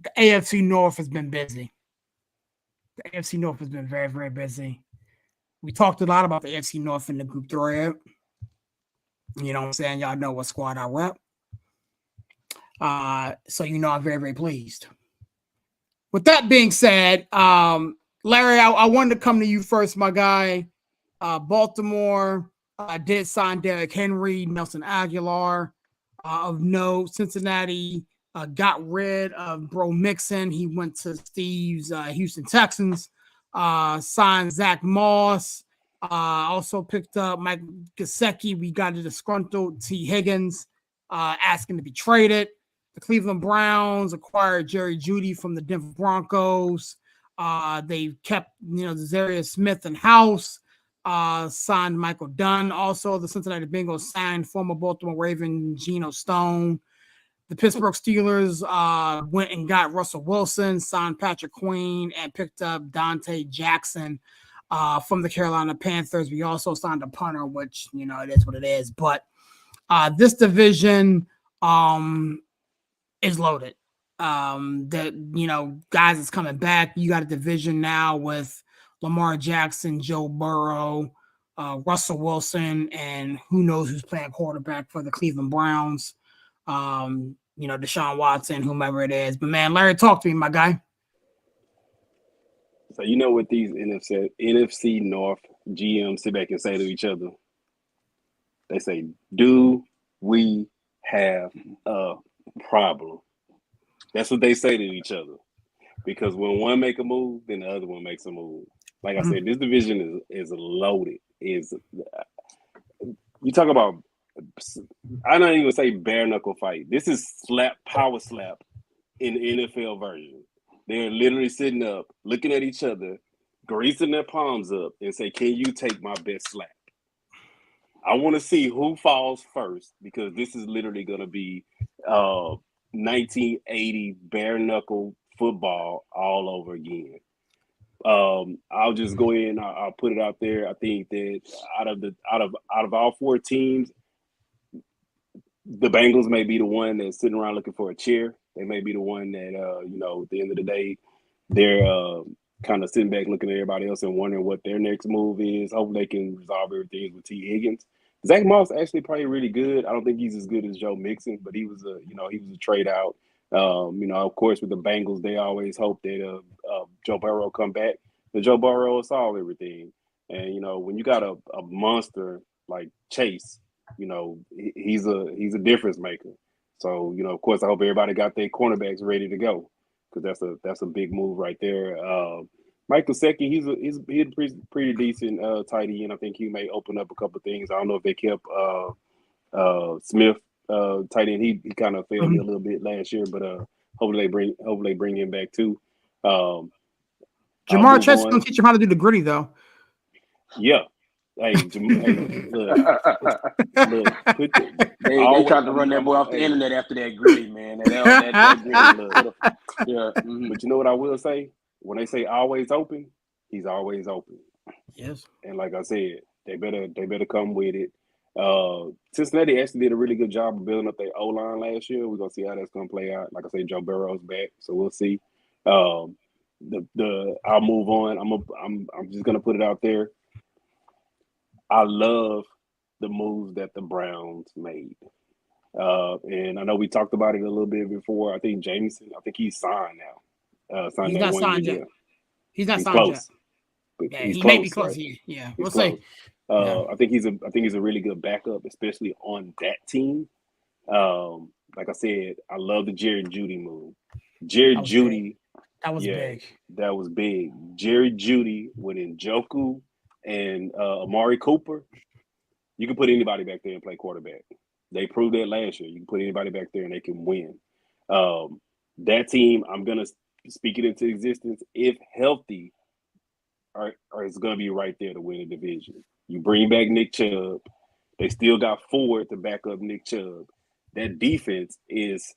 the AFC North has been busy. The AFC North has been very, very busy. We talked a lot about the AFC North in the group thread. You know what I'm saying? Y'all know what squad I rep. So I'm very, very pleased. With that being said, Larry, I wanted to come to you first, my guy. Baltimore did sign Derrick Henry, Nelson Aguilar. Of note, Cincinnati got rid of Bro Mixon. He went to Steve's Houston Texans. Signed Zach Moss. Also picked up Mike Gesicki. We got a disgruntled T. Higgins asking to be traded. The Cleveland Browns acquired Jerry Jeudy from the Denver Broncos. They kept, Zarius Smith in house. Signed Michael Dunn. Also, the Cincinnati Bengals signed former Baltimore Raven Geno Stone. The Pittsburgh Steelers went and got Russell Wilson, signed Patrick Queen, and picked up Dante Jackson from the Carolina Panthers. We also signed a punter, which, it is what it is. But this division is loaded. Guys is coming back. You got a division now with Lamar Jackson, Joe Burrow, Russell Wilson, and who knows who's playing quarterback for the Cleveland Browns. Deshaun Watson, whomever it is. But man, Larry, talk to me, my guy. So what these NFC North GMs sit back and say to each other? They say, "Do we have a problem?" That's what they say to each other. Because when one make a move, then the other one makes a move. Like I said, this division is loaded. You talk about, I don't even say bare knuckle fight. This is power slap in the NFL version. They're literally sitting up, looking at each other, greasing their palms up, and say, "Can you take my best slap?" I want to see who falls first, because this is literally going to be 1980 bare knuckle football all over again. I'll just go in. I'll put it out there. I think that out of all four teams, the Bengals may be the one that's sitting around looking for a chair. They may be the one that, at the end of the day, they're kind of sitting back looking at everybody else and wondering what their next move is. Hopefully they can resolve everything with T. Higgins. Zach Moss actually played really good. I don't think he's as good as Joe Mixon, but he was a trade out. Of course, with the Bengals, they always hope that Joe Burrow come back. But Joe Burrow will solve everything. And when you got a monster like Chase, he's a difference maker. So of course, I hope everybody got their cornerbacks ready to go, because that's a big move right there. Mike Gesicki, he's a pretty decent tight end. I think he may open up a couple of things. I don't know if they kept Smith tight end. He kind of failed me a little bit last year, but hopefully they bring him back too. Jamar Chase is gonna teach him how to do the gritty though. Yeah. Hey, look, they tried to run that boy off the internet after that gritty, man. That gritty, yeah. Mm-hmm. But you know what I will say? When they say always open, he's always open. Yes. And like I said, they better come with it. Cincinnati actually did a really good job of building up their O-line last year. We're gonna see how that's gonna play out. Like I said, Joe Burrow's back, so we'll see. I'll move on. I'm just gonna put it out there. I love the moves that the Browns made. And I know we talked about it a little bit before. I think Jameson, he's signed now. He's not signed yet. He's not signed close. Yet. Yeah, he's he close, may be close. right? Yeah, we'll see. I think he's a really good backup, especially on that team. Like I said, I love the Jerry Jeudy move. Jerry Jeudy. That was big. That was big. Jerry Jeudy with Njoku and Amari Cooper. You can put anybody back there and play quarterback. They proved that last year. You can put anybody back there and they can win. That team, I'm going to speak it into existence. If healthy, is going to be right there to win the division. You bring back Nick Chubb. They still got Ford to back up Nick Chubb. That defense is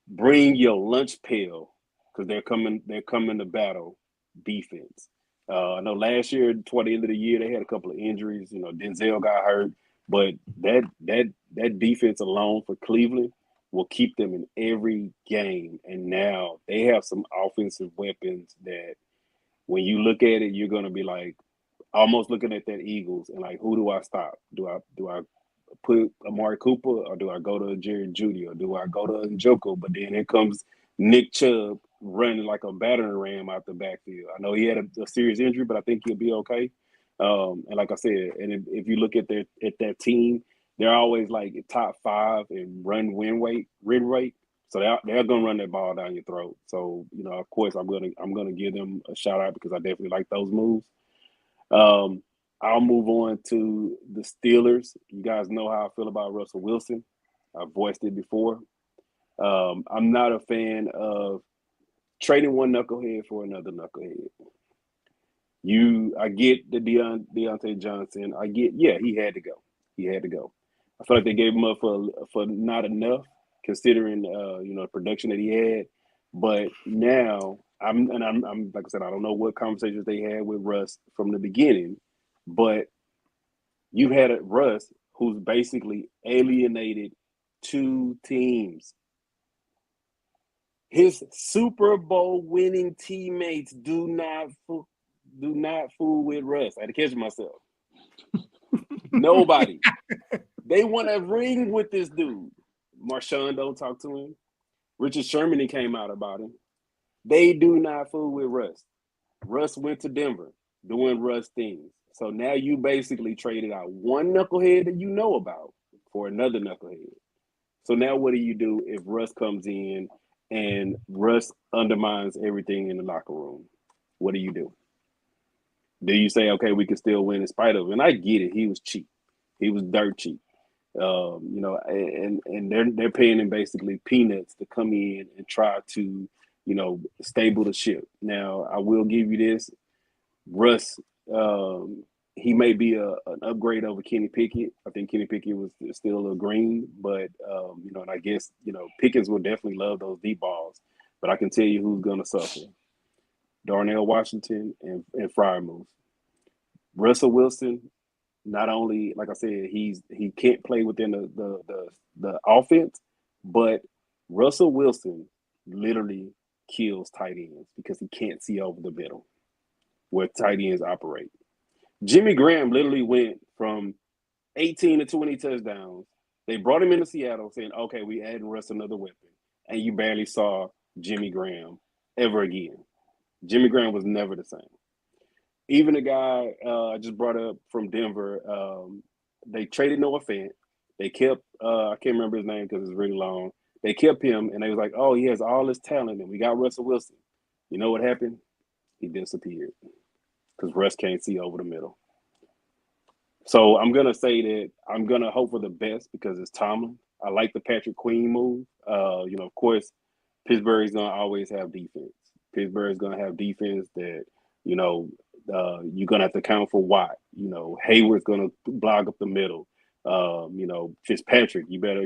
bring your lunch pail, because they're coming to battle defense. I know last year, toward the end of the year, they had a couple of injuries. Denzel got hurt, but that defense alone for Cleveland will keep them in every game. And now they have some offensive weapons that, when you look at it, you're gonna be like almost looking at that Eagles and like, who do I stop? Do I put Amari Cooper, or do I go to Jerry Jeudy, or do I go to Njoku? But then here comes Nick Chubb running like a battering ram out the backfield. I know he had a serious injury, but I think he'll be okay. And like I said, and if you look at that team, they're always like top 5 in win rate. So they're gonna run that ball down your throat. So of course, I'm gonna give them a shout out, because I definitely like those moves. I'll move on to the Steelers. You guys know how I feel about Russell Wilson. I've voiced it before. I'm not a fan of trading one knucklehead for another knucklehead. I get the Deontay Johnson. He had to go. I feel like they gave him up for not enough, considering the production that he had. But now I'm like I said, I don't know what conversations they had with Russ from the beginning, but you've had a Russ who's basically alienated 2 teams. His Super Bowl winning teammates do not fool with Russ. I had to catch myself. Nobody. They want a ring with this dude. Marshawn don't talk to him. Richard Sherman came out about him. They do not fool with Russ. Russ went to Denver doing Russ things. So now you basically traded out one knucklehead that you know about for another knucklehead. So now what do you do if Russ comes in and Russ undermines everything in the locker room? What do you do? Do you say, okay, we can still win in spite of it? And I get it. He was cheap. He was dirt cheap. And they're paying him basically peanuts to come in and try to, stable the ship. Now, I will give you this. Russ, he may be an upgrade over Kenny Pickett. I think Kenny Pickett was still a green, but, and I guess, Pickens will definitely love those deep balls. But I can tell you who's going to suffer. Darnell Washington and Freiermuth. Russell Wilson, not only, like I said, he can't play within the offense, but Russell Wilson literally kills tight ends because he can't see over the middle where tight ends operate. Jimmy Graham literally went from 18 to 20 touchdowns. They brought him into Seattle saying, okay, we adding Russ another weapon. And you barely saw Jimmy Graham ever again. Jimmy Graham was never the same. Even the guy I just brought up from Denver, they traded Noah Fant. They kept, I can't remember his name because it's really long. They kept him, and they was like, oh, he has all this talent, and we got Russell Wilson. You know what happened? He disappeared because Russ can't see over the middle. So I'm going to say that I'm going to hope for the best because it's Tomlin. I like the Patrick Queen move. Of course, Pittsburgh's going to always have defense. Pittsburgh's going to have defense that, you're going to have to account for Watt. Hayward's going to block up the middle. Fitzpatrick, you better,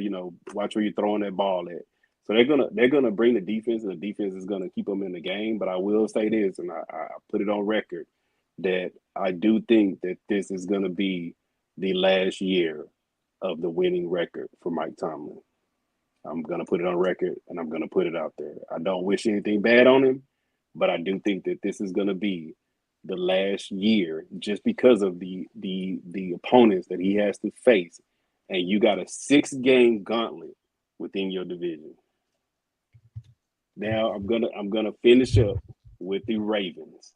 watch where you're throwing that ball at. So they're gonna bring the defense, and the defense is gonna keep them in the game. But I will say this, and I put it on record, that I do think that this is gonna be the last year of the winning record for Mike Tomlin. I'm gonna put it on record, and I'm gonna put it out there. I don't wish anything bad on him, but I do think that this is gonna be the last year just because of the opponents that he has to face, and you got a 6-game gauntlet within your division. Now I'm gonna finish up with the Ravens.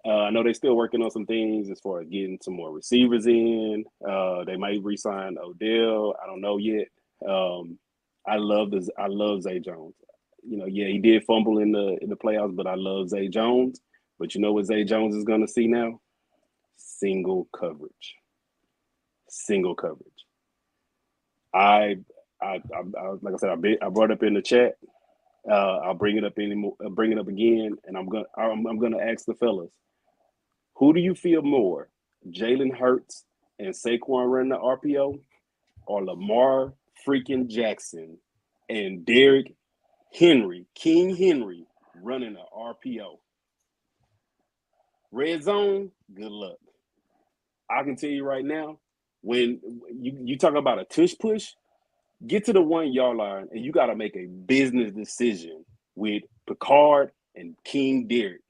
I know they're still working on some things as far as getting some more receivers in. They might re-sign Odell. I don't know yet. I love Zay Jones. He did fumble in the playoffs, but I love Zay Jones. But you know what Zay Jones is going to see now? Single coverage. Like I said, I brought it up in the chat. I'll bring it up again, and I'm gonna ask the fellas, who do you feel more, Jalen Hurts and Saquon running the RPO, or Lamar freaking Jackson and Derrick Henry, King Henry, running an RPO? Red zone, good luck. I can tell you right now, when you talk about a tush push, get to the 1-yard line, and you got to make a business decision with Picard and King Derrick.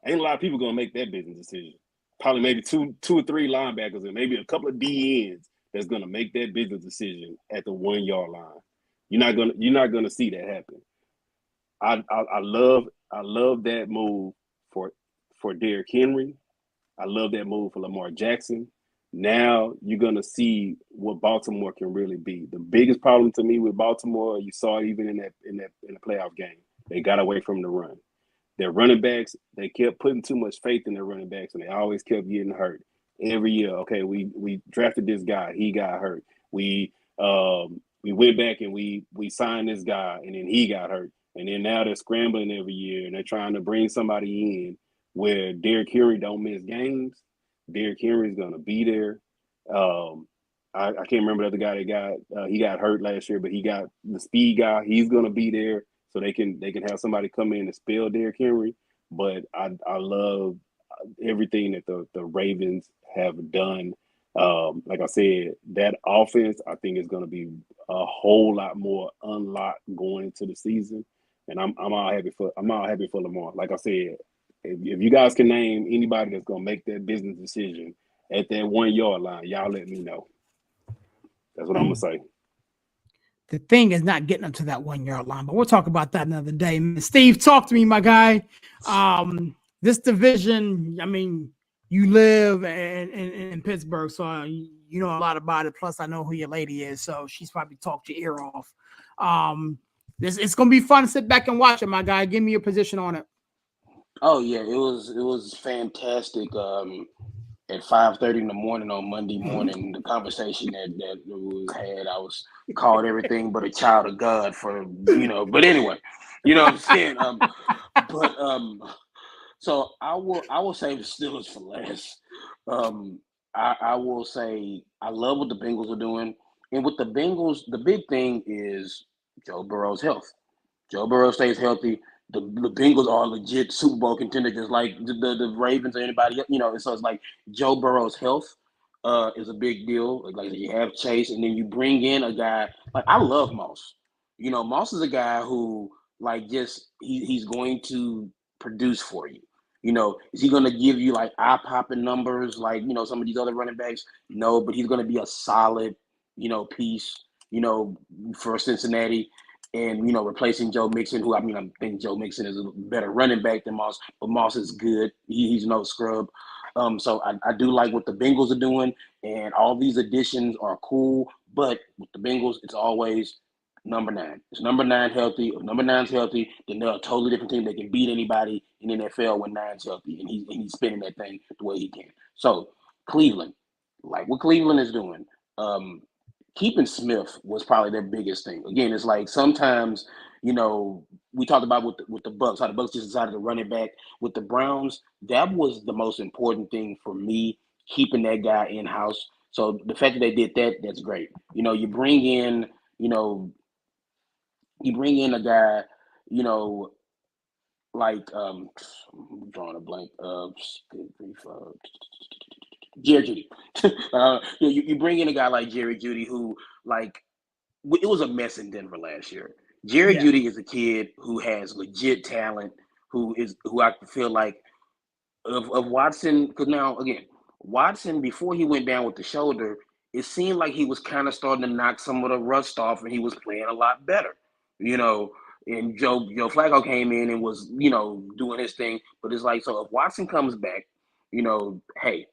Ain't a lot of people going to make that business decision. Probably maybe two or three linebackers and maybe a couple of DNs that's going to make that business decision at the 1-yard line. You're not gonna see that happen. I love that move for Derrick Henry. I love that move for Lamar Jackson. Now you're gonna see what Baltimore can really be. The biggest problem to me with Baltimore, you saw it even in the playoff game, they got away from the run. Their running backs, they kept putting too much faith in their running backs, and they always kept getting hurt every year. Okay, we drafted this guy, he got hurt. We went back and we signed this guy, and then he got hurt. And then now they're scrambling every year, and they're trying to bring somebody in where Derrick Henry don't miss games. Derrick Henry's going to be there. I can't remember the other guy he got hurt last year, but he got the speed guy. He's going to be there, so they can have somebody come in and spell Derrick Henry. But I love everything that the Ravens have done. Like I said, that offense I think is going to be a whole lot more unlocked going into the season, and I'm all happy for Lamar. Like I said, if you guys can name anybody that's going to make that business decision at that 1-yard line, y'all let me know. That's what I'm going to say. The thing is not getting up to that 1-yard line, but we'll talk about that another day. Steve, talk to me, my guy. This division, I mean, you live in Pittsburgh, so you know a lot about it. Plus, I know who your lady is, so she's probably talked your ear off. It's going to be fun to sit back and watch it, my guy. Give me your position on it. Oh yeah, it was fantastic. At 5:30 in the morning on Monday morning, the conversation that was had, I was called everything but a child of God but anyway, you know what I'm saying? So I will save the Steelers for last. I will say I love what the Bengals are doing. And with the Bengals, the big thing is Joe Burrow's health. Joe Burrow stays healthy. The Bengals are a legit Super Bowl contender, just like the Ravens or anybody else. So it's like Joe Burrow's health is a big deal. Like you have Chase, and then you bring in a guy like I love Moss. You know, Moss is a guy who like he's going to produce for you. You know, is he going to give you like eye popping numbers like you know some of these other running backs? No, but he's going to be a solid piece. For Cincinnati. And replacing Joe Mixon, who I think Joe Mixon is a better running back than Moss, but Moss is good. He's no scrub. So I do like what the Bengals are doing, and all these additions are cool. But with the Bengals, it's always number 9. It's number 9 healthy. If number 9's healthy, then they're a totally different team. They can beat anybody in the NFL when 9's healthy, and he's spinning that thing the way he can. So Cleveland, like what Cleveland is doing. Keeping Smith was probably their biggest thing. Again, it's like sometimes, we talked about with the Bucks, how the Bucks just decided to run it back. With the Browns, that was the most important thing for me, keeping that guy in-house. So the fact that they did that, that's great. You bring in a guy, like I'm drawing a blank. Jerry Jeudy. You bring in a guy like Jerry Jeudy who, like, it was a mess in Denver last year. Jerry Jeudy is a kid who has legit talent, who I feel like of Watson, because now, again, Watson, before he went down with the shoulder, it seemed like he was kind of starting to knock some of the rust off, and he was playing a lot better, and Joe Flacco came in and was, doing his thing. But it's like, so if Watson comes back, hey,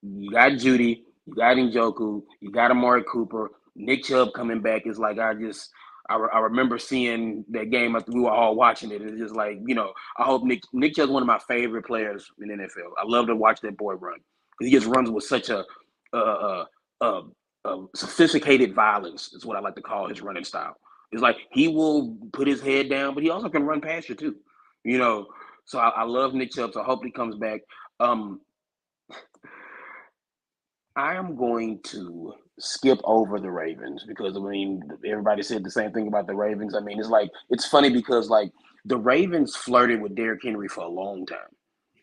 you got Jeudy, you got Njoku, you got Amari Cooper, Nick Chubb coming back is like I remember seeing that game after we were all watching it. It's just like, I hope Nick Chubb's one of my favorite players in the NFL. I love to watch that boy run because he just runs with such a sophisticated violence is what I like to call his running style. It's like he will put his head down, but he also can run past you too. So I love Nick Chubb. So I hope he comes back. I am going to skip over the Ravens because, everybody said the same thing about the Ravens. It's like, it's funny because, like, the Ravens flirted with Derrick Henry for a long time.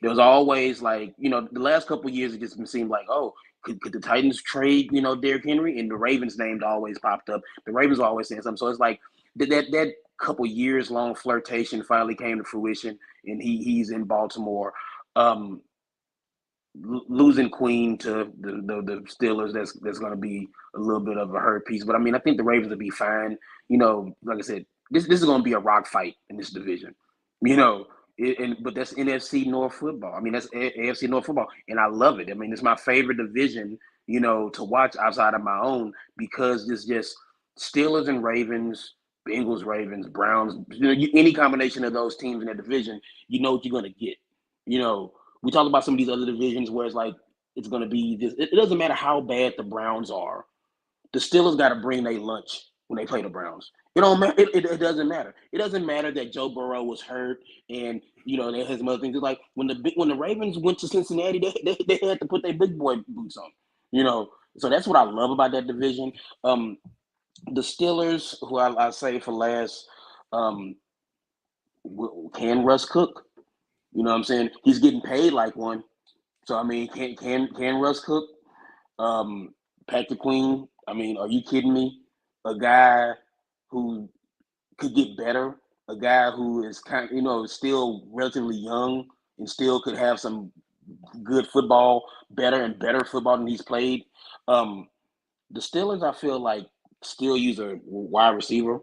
There was always, like, the last couple of years, it just seemed like, oh, could the Titans trade, Derrick Henry? And the Ravens' name always popped up. The Ravens were always saying something. So it's like that couple years long flirtation finally came to fruition, and he's in Baltimore. Losing Queen to the Steelers, that's going to be a little bit of a hurt piece. But I think the Ravens will be fine. Like I said, this is going to be a rock fight in this division. But that's NFC North football. That's AFC North football, and I love it. It's my favorite division, to watch outside of my own because it's just Steelers and Ravens, Bengals, Ravens, Browns. Any combination of those teams in that division, you know what you're going to get. We talk about some of these other divisions where it's like it's going to be this. It doesn't matter how bad the Browns are. The Steelers got to bring their lunch when they play the Browns. It don't matter. It doesn't matter. It doesn't matter that Joe Burrow was hurt and they had some other things. It's like when the Ravens went to Cincinnati, they had to put their big boy boots on. So that's what I love about that division. The Steelers, who I say for last, can Russ cook? You know what I'm saying? He's getting paid like one. So can Russ cook? Patrick Queen. Are you kidding me? A guy who could get better, a guy who is still relatively young and still could have some good football, better and better football than he's played. The Steelers, I feel like, still use a wide receiver.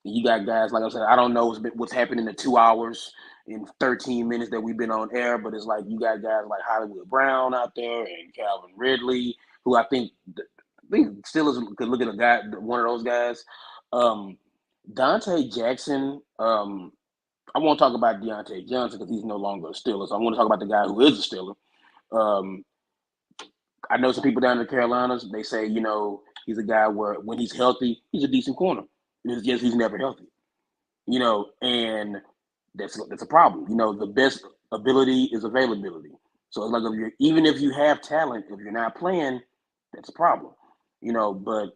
You got guys, like I said, I don't know what's happened in the 2 hours in 13 minutes that we've been on air, but it's like you got guys like Hollywood Brown out there and Calvin Ridley, who I think Steelers could look at a guy, one of those guys. Dante Jackson, I won't talk about Deontay Johnson because he's no longer a Steeler, so I want to talk about the guy who is a Steeler. I know some people down in the Carolinas, they say, he's a guy where when he's healthy, he's a decent corner. It's just he's never healthy. And that's a problem. The best ability is availability. So it's like even if you have talent, if you're not playing, that's a problem. But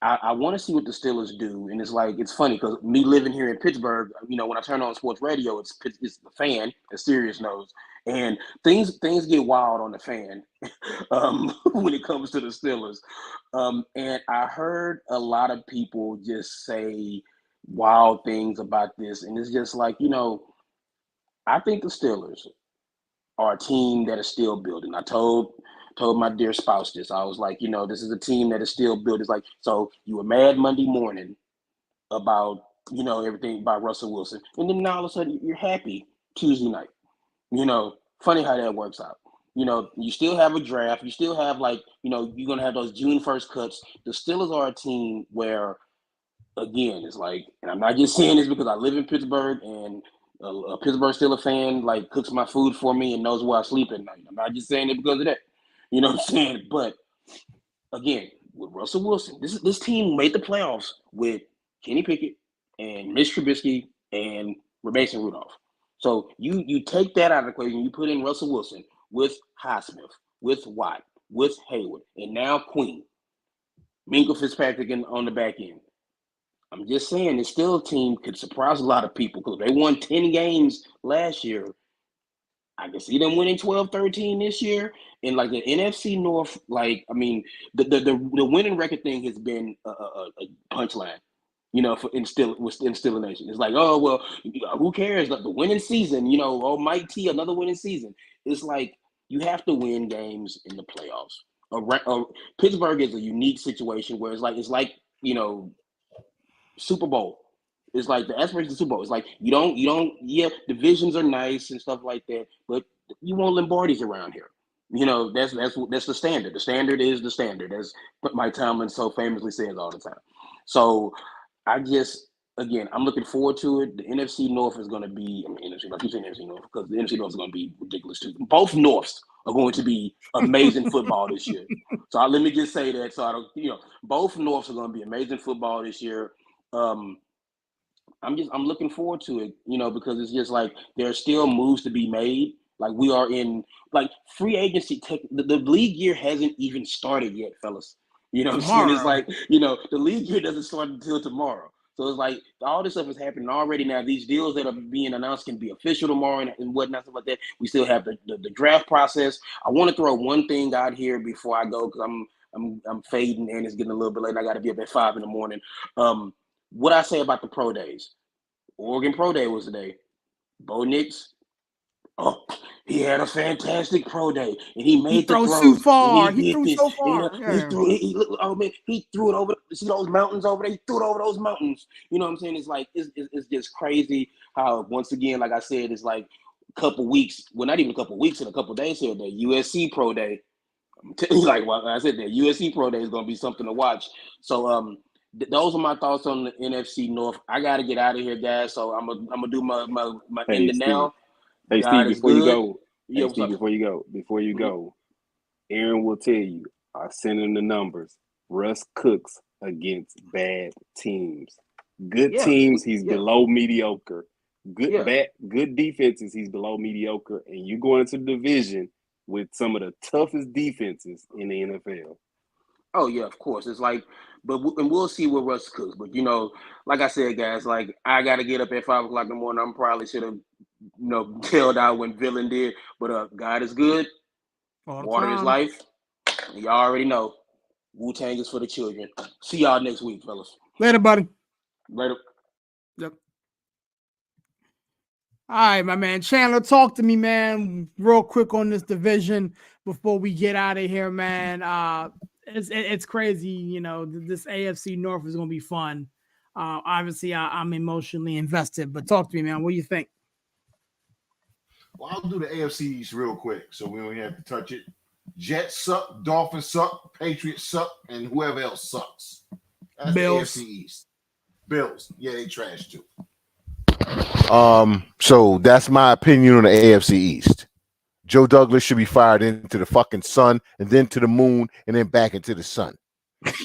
I want to see what the Steelers do. And it's like, it's funny because me living here in Pittsburgh, when I turn on sports radio, it's the Fan, as Sirius knows. And things get wild on the Fan when it comes to the Steelers. And I heard a lot of people just say wild things about this. And it's just like, I think the Steelers are a team that is still building. I told my dear spouse this. I was like, this is a team that is still building. It's like, so you were mad Monday morning about, everything about Russell Wilson. And then now all of a sudden you're happy Tuesday night. Funny how that works out. You still have a draft. You still have you're going to have those June 1st cuts. The Steelers are a team where, again, it's like, and I'm not just saying this because I live in Pittsburgh and a Pittsburgh Steelers fan cooks my food for me and knows where I sleep at night. I'm not just saying it because of that. You know what I'm saying? But again, with Russell Wilson, this team made the playoffs with Kenny Pickett and Mitch Trubisky and Mason Rudolph. So you take that out of the equation, you put in Russell Wilson with Highsmith, with Watt, with Hayward, and now Queen, Minkah Fitzpatrick on the back end. I'm just saying, it's still a team could surprise a lot of people because they won 10 games last year. I can see them winning 12-13 this year. And the NFC North, the winning record thing has been a punchline, for instilling nation. It's like, oh, well, who cares? The winning season, Mike T, another winning season. It's like you have to win games in the playoffs. Pittsburgh is a unique situation where it's like Super Bowl. It's like the aspiration of the Super Bowl. It's like you don't divisions are nice and stuff like that, but you want Lombardis around here. That's the standard. The standard is the standard, as Mike Tomlin so famously says all the time. So I'm looking forward to it. The NFC North is going to be, I keep saying NFC North because the NFC North is going to be ridiculous too. Both Norths are going to be amazing football this year. So let me just say that. So I don't, both Norths are going to be amazing football this year. I'm looking forward to it, because it's just like there are still moves to be made. Like we are in free agency. The league year hasn't even started yet, fellas. You know what I'm saying? It's like, the league year doesn't start until tomorrow. So it's like all this stuff is happening already now. These deals that are being announced can be official tomorrow and whatnot, stuff like that. We still have the draft process. I want to throw one thing out here before I go because I'm fading and it's getting a little bit late. I got to be up at 5 a.m. What I say about the pro days. Oregon Pro Day was today. Bo Nix, he had a fantastic pro day, and he made the throws. Too far. He threw so far. He threw it over. See those mountains over there? He threw it over those mountains. You know what I'm saying? It's like it's just crazy how once again, like I said, it's like a couple weeks. Well, not even a couple weeks, in a couple days here. The USC Pro Day. Like I said, the USC Pro Day is going to be something to watch. So those are my thoughts on the NFC North. I got to get out of here, guys. So I'm gonna do my hey, ending now. Hey, God Steve, before you Mm-hmm. go, Aaron will tell you, I sent him the numbers. Russ cooks against bad teams. Good teams, he's below mediocre. Good defenses, he's below mediocre. And you go into the division with some of the toughest defenses in the NFL. Oh yeah, of course. It's like, and we'll see what Russ cooks. But like I said, guys, like I got to get up at 5 o'clock in the morning. I'm probably should have, tailed out when Villain did. But God is good. Water is life. You already know. Wu-Tang is for the children. See y'all next week, fellas. Later, buddy. Later. Yep. All right, my man. Chandler, talk to me, man, real quick on this division before we get out of here, man. It's crazy, this AFC North is going to be fun. Obviously, I'm emotionally invested, but talk to me, man. What do you think? Well, I'll do the AFC East real quick so we don't have to touch it. Jets suck, Dolphins suck, Patriots suck, and whoever else sucks. That's Bills. the AFC East. Bills. Yeah, they trash too. So that's my opinion on the AFC East. Joe Douglas should be fired into the fucking sun and then to the moon and then back into the sun.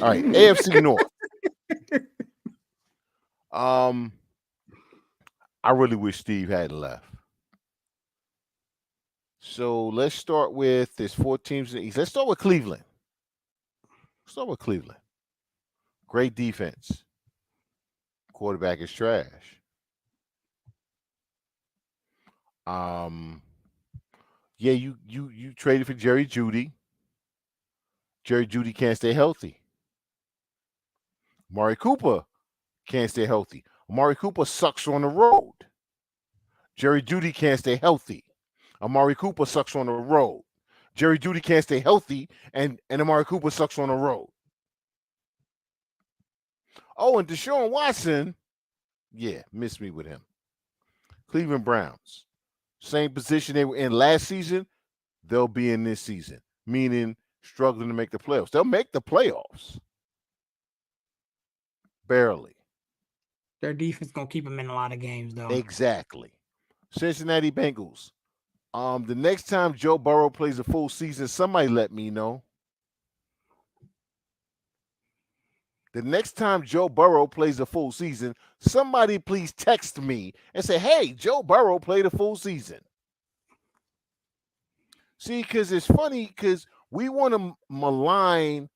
All right, AFC North. I really wish Steve hadn't left. So let's start with there's 4 teams in the East. Let's start with Cleveland. Great defense. Quarterback is trash. Yeah, you traded for Jerry Jeudy. Jerry Jeudy can't stay healthy. Amari Cooper can't stay healthy. Amari Cooper sucks on the road. Jerry Jeudy can't stay healthy. Amari Cooper sucks on the road. Jerry Jeudy can't stay healthy, and Amari Cooper sucks on the road. Oh, and Deshaun Watson, yeah, missed me with him. Cleveland Browns, same position they were in last season, they'll be in this season, meaning struggling to make the playoffs. They'll make the playoffs. Barely. Their defense gonna keep them in a lot of games, though. Exactly. Cincinnati Bengals. The next time Joe Burrow plays a full season, somebody let me know. The next time Joe Burrow plays a full season, somebody please text me and say, hey, Joe Burrow played a full season. See, because it's funny because we want to malign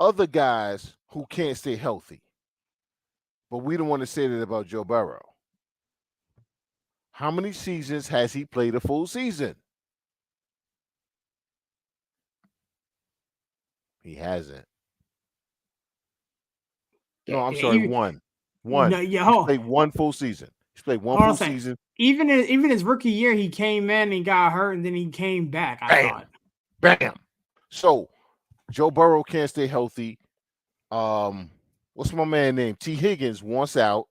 other guys who can't stay healthy. But we don't want to say that about Joe Burrow. How many seasons has he played a full season? He hasn't. No, I'm sorry, one. No, He's played one full season. He's played one full season. Even his rookie year, he came in and got hurt, and then he came back. Bam. So Joe Burrow can't stay healthy. What's my man name? T. Higgins wants out.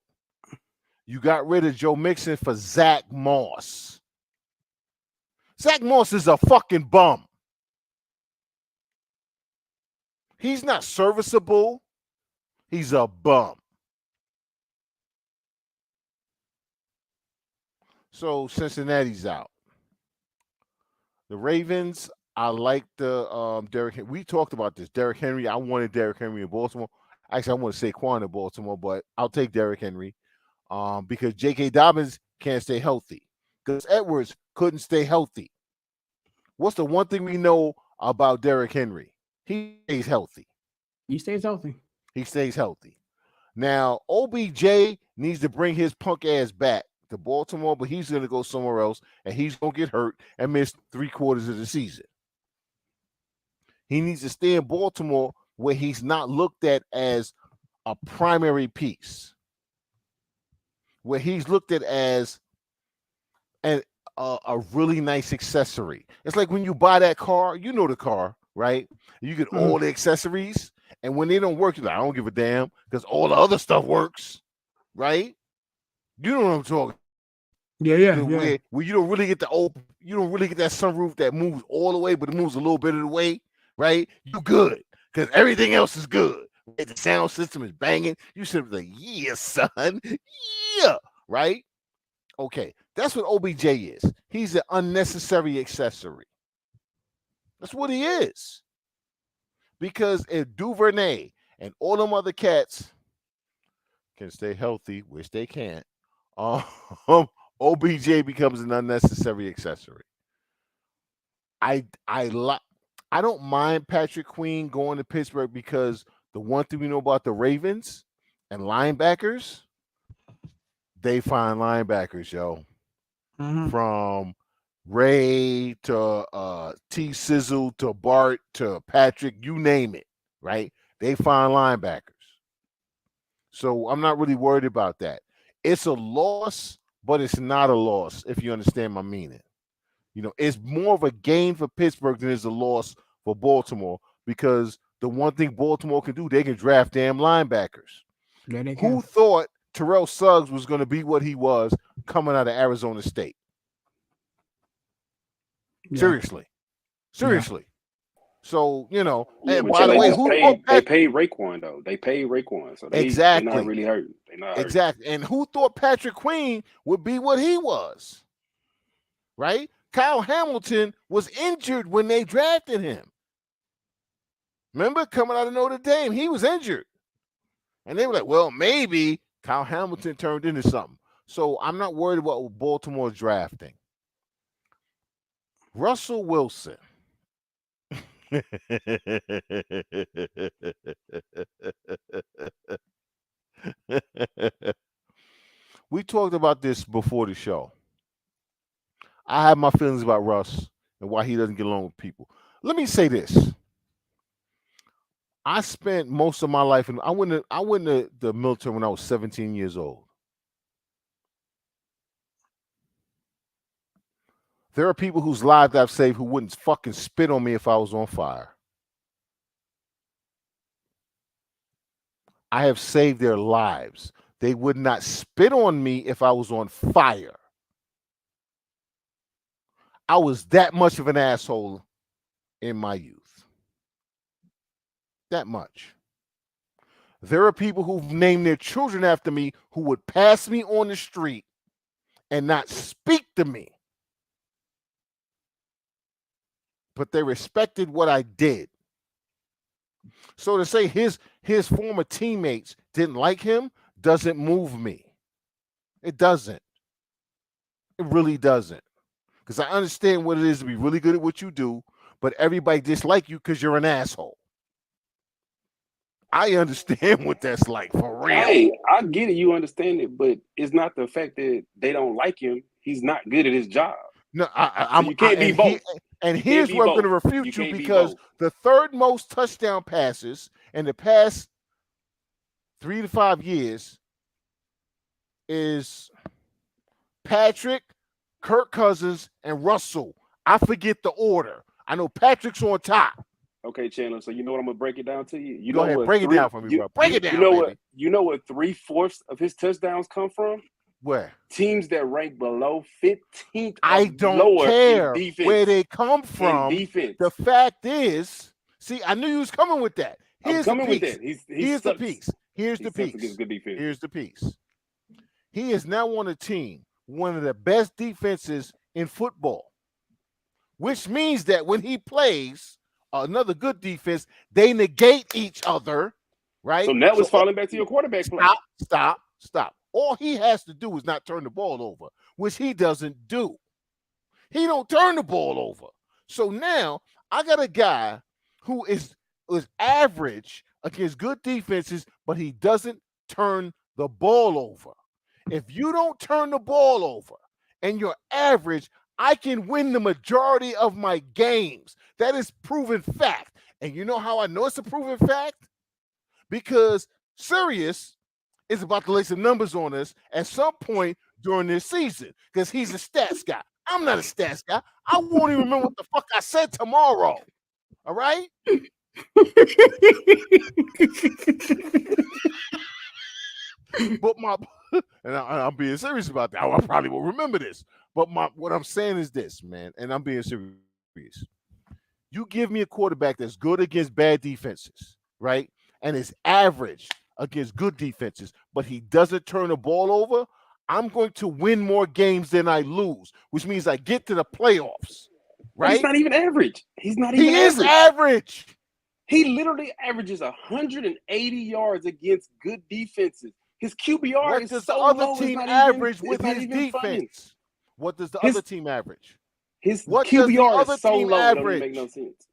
You got rid of Joe Mixon for Zach Moss. Zach Moss is a fucking bum. He's not serviceable. He's a bum. So Cincinnati's out. The Ravens, I like the Derrick Henry. We talked about this. Derrick Henry. I wanted Derrick Henry in Baltimore. Actually, I want to say Saquon in Baltimore, but I'll take Derrick Henry because J.K. Dobbins can't stay healthy. Because Edwards couldn't stay healthy. What's the one thing we know about Derrick Henry? He stays healthy. He stays healthy. He stays healthy. Now, OBJ needs to bring his punk ass back to Baltimore, but he's going to go somewhere else, and he's going to get hurt and miss 3/4 of the season. He needs to stay in Baltimore where he's not looked at as a primary piece, where he's looked at as a really nice accessory. It's like when you buy that car, you know the car, right? You get all the accessories, and when they don't work, you're like, I don't give a damn because all the other stuff works, right? You know what I'm talking. Yeah. Where you don't really get that sunroof that moves all the way, but it moves a little bit of the way, right? You good because everything else is good. The sound system is banging. You should be like, yeah, son, yeah, right? Okay, that's what OBJ is. He's an unnecessary accessory. That's what he is. Because if Duvernay and all them other cats can stay healthy, which they can't, OBJ becomes an unnecessary accessory. I don't mind Patrick Queen going to Pittsburgh because the one thing we know about the Ravens and linebackers, they find linebackers, yo. Mm-hmm. From Ray to T Sizzle to Bart to Patrick, you name it, right? They find linebackers. So I'm not really worried about that. It's a loss, but it's not a loss, if you understand my meaning. You know, it's more of a gain for Pittsburgh than it's a loss for Baltimore because the one thing Baltimore can do, they can draft damn linebackers. Yeah, they can. Who thought Terrell Suggs was going to be what he was coming out of Arizona State? Yeah. Seriously. Yeah. So, you know, Yeah, and but by the way, they paid Raekwon though. They paid Raekwon, so they're not really hurting. They're not hurting. Exactly. And who thought Patrick Queen would be what he was? Right? Kyle Hamilton was injured when they drafted him. Remember, coming out of Notre Dame, he was injured. And they were like, well, maybe Kyle Hamilton turned into something. So I'm not worried about Baltimore drafting. Russell Wilson. We talked about this before the show. I have my feelings about Russ and why he doesn't get along with people. Let me say this. I spent most of my life, and I went to the military when I was 17 years old. There are people whose lives I've saved who wouldn't fucking spit on me if I was on fire. I have saved their lives. They would not spit on me if I was on fire. I was that much of an asshole in my youth. That much. There are people who've named their children after me who would pass me on the street and not speak to me. But they respected what I did. So to say his former teammates didn't like him doesn't move me. It doesn't. It really doesn't. Because I understand what it is to be really good at what you do, but everybody dislike you because you're an asshole. I understand what that's like, for real. Hey, I get it. You understand it, but it's not the fact that they don't like him. He's not good at his job. No, you can't be both. And here's where I'm going to refute you because the third most touchdown passes in the past 3 to 5 years is Patrick, Kirk Cousins, and Russell. I forget the order. I know Patrick's on top. Okay, Chandler. So you know what I'm gonna break it down to you. You Go know ahead, what? break it down for me, bro. Break it down. You know what 3/4 of his touchdowns come from? Where? Teams that rank below 15th. I don't care where they come from. Defense. The fact is, see, I knew you was coming with that. Here's the piece. Here's the piece. Here's the piece. Good defense. Here's the piece. He is now on a team, one of the best defenses in football, which means that when he plays another good defense, they negate each other, right? So now it's falling back to your quarterback play. Stop. All he has to do is not turn the ball over, which he doesn't do. He don't turn the ball over. So now I got a guy who is average against good defenses, but he doesn't turn the ball over. If you don't turn the ball over and you're average, I can win the majority of my games. That is proven fact. And you know how I know it's a proven fact? Because Sirius is about to lay some numbers on us at some point during this season because he's a stats guy. I'm not a stats guy. I won't even remember what the fuck I said tomorrow. All right? But I'm being serious about that. I probably will remember this. But what I'm saying is this, man, and I'm being serious. You give me a quarterback that's good against bad defenses, right? And is average against good defenses, but he doesn't turn the ball over, I'm going to win more games than I lose, which means I get to the playoffs, right? He's not even average. He is average. He literally averages 180 yards against good defenses. His QBR is so low. What does the other team average with his defense? What does the other team average? His QBR is so low, it doesn't make no sense.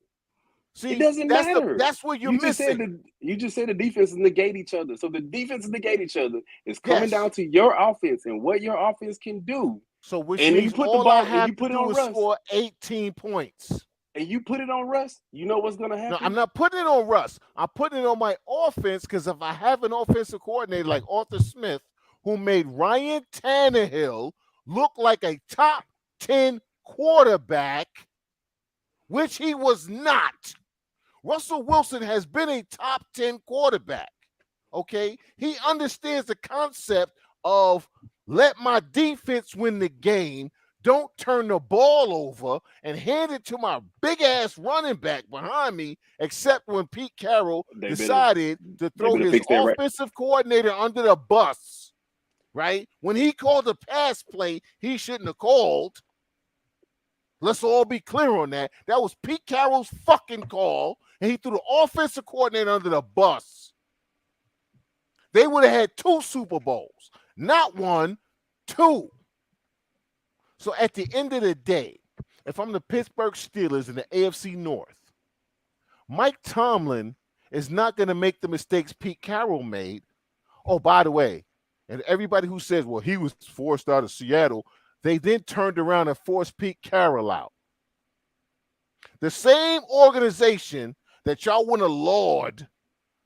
See, it doesn't matter. That's what you're missing. You just said the defenses negate each other. So the defenses negate each other. It's coming down to your offense and what your offense can do. So which means you put all the ball, I have to do is score 18 points. And you put it on Russ, you know what's going to happen? No, I'm not putting it on Russ. I'm putting it on my offense because if I have an offensive coordinator like Arthur Smith, who made Ryan Tannehill look like a top 10 quarterback, which he was not. Russell Wilson has been a top 10 quarterback, okay? He understands the concept of let my defense win the game, don't turn the ball over, and hand it to my big-ass running back behind me, except when Pete Carroll decided to throw his offensive coordinator under the bus, right? When he called a pass play he shouldn't have called. Let's all be clear on that. That was Pete Carroll's fucking call, and he threw the offensive coordinator under the bus. They would have had 2 Super Bowls. Not 1, 2. So at the end of the day, if I'm the Pittsburgh Steelers in the AFC North, Mike Tomlin is not going to make the mistakes Pete Carroll made. Oh, by the way, and everybody who says, well, he was forced out of Seattle, they then turned around and forced Pete Carroll out. The same organization that y'all want to laud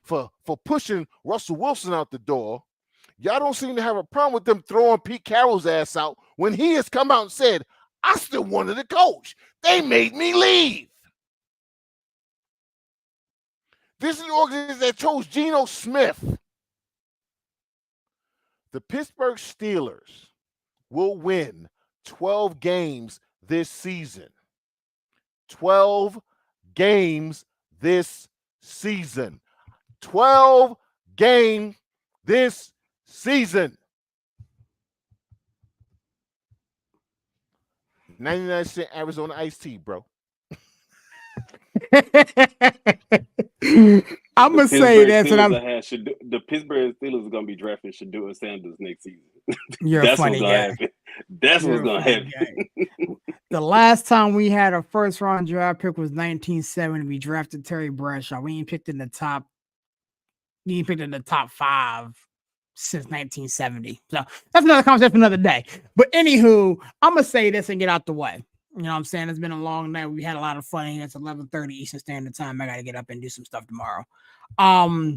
for pushing Russell Wilson out the door. Y'all don't seem to have a problem with them throwing Pete Carroll's ass out when he has come out and said, I still wanted to coach. They made me leave. This is the organization that chose Geno Smith. The Pittsburgh Steelers will win 12 games this season. 12 games this season. 12 games this season. 99-cent Arizona iced tea, bro. I'm gonna say this, and the Pittsburgh Steelers are gonna be drafting Shedeur Sanders next season. You're a funny guy. That's what's gonna happen. The last time we had a first round draft pick was 1970. We drafted Terry Bradshaw. We ain't picked in the top. We ain't picked in the top 5 since 1970. So that's another conversation for another day. But anywho, I'm gonna say this and get out the way. You know what I'm saying? It's been a long night. We had a lot of fun. It's 11:30 Eastern Standard Time. I got to get up and do some stuff tomorrow. I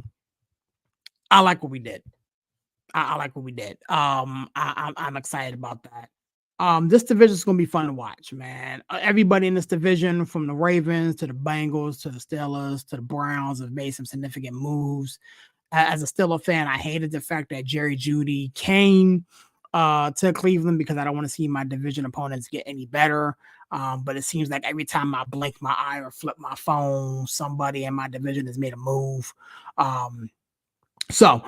like what we did. I like what we did. I'm excited about that. This division is going to be fun to watch, man. Everybody in this division, from the Ravens to the Bengals to the Steelers to the Browns, have made some significant moves. As a Steelers fan, I hated the fact that Jerry Jeudy came to Cleveland because I don't want to see my division opponents get any better. But it seems like every time I blink my eye or flip my phone, somebody in my division has made a move. So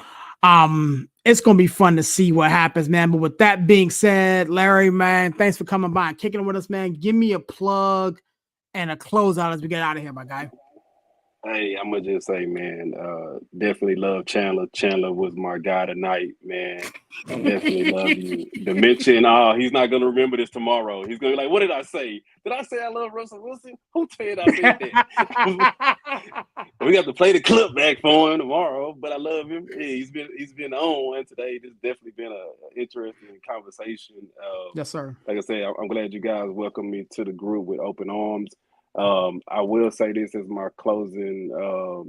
it's going to be fun to see what happens, man. But with that being said, Larry, man, thanks for coming by and kicking it with us, man. Give me a plug and a closeout as we get out of here, my guy. Hey, I'm gonna just say, man, definitely love Chandler. Chandler was my guy tonight, man. Definitely love you. Dimension, he's not gonna remember this tomorrow. He's gonna be like, "What did I say? Did I say I love Russell Wilson? Who said I said that?" We got to play the clip back for him tomorrow. But I love him. Yeah, he's been on today. This has definitely been an interesting conversation. Yes, sir. Like I said, I'm glad you guys welcomed me to the group with open arms. I will say this as my closing, for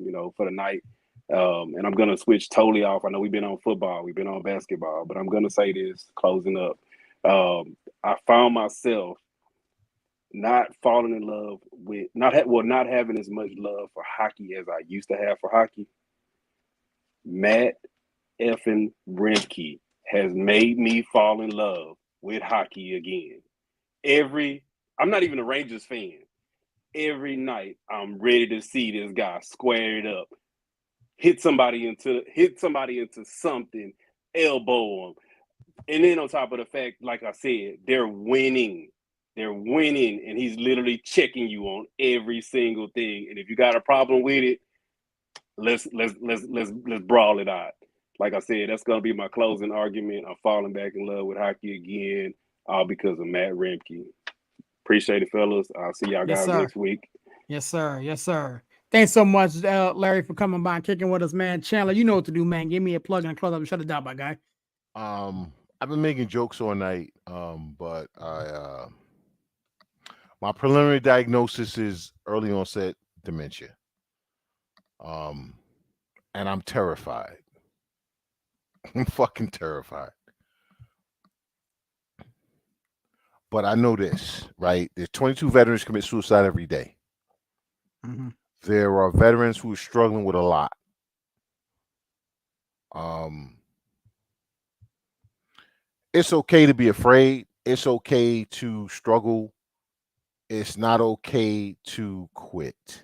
the night. And I'm going to switch totally off. I know we've been on football, we've been on basketball, but I'm going to say this closing up. I found myself not falling in love with, not having as much love for hockey as I used to have for hockey. Matt effing Remke has made me fall in love with hockey again. I'm not even a Rangers fan. Every night I'm ready to see this guy square it up, hit somebody into something, elbow him. And then on top of the fact, like I said, they're winning, and he's literally checking you on every single thing. And if you got a problem with it, let's brawl it out. Like I said, that's gonna be my closing argument. I'm falling back in love with hockey again, all because of Matt Remke. Appreciate it, fellas. I'll see y'all guys next week. Yes, sir. Yes, sir. Thanks so much, Larry, for coming by and kicking with us, man. Chandler, you know what to do, man. Give me a plug and a close up and shut it down, my guy. I've been making jokes all night, but my preliminary diagnosis is early onset dementia. And I'm terrified. I'm fucking terrified. But I know this, right? There's 22 veterans commit suicide every day. Mm-hmm. There are veterans who are struggling with a lot. It's okay to be afraid. It's okay to struggle. It's not okay to quit.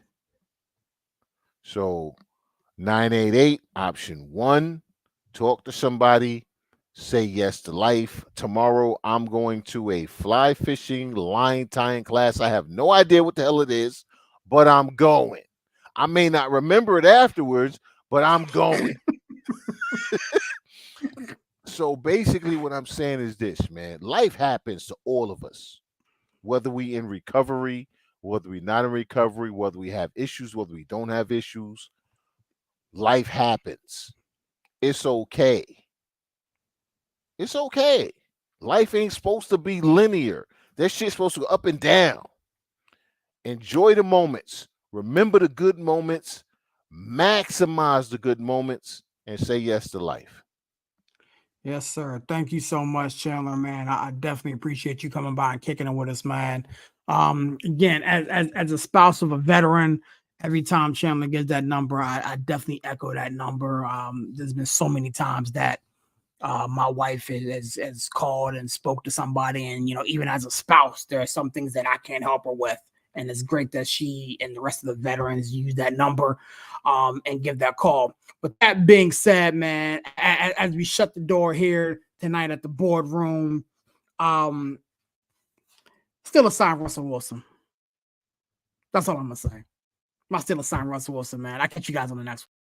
So 988, option 1, talk to somebody. Say yes to life. Tomorrow, I'm going to a fly fishing, line tying class. I have no idea what the hell it is, but I'm going. I may not remember it afterwards, but I'm going. So basically what I'm saying is this, man. Life happens to all of us, whether we in recovery, whether we not in recovery, whether we have issues, whether we don't have issues. Life happens. It's okay. It's okay. Life ain't supposed to be linear. That shit's supposed to go up and down. Enjoy the moments. Remember the good moments. maximize the good moments, and say yes to life. Yes, sir. Thank you so much, Chandler, man. I definitely appreciate you coming by and kicking it with us, man. Again, as a spouse of a veteran, every time Chandler gives that number, I definitely echo that number. There's been so many times that my wife has called and spoke to somebody, and even as a spouse, there are some things that I can't help her with, and it's great that she and the rest of the veterans use that number and give that call. With that being said, man, as we shut the door here tonight at the boardroom, still assign Russell Wilson. That's all I'm gonna say. I'm still assign Russell Wilson, man. I'll catch you guys on the next one.